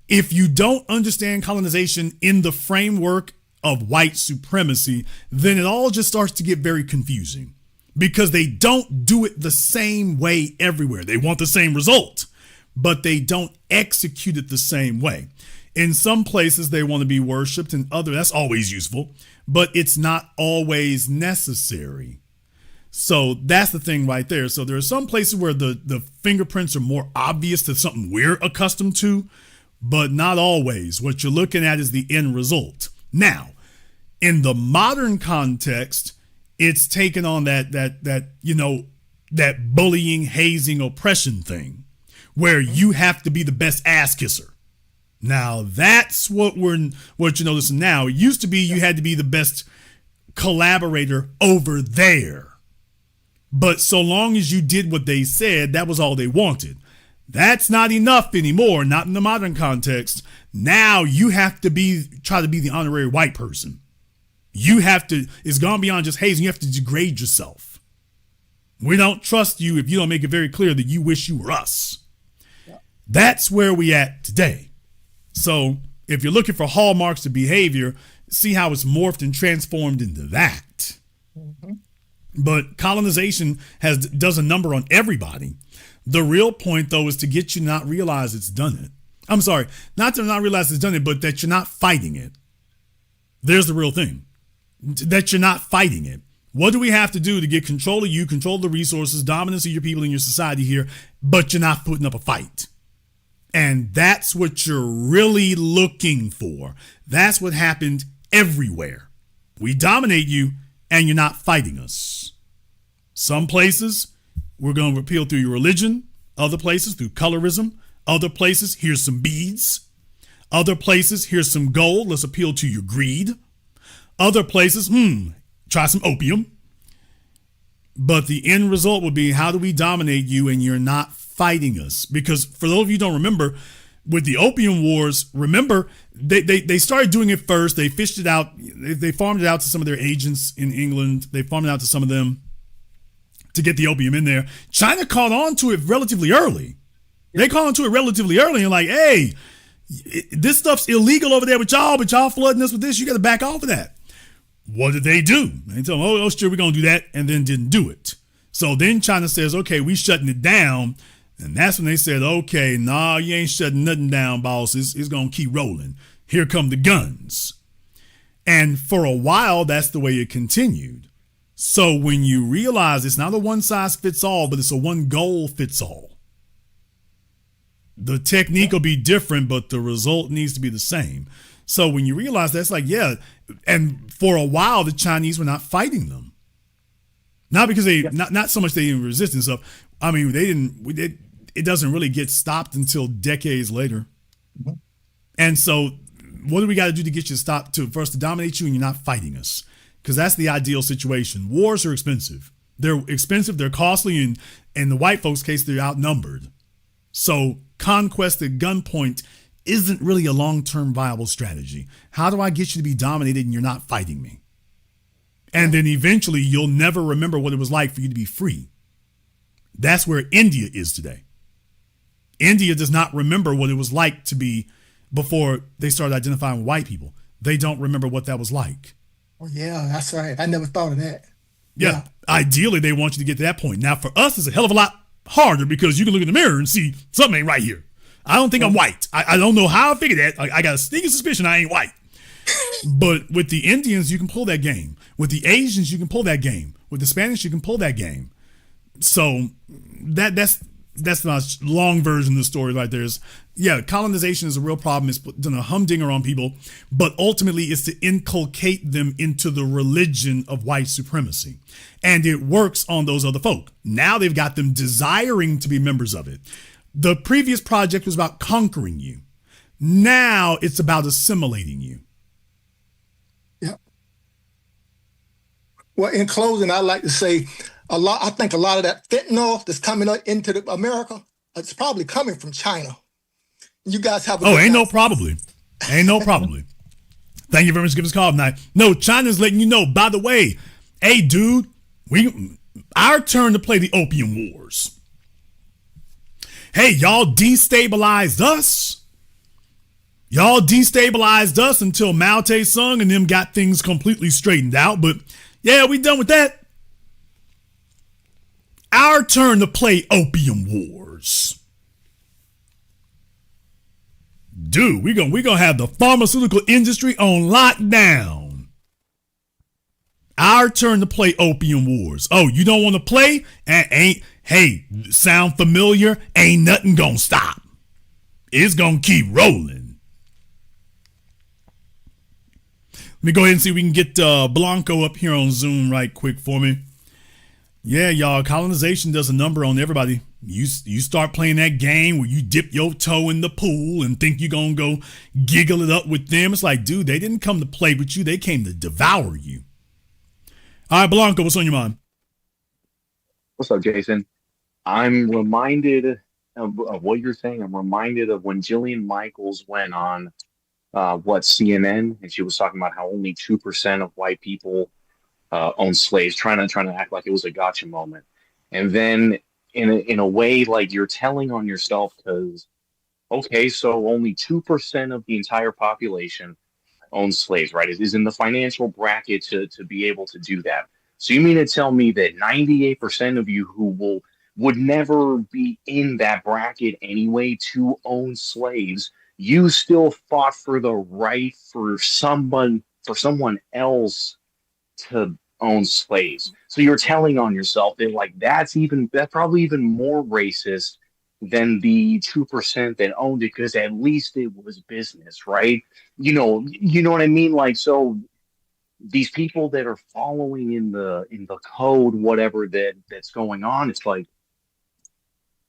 if you don't understand colonization in the framework of white supremacy, then it all just starts to get very confusing because they don't do it the same way everywhere. They want the same result, but they don't execute it the same way. In some places, they want to be worshipped, and that's always useful, but it's not always necessary. So that's the thing right there. So there are some places where the fingerprints are more obvious to something we're accustomed to, but not always. What you're looking at is the end result. Now, in the modern context, it's taken on that bullying, hazing, oppression thing, where you have to be the best ass kisser. Now that's what you're noticing now. It used to be you had to be the best collaborator over there. But so long as you did what they said, that was all they wanted. That's not enough anymore, not in the modern context. Now you have to try to be the honorary white person. It's gone beyond just hazing. You have to degrade yourself. We don't trust you if you don't make it very clear that you wish you were us. Yeah. That's where we at today. So if you're looking for hallmarks of behavior, see how it's morphed and transformed into that. Mm-hmm. But colonization does a number on everybody. The real point, though, is to get you not realize it's done it. I'm sorry, not to not realize it's done it, but that you're not fighting it. There's the real thing. That you're not fighting it. What do we have to do to get control of you, control the resources, dominance of your people in your society here, but you're not putting up a fight? And that's what you're really looking for. That's what happened everywhere. We dominate you and you're not fighting us. Some places we're going to appeal through your religion, other places through colorism, other places here's some beads, other places here's some gold, let's appeal to your greed. Other places, try some opium. But the end result would be, how do we dominate you and you're not fighting us? Because for those of you who don't remember, with the opium wars, remember, they started doing it first. They fished it out. They farmed it out to some of their agents in England. They farmed it out to some of them to get the opium in there. China caught on to it relatively early. They caught on to it relatively early and like, hey, this stuff's illegal over there with y'all, but y'all flooding us with this. You got to back off of that. What did they do? They told them, oh, sure, we're going to do that, and then didn't do it. So then China says, okay, we shutting it down. And that's when they said, okay, nah, you ain't shutting nothing down, boss. It's going to keep rolling. Here come the guns. And for a while, that's the way it continued. So when you realize it's not a one size fits all, but it's a one goal fits all. The technique will be different, but the result needs to be the same. So when you realize that's like, yeah, and for a while, the Chinese were not fighting them. Not because not so much they didn't resist and stuff. I mean, it doesn't really get stopped until decades later. Mm-hmm. And so what do we got to do to get you to stop, for us to dominate you and you're not fighting us? Because that's the ideal situation. Wars are expensive. They're expensive, they're costly, and in the white folks' case, they're outnumbered. So conquest at gunpoint isn't really a long-term viable strategy. How do I get you to be dominated and you're not fighting me? And then eventually you'll never remember what it was like for you to be free. That's where India is today. India does not remember what it was like to be before they started identifying with white people. They don't remember what that was like. Oh, yeah, that's right. I never thought of that. Yeah. Ideally, they want you to get to that point. Now, for us, it's a hell of a lot harder because you can look in the mirror and see something ain't right here. I don't think I'm white. I don't know how I figured that. I got a sneaking suspicion I ain't white. But with the Indians, you can pull that game. With the Asians, you can pull that game. With the Spanish, you can pull that game. So that's the long version of the story right there. Colonization is a real problem. It's done a humdinger on people, but ultimately it's to inculcate them into the religion of white supremacy. And it works on those other folk. Now they've got them desiring to be members of it. The previous project was about conquering you. Now it's about assimilating you. Yeah. Well, in closing, I'd like to say I think a lot of that fentanyl that's coming into America, it's probably coming from China. You guys have Ain't no probably. Thank you very much for giving us a call tonight. No, China's letting you know, by the way, hey, dude, our turn to play the opium wars. Hey, y'all destabilized us. Y'all destabilized us until Mao Tse-Tung and them got things completely straightened out. But yeah, we done with that. Our turn to play opium wars. Dude, we're gonna have the pharmaceutical industry on lockdown. our turn to play Opium Wars. Oh, you don't want to play? Hey, sound familiar? Ain't nothing gonna stop. It's gonna keep rolling. Let me go ahead and see if we can get Blanco up here on Zoom right quick for me. Yeah, y'all, colonization does a number on everybody. You start playing that game where you dip your toe in the pool and think you're going to go giggle it up with them. It's like, dude, they didn't come to play with you. They came to devour you. All right, Blanco, what's on your mind? What's up, Jason? I'm reminded of what you're saying. I'm reminded of when Jillian Michaels went on CNN, and she was talking about how only 2% of white people own slaves, trying to act like it was a gotcha moment. And then in a way, like, you're telling on yourself, because, okay, so only 2% of the entire population owns slaves, right? It is in the financial bracket to be able to do that. So you mean to tell me that 98% of you who would never be in that bracket anyway to own slaves, you still fought for the right for someone else to own slaves? So you're telling on yourself that, like, that's probably even more racist than the 2% that owned it, because at least it was business, right? You know what I mean? Like, so these people that are following in the code, whatever that's going on, it's like,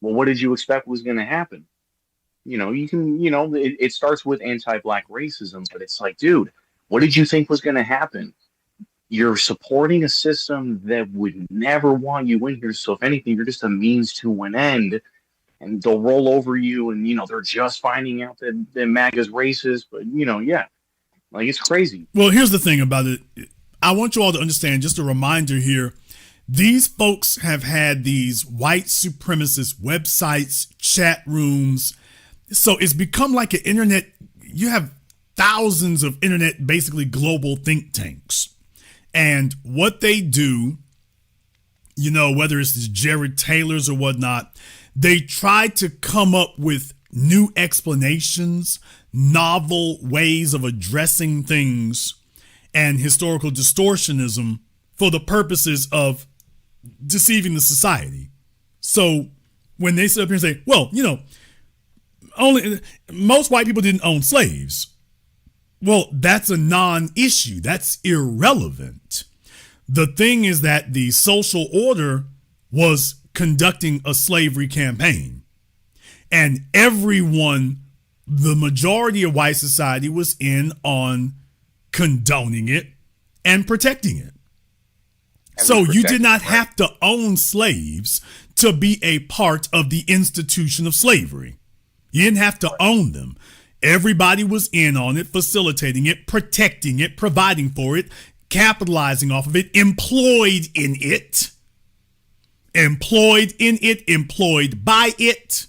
well, what did you expect was going to happen? It starts with anti-black racism, but it's like, dude, what did you think was going to happen? You're supporting a system that would never want you in here. So if anything, you're just a means to an end, and they'll roll over you. And, they're just finding out that MAGA's racist, but yeah, like, it's crazy. Well, here's the thing about it. I want you all to understand, just a reminder here. These folks have had these white supremacist websites, chat rooms. So it's become like an internet. You have thousands of internet, basically global think tanks. And what they do, whether it's Jared Taylor's or whatnot, they try to come up with new explanations, novel ways of addressing things, and historical distortionism for the purposes of deceiving the society. So when they sit up here and say, well, most white people didn't own slaves. Well, that's a non-issue. That's irrelevant. The thing is that the social order was conducting a slavery campaign, and everyone, the majority of white society, was in on condoning it and protecting it. So you did not have to own slaves to be a part of the institution of slavery. You didn't have to own them. Everybody was in on it, facilitating it, protecting it, providing for it, capitalizing off of it, employed by it.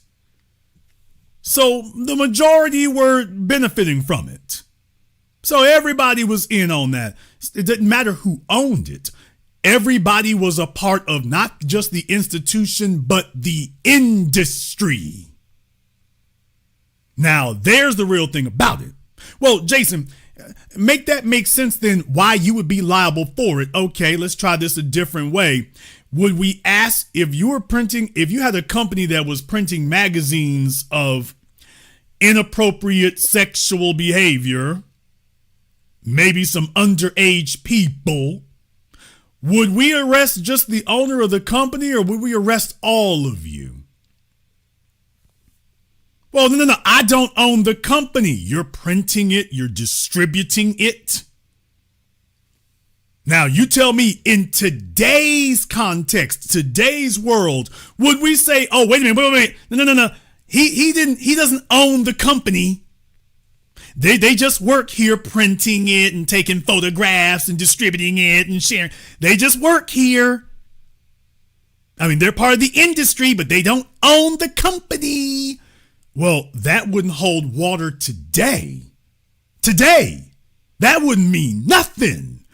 So the majority were benefiting from it. So everybody was in on that. It didn't matter who owned it. Everybody was a part of not just the institution, but the industry. Now, there's the real thing about it. Well, Jason, make that make sense then why you would be liable for it. Okay, let's try this a different way. Would we ask if you had a company that was printing magazines of inappropriate sexual behavior, maybe some underage people, would we arrest just the owner of the company, or would we arrest all of you? Well, no, I don't own the company. You're printing it. You're distributing it. Now, you tell me, in today's context, today's world, would we say, oh, wait a minute. No. He doesn't own the company. They just work here printing it and taking photographs and distributing it and sharing. They just work here. I mean, they're part of the industry, but they don't own the company. Well, that wouldn't hold water today. That wouldn't mean nothing.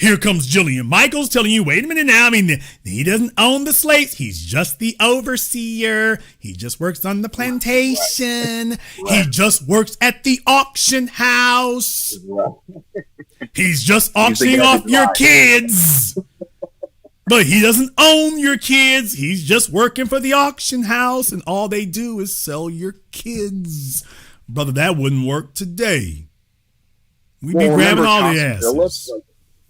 here comes Jillian Michaels telling you, wait a minute now. I mean, he doesn't own the slaves. He's just the overseer. He just works on the plantation. He just works at the auction house. He's just auctioning off your kids. But he doesn't own your kids. He's just working for the auction house, and all they do is sell your kids. Brother, that wouldn't work today. We'd be grabbing all the asses. Phillips, like,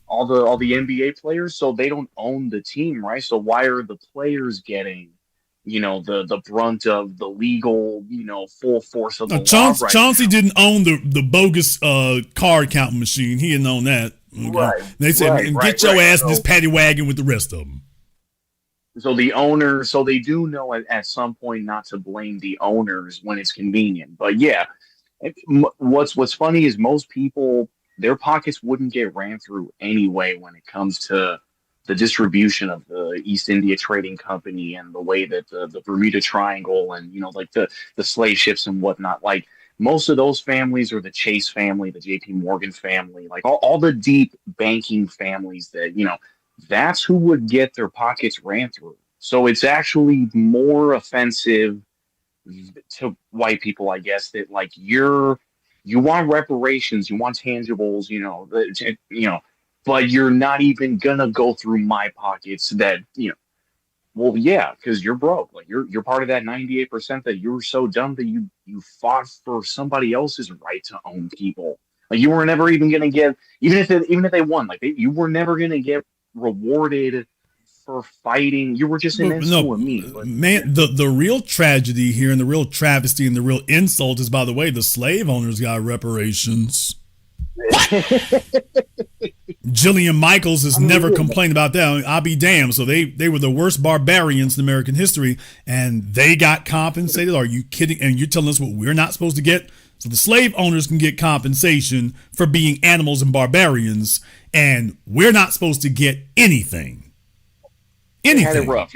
all the NBA players, so they don't own the team, right? So why are the players getting, the brunt of the legal, full force of the law? Right Chauncey now? didn't own the bogus card counting machine. He didn't own that. Okay? Right. They said, get your ass in this paddy wagon with the rest of them. So the owner, so they do know at some point not to blame the owners when it's convenient. But yeah, what's funny is most people, their pockets wouldn't get ran through anyway when it comes to the distribution of the East India Trading Company and the way that the Bermuda Triangle and, like the slave ships and whatnot. Like most of those families are the Chase family, the JP Morgan family, like all the deep banking families that, that's who would get their pockets ran through. So it's actually more offensive to white people, I guess, that like you want reparations, you want tangibles, but you're not even gonna go through my pockets. That well, yeah, because you're broke. Like you're part of that 98% that you're so dumb that you fought for somebody else's right to own people. Like you were never even gonna get, even if they won, like you were never gonna get rewarded for fighting. You were just in this with me. But, man, the real tragedy here and the real travesty and the real insult is, by the way, the slave owners got reparations. Jillian Michaels has never complained about that. I'll be damned. So they were the worst barbarians in American history, and they got compensated. Are you kidding? And you're telling us what we're not supposed to get? So the slave owners can get compensation for being animals and barbarians, and we're not supposed to get anything. They had it rough,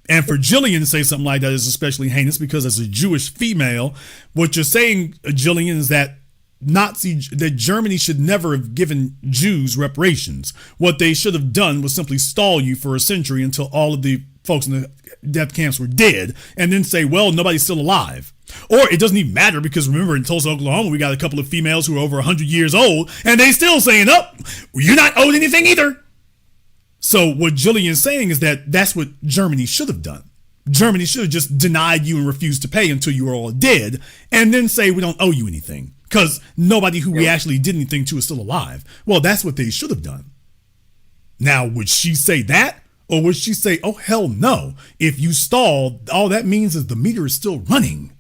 And for Jillian to say something like that is especially heinous, because as a Jewish female, what you're saying, Jillian, is that that Germany should never have given Jews reparations. What they should have done was simply stall you for a century until all of the folks in the death camps were dead, and then say, well, nobody's still alive. Or it doesn't even matter, because remember, in Tulsa, Oklahoma, we got a couple of females who are over 100 years old, and they still saying, oh, you're not owed anything either. So what Jillian's saying is that that's what Germany should have done. Germany should have just denied you and refused to pay until you were all dead, and then say, we don't owe you anything, because nobody who we actually did anything to is still alive. Well, that's what they should have done. Now, would she say that? Or would she say, oh, hell no. If you stall, all that means is the meter is still running.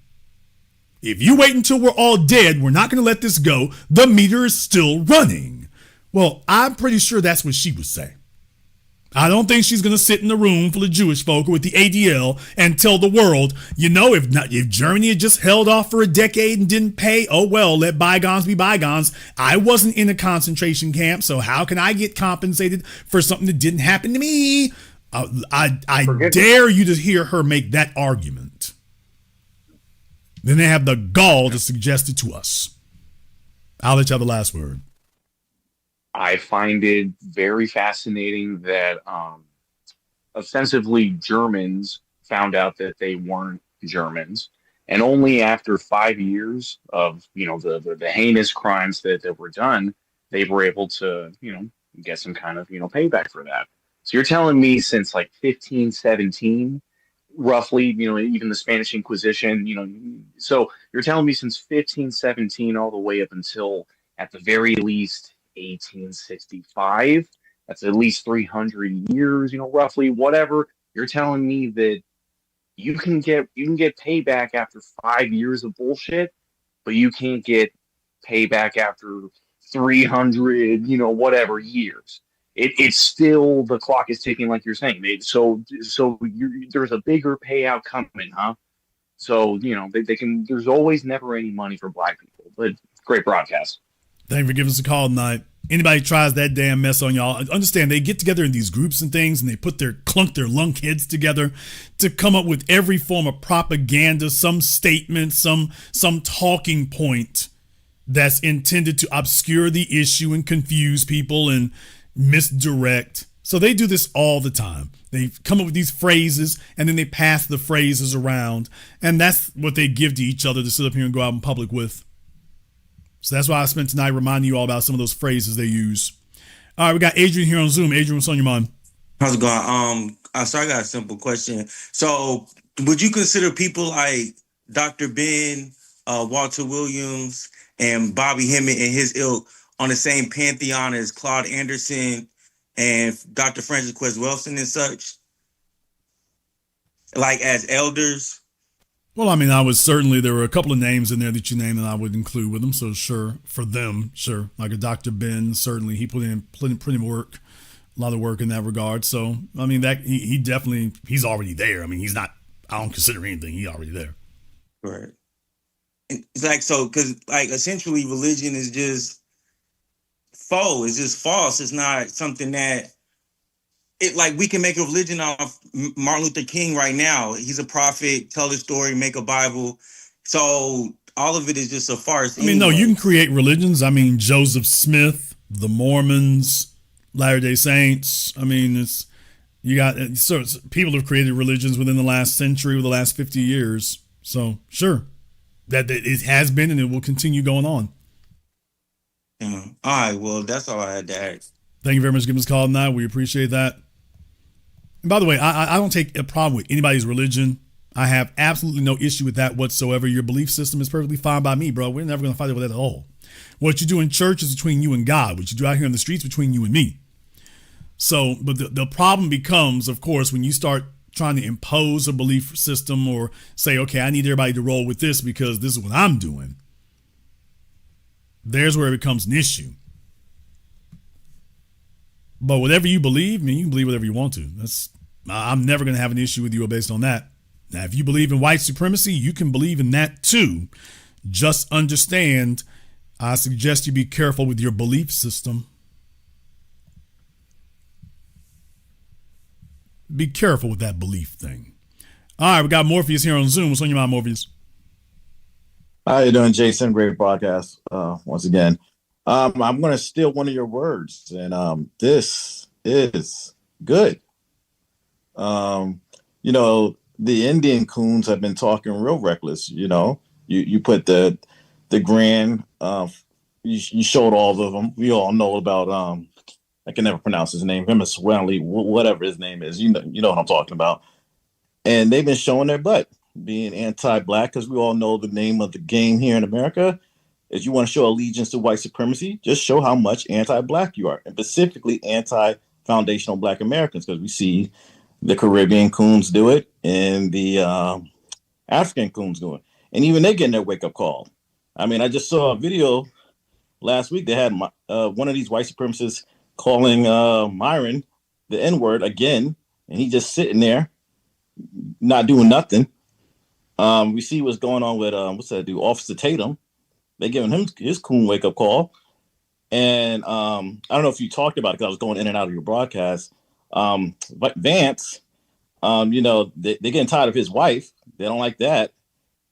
If you wait until we're all dead, we're not going to let this go. The meter is still running. Well, I'm pretty sure that's what she would say. I don't think she's going to sit in the room full of Jewish folk with the ADL and tell the world, if Germany had just held off for a decade and didn't pay, oh, well, let bygones be bygones. I wasn't in a concentration camp, so how can I get compensated for something that didn't happen to me? I dare you to hear her make that argument. Then they have the gall to suggest it to us. I'll let you have the last word. I find it very fascinating that ostensibly Germans found out that they weren't Germans, and only after 5 years of the heinous crimes that were done, they were able to get some kind of payback for that. So you're telling me since like 1517, roughly, even the Spanish Inquisition, so you're telling me since 1517 all the way up until at the very least 1865, that's at least 300 years, roughly, whatever. You're telling me that you can get payback after 5 years of bullshit, but you can't get payback after 300, whatever years. It's still, the clock is ticking, like you're saying. So there's a bigger payout coming, huh? So they can. There's always never any money for black people. But great broadcast. Thank you for giving us a call tonight. Anybody tries that damn mess on y'all, understand they get together in these groups and things, and they put their lunk heads together to come up with every form of propaganda, some statement, some talking point that's intended to obscure the issue and confuse people. And misdirect. So they do this all the time. They come up with these phrases and then they pass the phrases around. And that's what they give to each other to sit up here and go out in public with. So that's why I spent tonight reminding you all about some of those phrases they use. All right, we got Adrian here on Zoom. Adrian, what's on your mind? How's it going? So I got a simple question. So would you consider people like Dr. Ben, Walter Williams, and Bobby Hemmett and his ilk on the same pantheon as Claude Anderson and Dr. Francis Quest Wilson and such? Like as elders? Well, I mean, there were a couple of names in there that you named that I would include with them. So sure, for them, sure. Like a Dr. Ben, certainly he put in plenty of work, a lot of work in that regard. So, I mean, that he definitely, he's already there. I mean, I don't consider anything. He's already there. Right. And it's like, so, because like essentially religion is just faux. It's just false. It's not something that, like we can make a religion off Martin Luther King right now. He's a prophet, tell his story, make a Bible. So all of it is just a farce. I mean, no, you can create religions. I mean, Joseph Smith, the Mormons, Latter-day Saints. I mean, you got people have created religions within the last century, or the last 50 years. So sure, that it has been and it will continue going on. Yeah. All right. Well, that's all I had to ask. Thank you very much for giving us a call tonight. We appreciate that. And by the way, I don't take a problem with anybody's religion. I have absolutely no issue with that whatsoever. Your belief system is perfectly fine by me, bro. We're never going to fight over that at all. What you do in church is between you and God. What you do out here in the streets between you and me. So, but the problem becomes, of course, when you start trying to impose a belief system or say, okay, I need everybody to roll with this because this is what I'm doing. There's where it becomes an issue. But whatever you believe, I mean, you can believe whatever you want to. I'm never going to have an issue with you based on that. Now, if you believe in white supremacy, you can believe in that too. Just understand, I suggest you be careful with your belief system. Be careful with that belief thing. All right, we got Morpheus here on Zoom. What's on your mind, Morpheus? How you doing, Jason? Great broadcast once again. I'm going to steal one of your words, and this is good. The Indian coons have been talking real reckless. You put the grand, you showed all of them. We all know about, I can never pronounce his name, Venmo, whatever his name is. You know what I'm talking about. And they've been showing their butt, being anti-black, because we all know the name of the game here in America. If you want to show allegiance to white supremacy, just show how much anti-black you are, and specifically anti-foundational black Americans, because we see the Caribbean coons do it and the African coons do it. And even they're getting their wake-up call. I mean, I just saw a video last week. They had one of these white supremacists calling Myron the N-word again, and he just sitting there not doing nothing. We see what's going on with, what's that dude, Officer Tatum. They giving him his coon wake up call. And I don't know if you talked about it because I was going in and out of your broadcast. But Vance, they're getting tired of his wife. They don't like that.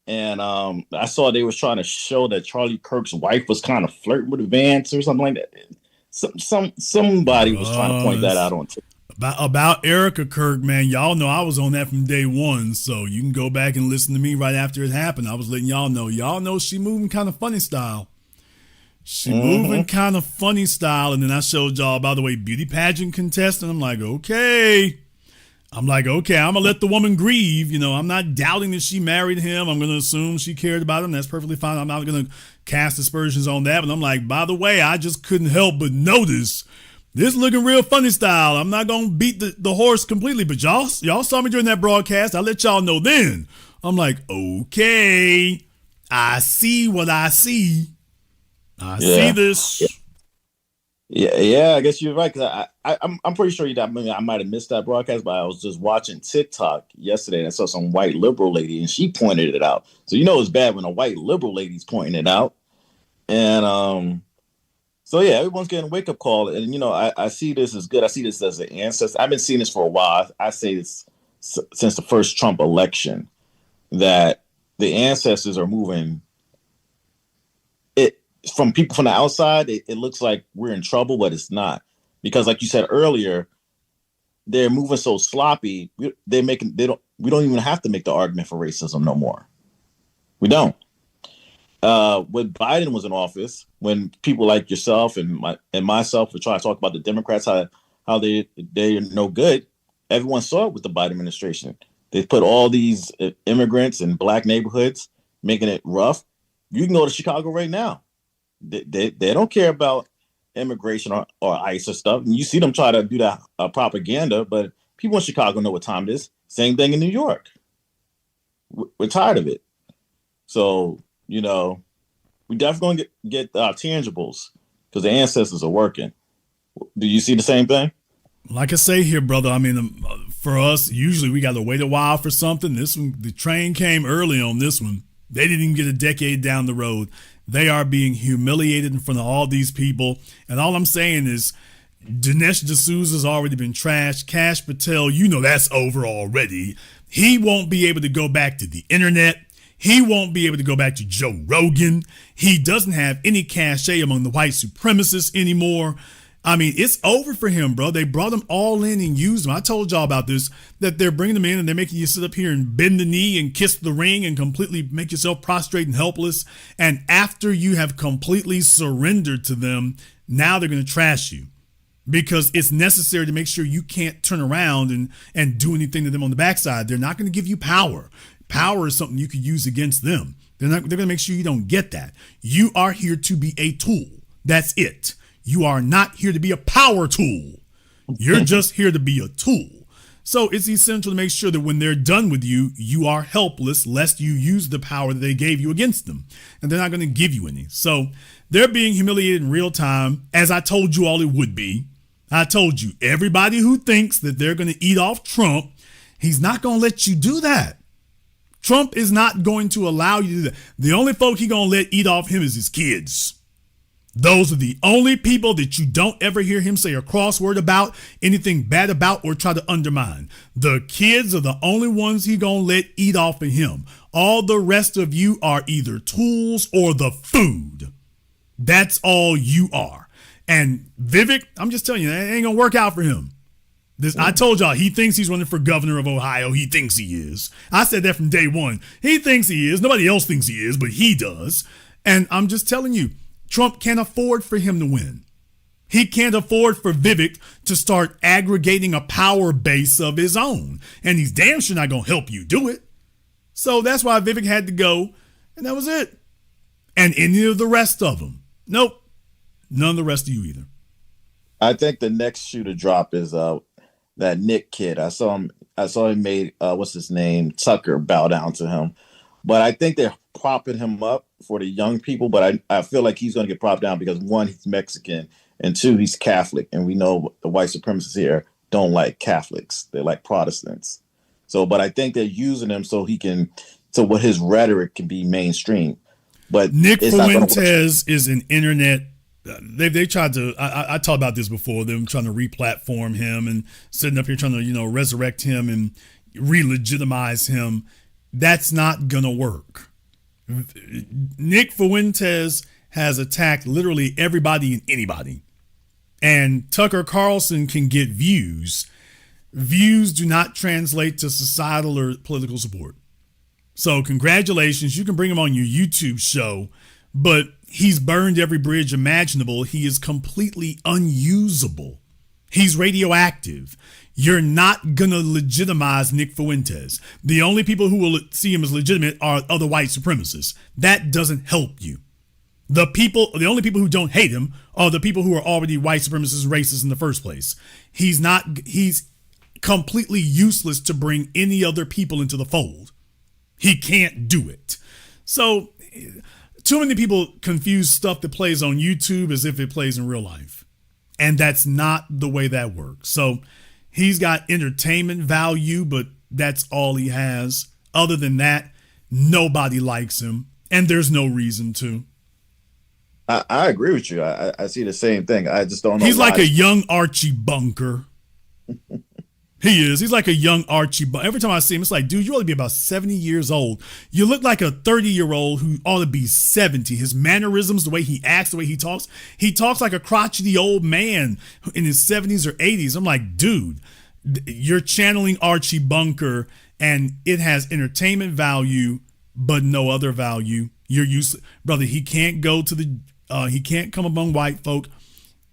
And I saw they was trying to show that Charlie Kirk's wife was kind of flirting with Vance or something like that. Somebody was trying to point that out on TikTok. About Erica Kirk, man, y'all know I was on that from day one, so you can go back and listen to me right after it happened. I was letting y'all know she moving kind of funny style. Moving kind of funny style, and then I showed y'all, by the way, beauty pageant contestant. I'm like, okay, I'm gonna let the woman grieve. I'm not doubting that she married him. I'm gonna assume she cared about him. That's perfectly fine. I'm not gonna cast aspersions on that, but I'm like, by the way, I just couldn't help but notice this looking real funny style. I'm not going to beat the horse completely, but y'all saw me during that broadcast. I let y'all know then. I'm like, okay, I see what I see. I see this. Yeah, I guess you're right. Cause I'm pretty sure I might have missed that broadcast, but I was just watching TikTok yesterday and I saw some white liberal lady and she pointed it out. So it's bad when a white liberal lady's pointing it out. And so yeah, everyone's getting a wake up call, and I see this as good. I see this as an ancestor. I've been seeing this for a while. I say this since the first Trump election, that the ancestors are moving. It from people from the outside, it looks like we're in trouble, but it's not. because, like you said earlier, they're moving so sloppy. We don't even have to make the argument for racism no more. We don't. When Biden was in office, when people like yourself and myself were trying to talk about the Democrats, how they're no good, everyone saw it with the Biden administration. They put all these immigrants in black neighborhoods, making it rough. You can go to Chicago right now. They don't care about immigration or ICE or stuff. And you see them try to do that propaganda, but people in Chicago know what time it is. Same thing in New York. We're tired of it. So, we definitely going to get tangibles because the ancestors are working. Do you see the same thing? Like I say here, brother, I mean, for us, usually we got to wait a while for something. This one, the train came early on this one. They didn't even get a decade down the road. They are being humiliated in front of all these people. And all I'm saying is Dd'Souza has already been trashed. Kash Patel, that's over already. He won't be able to go back to the internet. He won't be able to go back to Joe Rogan. He doesn't have any cachet among the white supremacists anymore. I mean, it's over for him, bro. They brought him all in and used him. I told y'all about this, that they're bringing them in and they're making you sit up here and bend the knee and kiss the ring and completely make yourself prostrate and helpless. And after you have completely surrendered to them, now they're going to trash you because it's necessary to make sure you can't turn around and do anything to them on the backside. They're not going to give you power. Power is something you could use against them. They're going to make sure you don't get that. You are here to be a tool. That's it. You are not here to be a power tool. You're just here to be a tool. So it's essential to make sure that when they're done with you, you are helpless lest you use the power that they gave you against them. And they're not going to give you any. So they're being humiliated in real time, as I told you all it would be. I told you, everybody who thinks that they're going to eat off Trump, he's not going to let you do that. Trump is not going to allow you to do that. The only folk he going to let eat off him is his kids. Those are the only people that you don't ever hear him say a cross word about, anything bad about, or try to undermine. The kids are the only ones he gonna let eat off of him. All the rest of you are either tools or the food. That's all you are. And Vivek, I'm just telling you, that ain't gonna work out for him. I told y'all, he thinks he's running for governor of Ohio. He thinks he is. I said that from day one. He thinks he is. Nobody else thinks he is, but he does. And I'm just telling you, Trump can't afford for him to win. He can't afford for Vivek to start aggregating a power base of his own. And he's damn sure not going to help you do it. So that's why Vivek had to go. And that was it. And any of the rest of them. Nope. None of the rest of you either. I think the next shoe to drop is that Nick kid. I saw him made, what's his name? Tucker bow down to him. But I think they're propping him up for the young people. But I feel like he's going to get propped down because, one, he's Mexican, and two, he's Catholic. And we know the white supremacists here don't like Catholics. They like Protestants. So, but I think they're using him so what his rhetoric can be mainstream. But Nick Fuentes is an internet. They tried to. I talked about this before. Them trying to re-platform him and sitting up here trying to resurrect him and re-legitimize him. That's not going to work. Nick Fuentes has attacked literally everybody and anybody. And Tucker Carlson can get views. Views do not translate to societal or political support. So congratulations. You can bring him on your YouTube show, but he's burned every bridge imaginable. He is completely unusable. He's radioactive. You're not going to legitimize Nick Fuentes. The only people who will see him as legitimate are other white supremacists. That doesn't help you. The only people who don't hate him are the people who are already white supremacists and racists in the first place. He's completely useless to bring any other people into the fold. He can't do it. So too many people confuse stuff that plays on YouTube as if it plays in real life. And that's not the way that works. So he's got entertainment value, but that's all he has. Other than that, nobody likes him, and there's no reason to. I agree with you. I see the same thing. I just don't know. He's like a young Archie Bunker. He is. He's like a young Archie. But every time I see him, it's like, dude, you ought to be about 70 years old. You look like a 30-year-old who ought to be 70. His mannerisms, the way he acts, the way he talks like a crotchety old man in his 70s or 80s. I'm like, dude, you're channeling Archie Bunker, and it has entertainment value, but no other value. You're useless. Brother, he can't go to he can't come among white folk.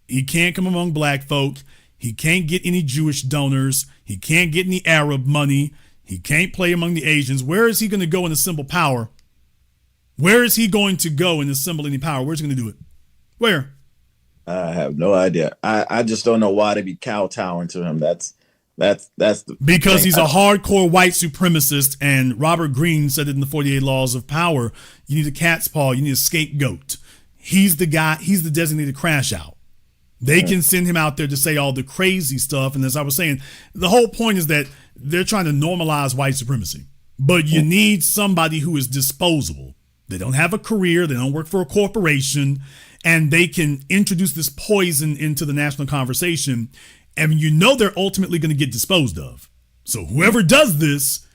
He can't come among black folk. He can't get any Jewish donors. He can't get any Arab money. He can't play among the Asians. Where is he going to go and assemble power? Where is he going to go and assemble any power? Where's he going to do it? Where? I have no idea. I just don't know why they be kowtowing to him. That's the because thing. He's a hardcore white supremacist, and Robert Greene said it in the 48 Laws of Power. You need a cat's paw. You need a scapegoat. He's the guy. He's the designated crash out. They can send him out there to say all the crazy stuff. And as I was saying, the whole point is that they're trying to normalize white supremacy. But you need somebody who is disposable. They don't have a career. They don't work for a corporation. And they can introduce this poison into the national conversation. And you know they're ultimately going to get disposed of. So whoever does this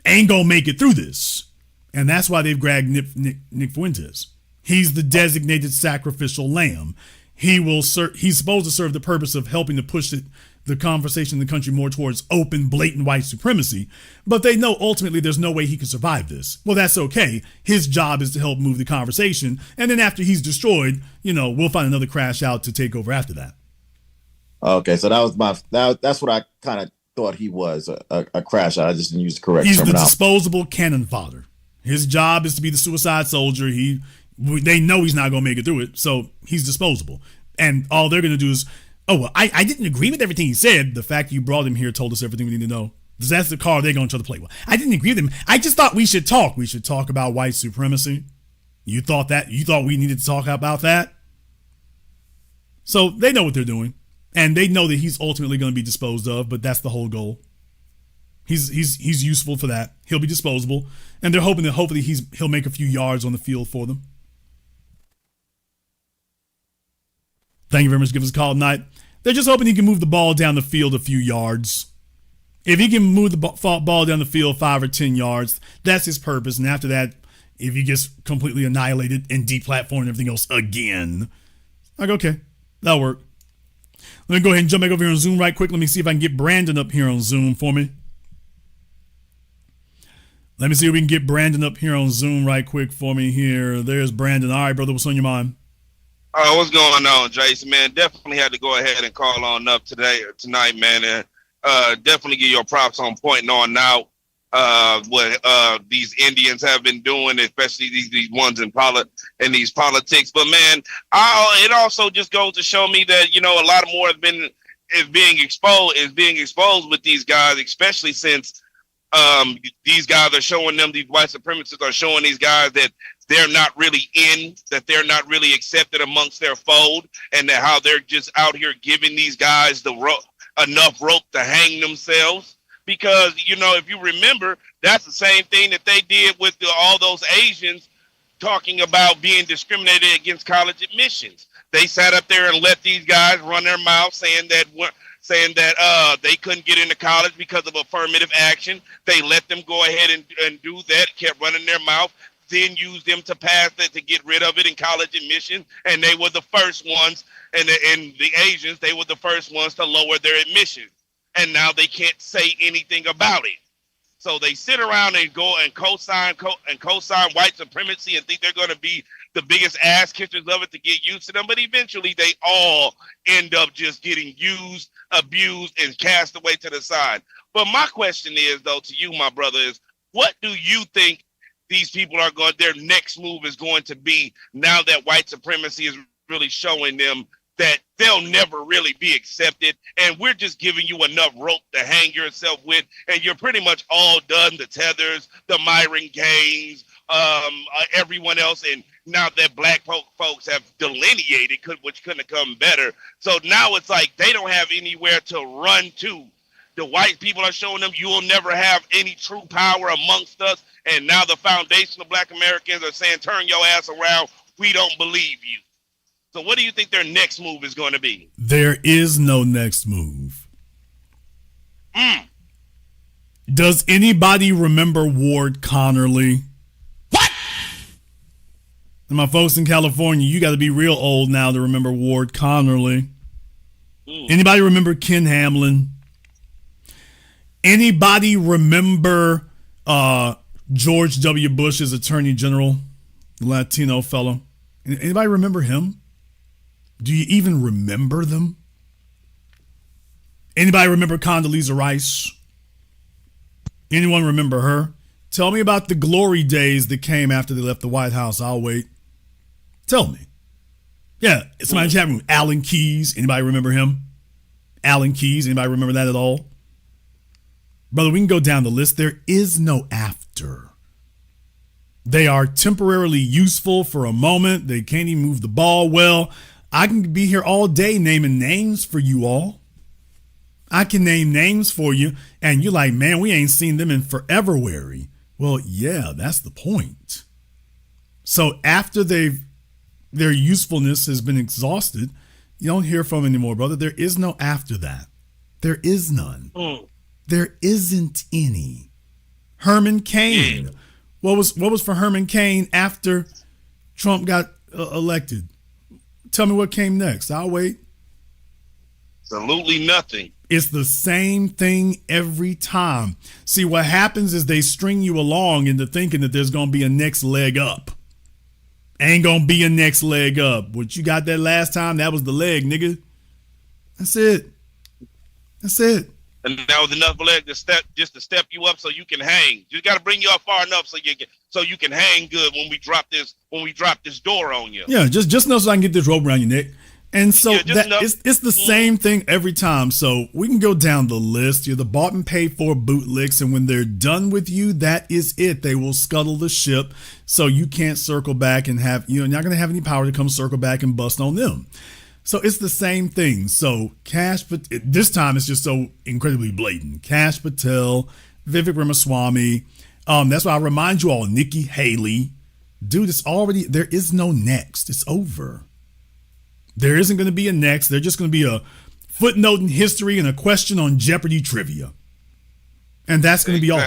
ain't going to make it through this. And that's why they've grabbed Nick Fuentes. He's the designated sacrificial lamb. He's supposed to serve the purpose of helping to push the conversation in the country more towards open, blatant white supremacy. But they know ultimately there's no way he can survive this. Well, that's okay. His job is to help move the conversation. And then after he's destroyed, we'll find another crash out to take over after that. Okay, so that's what I kind of thought he was, a crash out. I just didn't use the correct He's terminology. the disposable cannon fodder. His job is to be the suicide soldier. They know he's not going to make it through it, so he's disposable. And all they're going to do is, I didn't agree with everything he said. The fact you brought him here told us everything we need to know. That's the card they're going to try to play with. I didn't agree with him. I just thought we should talk. We should talk about white supremacy. You thought we needed to talk about that? So they know what they're doing. And they know that he's ultimately going to be disposed of, but that's the whole goal. He's useful for that. He'll be disposable. And they're hoping that hopefully he'll make a few yards on the field for them. Thank you very much for giving us a call tonight. They're just hoping he can move the ball down the field a few yards. If he can move the ball down the field 5 or 10 yards, that's his purpose. And after that, if he gets completely annihilated and deplatformed and everything else again, like, okay, that'll work. Let me go ahead and jump back over here on Zoom right quick. Let me see if I can get Brandon up here on Zoom for me. Let me see if we can get Brandon up here on Zoom right quick for me here. There's Brandon. All right, brother, what's on your mind? What's going on, Jason, man? Definitely had to go ahead and call on up tonight, man, and definitely give your props on pointing on out what these Indians have been doing, especially these ones in these politics. But man, it also just goes to show me that a lot more is being exposed with these guys, especially since these guys are showing them, these white supremacists are showing these guys that they're not really that they're not really accepted amongst their fold, and that how they're just out here giving these guys enough rope to hang themselves. Because, if you remember, that's the same thing that they did with all those Asians talking about being discriminated against college admissions. They sat up there and let these guys run their mouth saying that they couldn't get into college because of affirmative action. They let them go ahead and do that, kept running their mouth, then used them to pass it to get rid of it in college admission. And they were the first ones, and the Asians, they were the first ones to lower their admission. And now they can't say anything about it. So they sit around and go and co-sign white supremacy and think they're going to be the biggest ass kickers of it to get used to them. But eventually they all end up just getting used, abused, and cast away to the side. But my question is, though, to you, my brother, is what do you think these people their next move is going to be now that white supremacy is really showing them that they'll never really be accepted, and we're just giving you enough rope to hang yourself with, and you're pretty much all done, the Tethers, the Myron Gaines, everyone else, and now that black folks have delineated, which couldn't have come better. So now it's like they don't have anywhere to run to. The white people are showing them you will never have any true power amongst us, and now the foundation of black Americans are saying, turn your ass around, we don't believe you. So what do you think their next move is going to be? There is no next move. Does anybody remember Ward Connerly? What? And my folks in California, you got to be real old now to remember Ward Connerly. Anybody remember Ken Hamlin? Anybody remember George W. Bush as Attorney General, the Latino fellow? Anybody remember him? Do you even remember them? Anybody remember Condoleezza Rice? Anyone remember her? Tell me about the glory days that came after they left the White House. I'll wait. Tell me. Yeah, somebody in the chat room. Alan Keyes. Anybody remember him? Alan Keyes. Anybody remember that at all? Brother, we can go down the list. There is no after. They are temporarily useful for a moment. They can't even move the ball well. I can be here all day naming names for you all. I can name names for you, and you're like, man, we ain't seen them in forever. Well, yeah, that's the point. So after their usefulness has been exhausted, you don't hear from them anymore, brother. There is no after that. There is none. There isn't any. Herman Cain. What was for Herman Cain after Trump got elected? Tell me what came next. I'll wait. Absolutely nothing. It's the same thing every time. See, what happens is they string you along into thinking that there's going to be a next leg up. Ain't going to be a next leg up. What you got that last time, that was the leg, nigga. That's it. That's it. And that was enough leg to step you up so you can hang. You got to bring you up far enough so you can hang good when we drop this door on you. Yeah, just know so I can get this rope around your neck. And so it's the same thing every time. So we can go down the list. You're the bought and paid for bootlicks, and when they're done with you, that is it. They will scuttle the ship, so you can't circle back and you're not going to have any power to come circle back and bust on them. So it's the same thing. So but this time it's just so incredibly blatant. Kash Patel, Vivek Ramaswamy. That's why I remind you all, Nikki Haley. Dude, there is no next. It's over. There isn't going to be a next. There's just going to be a footnote in history and a question on Jeopardy trivia. And that's going to be all.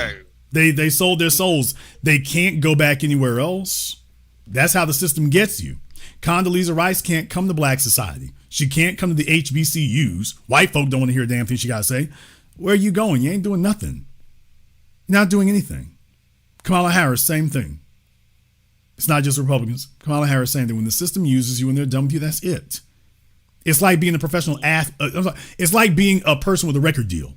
They sold their souls. They can't go back anywhere else. That's how the system gets you. Condoleezza Rice can't come to Black Society. She can't come to the HBCUs. White folk don't want to hear a damn thing she got to say. Where are you going? You ain't doing nothing. You're not doing anything. Kamala Harris, same thing. It's not just Republicans. Kamala Harris saying that when the system uses you and they're done with you, that's it. It's like being a professional athlete. It's like being a person with a record deal.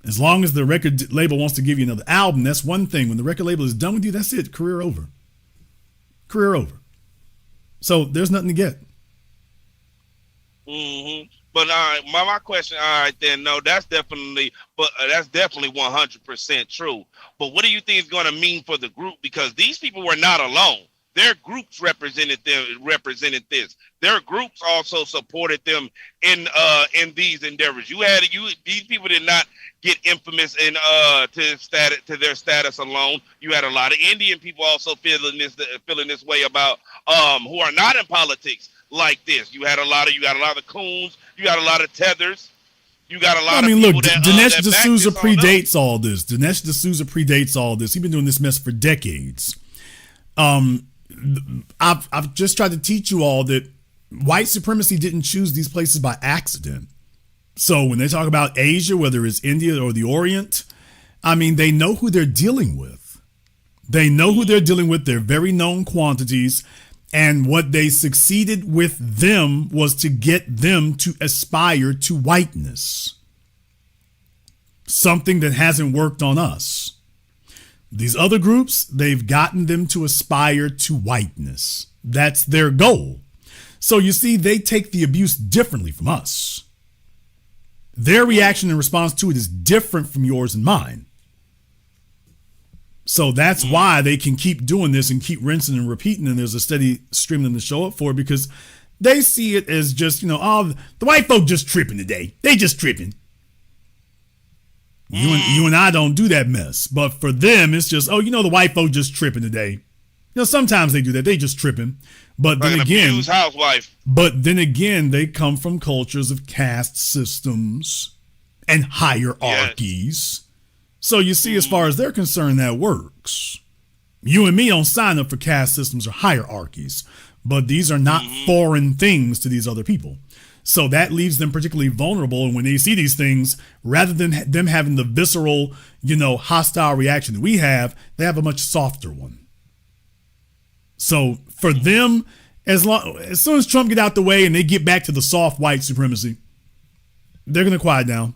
As long as the record label wants to give you another album, that's one thing. When the record label is done with you, that's it. Career over. Career over. So there's nothing to get. Mm-hmm. But my question, all right, then, no, that's definitely 100% true. But what do you think is going to mean for the group? Because these people were not alone. Their groups represented this. Their groups also supported them in these endeavors. These people did not get infamous to their status alone. You had a lot of Indian people also feeling this way about who are not in politics like this. You got a lot of coons. You got a lot of tethers. You got a lot of people that Dinesh D'Souza predates all this. Dinesh D'Souza predates all this. He's been doing this mess for decades. I've just tried to teach you all that white supremacy didn't choose these places by accident. So when they talk about Asia, whether it's India or the Orient, they know who they're dealing with. They know who they're dealing with. They're very known quantities. And what they succeeded with them was to get them to aspire to whiteness. Something that hasn't worked on us. These other groups, they've gotten them to aspire to whiteness. That's their goal. So you see, they take the abuse differently from us. Their reaction and response to it is different from yours and mine. So that's why they can keep doing this and keep rinsing and repeating. And there's a steady stream of them to show up for it because they see it as just, the white folk just tripping today. They just tripping. You and I don't do that mess. But for them, it's just, the white folk just tripping today. Sometimes they do that. They just tripping. But then again, housewife. But then again, they come from cultures of caste systems. and hierarchies. So you see, as far as they're concerned, that works. You and me don't sign up for caste systems or hierarchies, but these are not foreign things to these other people. So that leaves them particularly vulnerable. And when they see these things, rather than them having the visceral, hostile reaction that we have, they have a much softer one. So for them, as soon as Trump get out the way and they get back to the soft white supremacy, they're going to quiet down.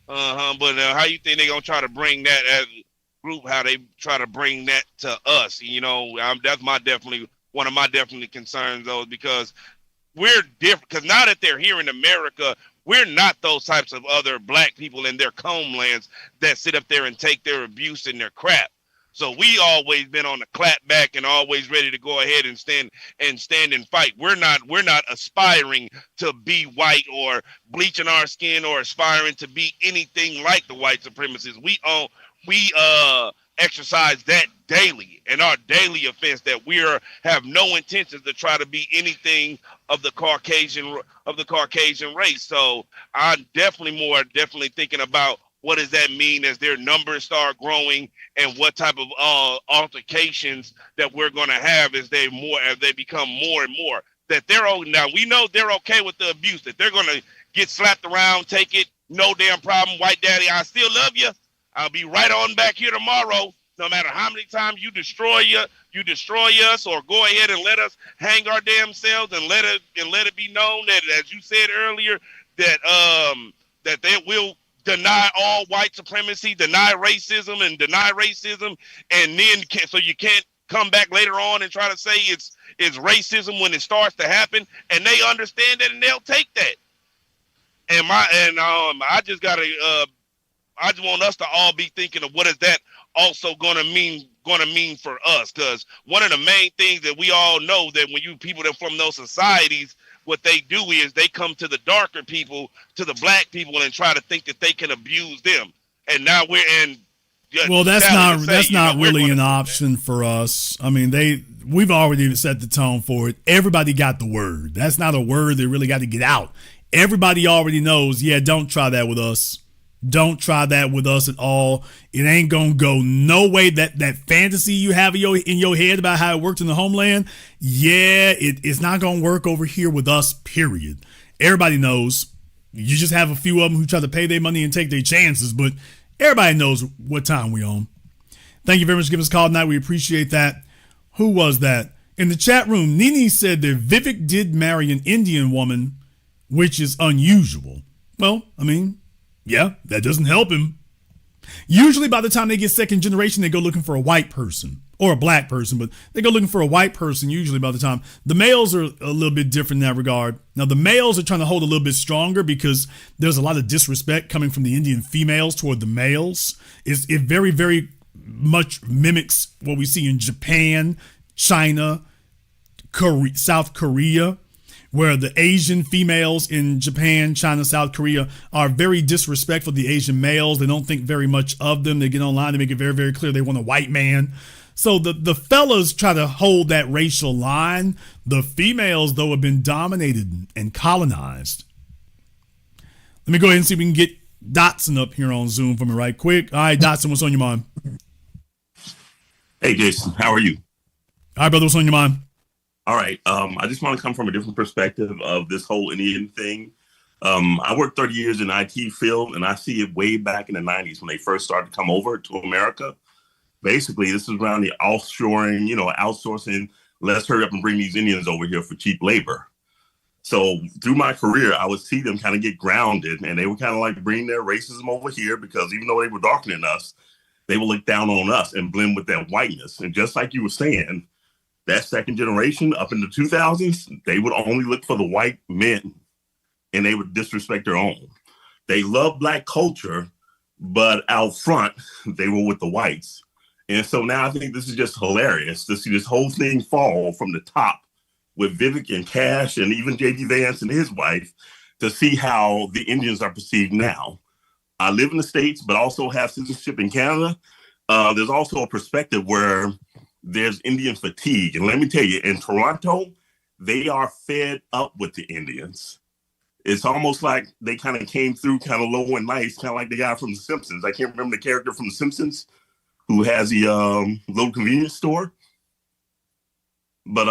But how you think they're going to try to bring that as a group, how they try to bring that to us? That's one of my concerns, though, because we're different. Because now that they're here in America, we're not those types of other black people in their homelands that sit up there and take their abuse and their crap. So we always been on the clap back and always ready to go ahead and stand and fight. We're not aspiring to be white or bleaching our skin or aspiring to be anything like the white supremacists. We exercise that daily, and our daily offense that we have no intentions to try to be anything of the Caucasian race. So I'm definitely thinking about what does that mean as their numbers start growing, and what type of altercations that we're going to have as they become more and more. That now we know they're okay with the abuse, that they're going to get slapped around, take it, no damn problem. White daddy, I still love you. I'll be right on back here tomorrow. No matter how many times you destroy us, or go ahead and let us hang our damn selves, and let it be known that, as you said earlier, that they will deny all white supremacy, deny racism, and then so you can't come back later on and try to say it's racism when it starts to happen, and they understand that and they'll take that. I just want us to all be thinking of what is that also gonna mean for us, because one of the main things that we all know, that when people that from those societies, what they do is they come to the darker people, to the black people, and try to think that they can abuse them. And now we're in. Well, that's not really an option for us. I mean, we've already set the tone for it. Everybody got the word. That's not a word they really got to get out. Everybody already knows. Yeah, don't try that with us. Don't try that with us at all. It ain't gonna go no way. That fantasy you have in your head about how it worked in the homeland, it's not gonna work over here with us, period. Everybody knows. You just have a few of them who try to pay their money and take their chances, but everybody knows what time we on. Thank you very much for giving us a call tonight. We appreciate that. Who was that? In the chat room, Nini said that Vivek did marry an Indian woman, which is unusual. Well, I mean, yeah, that doesn't help him. Usually by the time they get second generation, they go looking for a white person or a black person, but they go looking for a white person usually by the time. The males are a little bit different in that regard. Now, the males are trying to hold a little bit stronger because there's a lot of disrespect coming from the Indian females toward the males. It very, very much mimics what we see in Japan, China, South Korea, where the Asian females in Japan, China, South Korea are very disrespectful to the Asian males. They don't think very much of them. They get online, they make it very, very clear they want a white man. So the fellas try to hold that racial line. The females, though, have been dominated and colonized. Let me go ahead and see if we can get Dotson up here on Zoom for me right quick. All right, Dotson, what's on your mind? Hey, Jason, how are you? All right, brother, what's on your mind? All right. I just want to come from a different perspective of this whole Indian thing. I worked 30 years in the IT field, and I see it way back in the 90s when they first started to come over to America. Basically, this is around the offshoring, outsourcing. Let's hurry up and bring these Indians over here for cheap labor. So through my career, I would see them kind of get grounded, and they would kind of like bring their racism over here because even though they were darker than us, they would look down on us and blend with that whiteness. And just like you were saying, that second generation up in the 2000s, they would only look for the white men and they would disrespect their own. They love black culture, but out front, they were with the whites. And so now I think this is just hilarious to see this whole thing fall from the top with Vivek and Cash and even J.D. Vance and his wife, to see how the Indians are perceived now. I live in the States, but also have citizenship in Canada. There's also a perspective where there's Indian fatigue. And let me tell you, in Toronto, they are fed up with the Indians. It's almost like they kind of came through kind of low and nice, kind of like the guy from The Simpsons. I can't remember the character from The Simpsons who has the little convenience store. But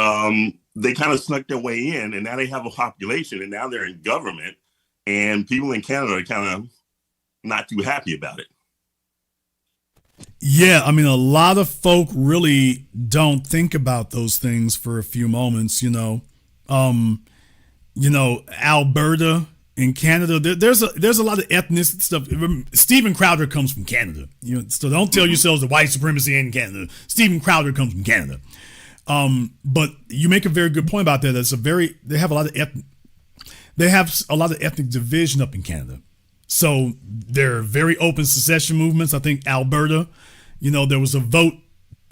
they kind of snuck their way in, and now they have a population, and now they're in government, and people in Canada are kind of not too happy about it. Yeah, I mean, a lot of folk really don't think about those things for a few moments, Alberta in Canada, there's a lot of ethnic stuff. Stephen Crowder comes from Canada, so don't tell yourselves the white supremacy in Canada. Stephen Crowder comes from Canada. But you make a very good point about that. They have a lot of ethnic division up in Canada. So they're very open secession movements. I think Alberta, there was a vote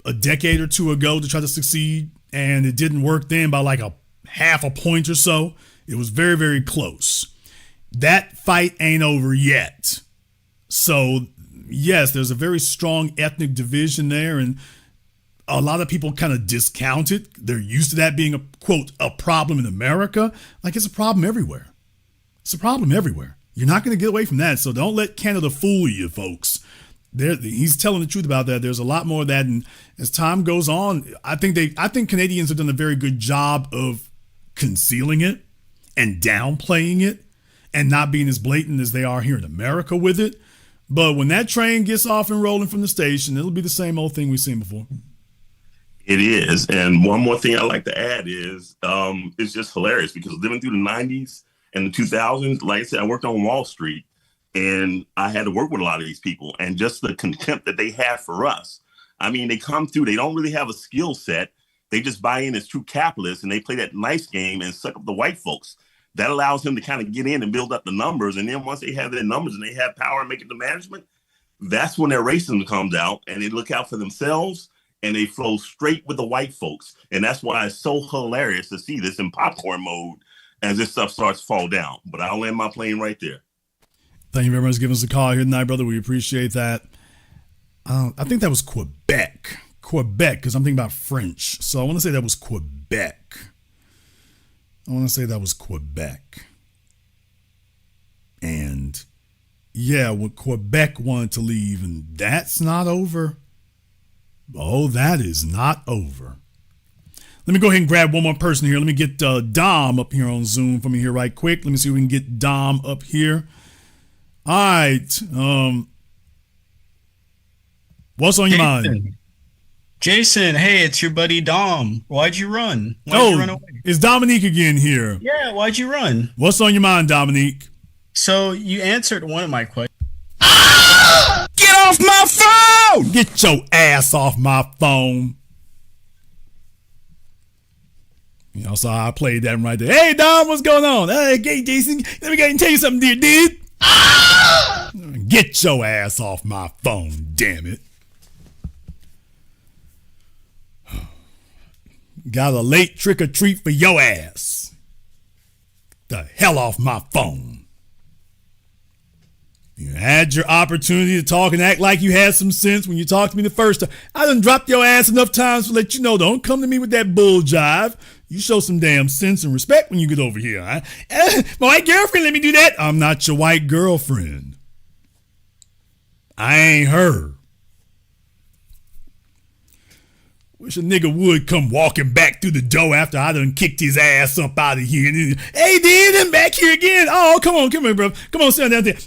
a decade or two ago to try to succeed, and it didn't work then by like a half a point or so. It was very, very close. That fight ain't over yet. So yes, there's a very strong ethnic division there, and a lot of people kind of discount it. They're used to that being a, quote, a problem in America. Like, it's a problem everywhere. It's a problem everywhere. You're not going to get away from that. So don't let Canada fool you, folks. He's telling the truth about that. There's a lot more of that. And as time goes on, I think Canadians have done a very good job of concealing it and downplaying it and not being as blatant as they are here in America with it. But when that train gets off and rolling from the station, it'll be the same old thing we've seen before. It is. And one more thing I'd like to add is it's just hilarious because living through the 90s and the 2000s, like I said, I worked on Wall Street and I had to work with a lot of these people, and just the contempt that they have for us. I mean, they come through, they don't really have a skill set. They just buy in as true capitalists and they play that nice game and suck up the white folks. That allows them to kind of get in and build up the numbers. And then once they have their numbers and they have power and make it to management, that's when their racism comes out and they look out for themselves. And they flow straight with the white folks. And that's why it's so hilarious to see this in popcorn mode as this stuff starts to fall down. But I'll land my plane right there. Thank you very much for giving us a call here tonight, brother. We appreciate that. I think that was Quebec, because I'm thinking about French. So I want to say that was Quebec. And yeah, when Quebec wanted to leave, and that's not over. Oh, that is not over. Let me go ahead and grab one more person here. Let me get Dom up here on Zoom for me here right quick. Let me see if we can get Dom up here. All right. What's on your mind? Jason, hey, it's your buddy Dom. Why'd you run? Why'd you run away? It's Dominique again here. Yeah, why'd you run? What's on your mind, Dominique? So you answered one of my questions. Get off my phone! Get your ass off my phone. So I played that right there. Hey, Dom, what's going on? Hey, Jason, let me go and tell you something, dear dude. Get your ass off my phone, damn it. Got a late trick or treat for your ass. The hell off my phone. You had your opportunity to talk and act like you had some sense when you talked to me the first time. I done dropped your ass enough times to let you know, don't come to me with that bull jive. You show some damn sense and respect when you get over here. Huh? My white girlfriend let me do that. I'm not your white girlfriend. I ain't her. Wish a nigga would come walking back through the door after I done kicked his ass up out of here. Hey, dude, I'm back here again. Oh, come on, bro. Come on, sit down there.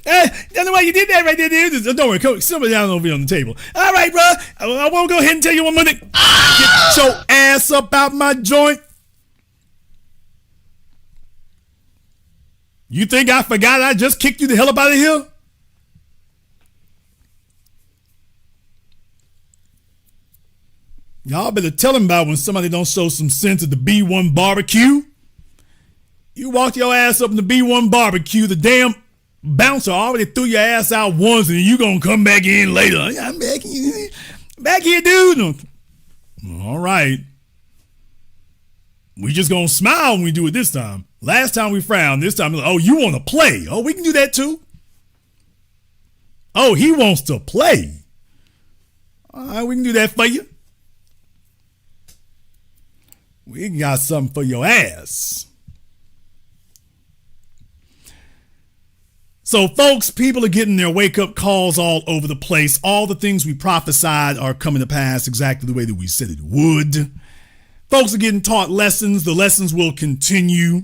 Don't know why you did that right there, dude. Don't worry, come sit down over here on the table. All right, bro. I want to go ahead and tell you one more thing. Get your ass up out my joint. You think I forgot I just kicked you the hell up out of here? Y'all better tell him about when somebody don't show some sense at the B1 barbecue. You walked your ass up in the B1 barbecue, the damn bouncer already threw your ass out once and you gonna come back in later. I'm back here, dude. All right. We just gonna smile when we do it this time. Last time we frowned, this time, oh, you wanna play? Oh, we can do that too. Oh, he wants to play. All right, we can do that for you. We got something for your ass. So, folks, people are getting their wake-up calls all over the place. All the things we prophesied are coming to pass exactly the way that we said it would. Folks are getting taught lessons. The lessons will continue.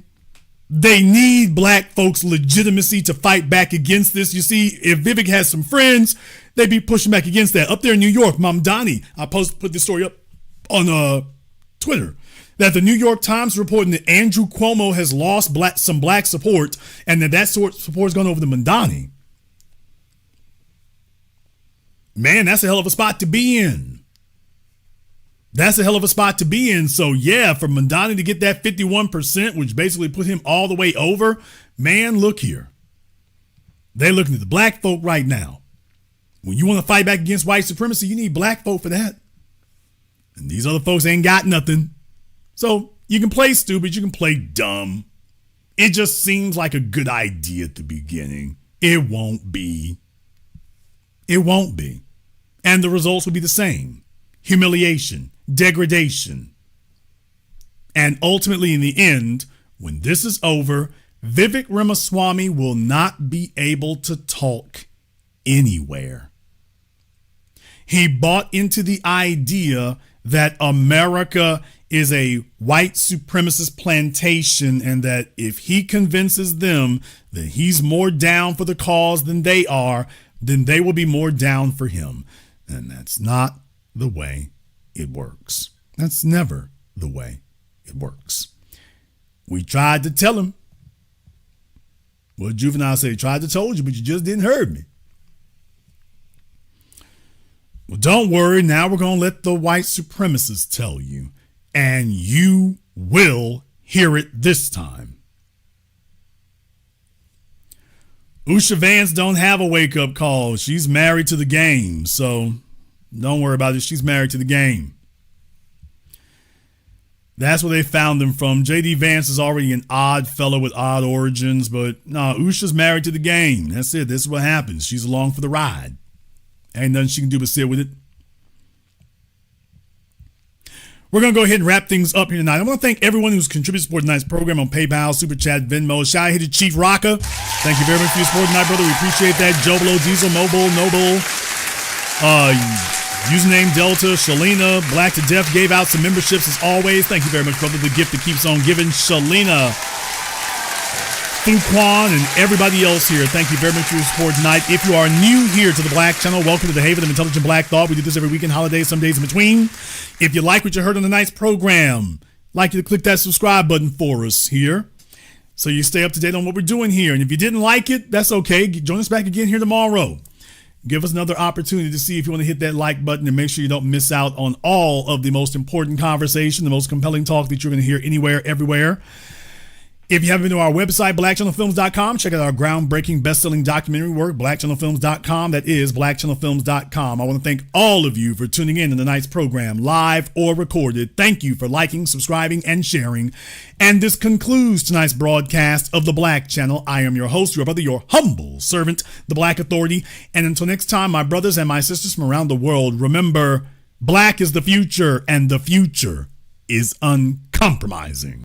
They need black folks' legitimacy to fight back against this. You see, if Vivek has some friends, they'd be pushing back against that. Up there in New York, Mamdani, I put this story up on Twitter, that the New York Times is reporting that Andrew Cuomo has lost some black support, and that sort of support has gone over to Mamdani. Man, that's a hell of a spot to be in. That's a hell of a spot to be in. So, yeah, for Mamdani to get that 51%, which basically put him all the way over, man, look here. They're looking at the black folk right now. When you want to fight back against white supremacy, you need black folk for that. And these other folks ain't got nothing. So you can play stupid, you can play dumb. It just seems like a good idea at the beginning. It won't be. It won't be. And the results will be the same. Humiliation, degradation. And ultimately, in the end, when this is over, Vivek Ramaswamy will not be able to talk anywhere. He bought into the idea that America is a white supremacist plantation, and that if he convinces them that he's more down for the cause than they are, then they will be more down for him. And that's not the way it works. That's never the way it works. We tried to tell him. What Juvenile said, tried to told you, but you just didn't hear me. Well, don't worry. Now we're going to let the white supremacists tell you. And you will hear it this time. Usha Vance don't have a wake-up call. She's married to the game. So don't worry about it. She's married to the game. That's where they found him from. J.D. Vance is already an odd fellow with odd origins. But no, Usha's married to the game. That's it. This is what happens. She's along for the ride. Ain't nothing she can do but sit with it. We're going to go ahead and wrap things up here tonight. I want to thank everyone who's contributed to support tonight's program on PayPal, Super Chat, Venmo. Shout out to Chief Rocka. Thank you very much for your support tonight, brother. We appreciate that. Joblo, Diesel, Mobile, Noble, username Delta, Shalina, Black to Death gave out some memberships as always. Thank you very much, brother. The gift that keeps on giving. Shalina, Fuquan, and everybody else here. Thank you very much for your support tonight. If you are new here to the Black Channel, welcome to the Haven of Intelligent Black Thought. We do this every weekend, holidays, some days in between. If you like what you heard on tonight's program, I'd like you to click that subscribe button for us here so you stay up to date on what we're doing here. And if you didn't like it, that's okay. Join us back again here tomorrow. Give us another opportunity to see if you want to hit that like button, and make sure you don't miss out on all of the most important conversation, the most compelling talk that you're going to hear anywhere, everywhere. If you haven't been to our website, blackchannelfilms.com, check out our groundbreaking best-selling documentary work, blackchannelfilms.com. That is blackchannelfilms.com. I want to thank all of you for tuning in to tonight's program, live or recorded. Thank you for liking, subscribing, and sharing. And this concludes tonight's broadcast of the Black Channel. I am your host, your brother, your humble servant, the Black Authority. And until next time, my brothers and my sisters from around the world, remember, black is the future, and the future is uncompromising.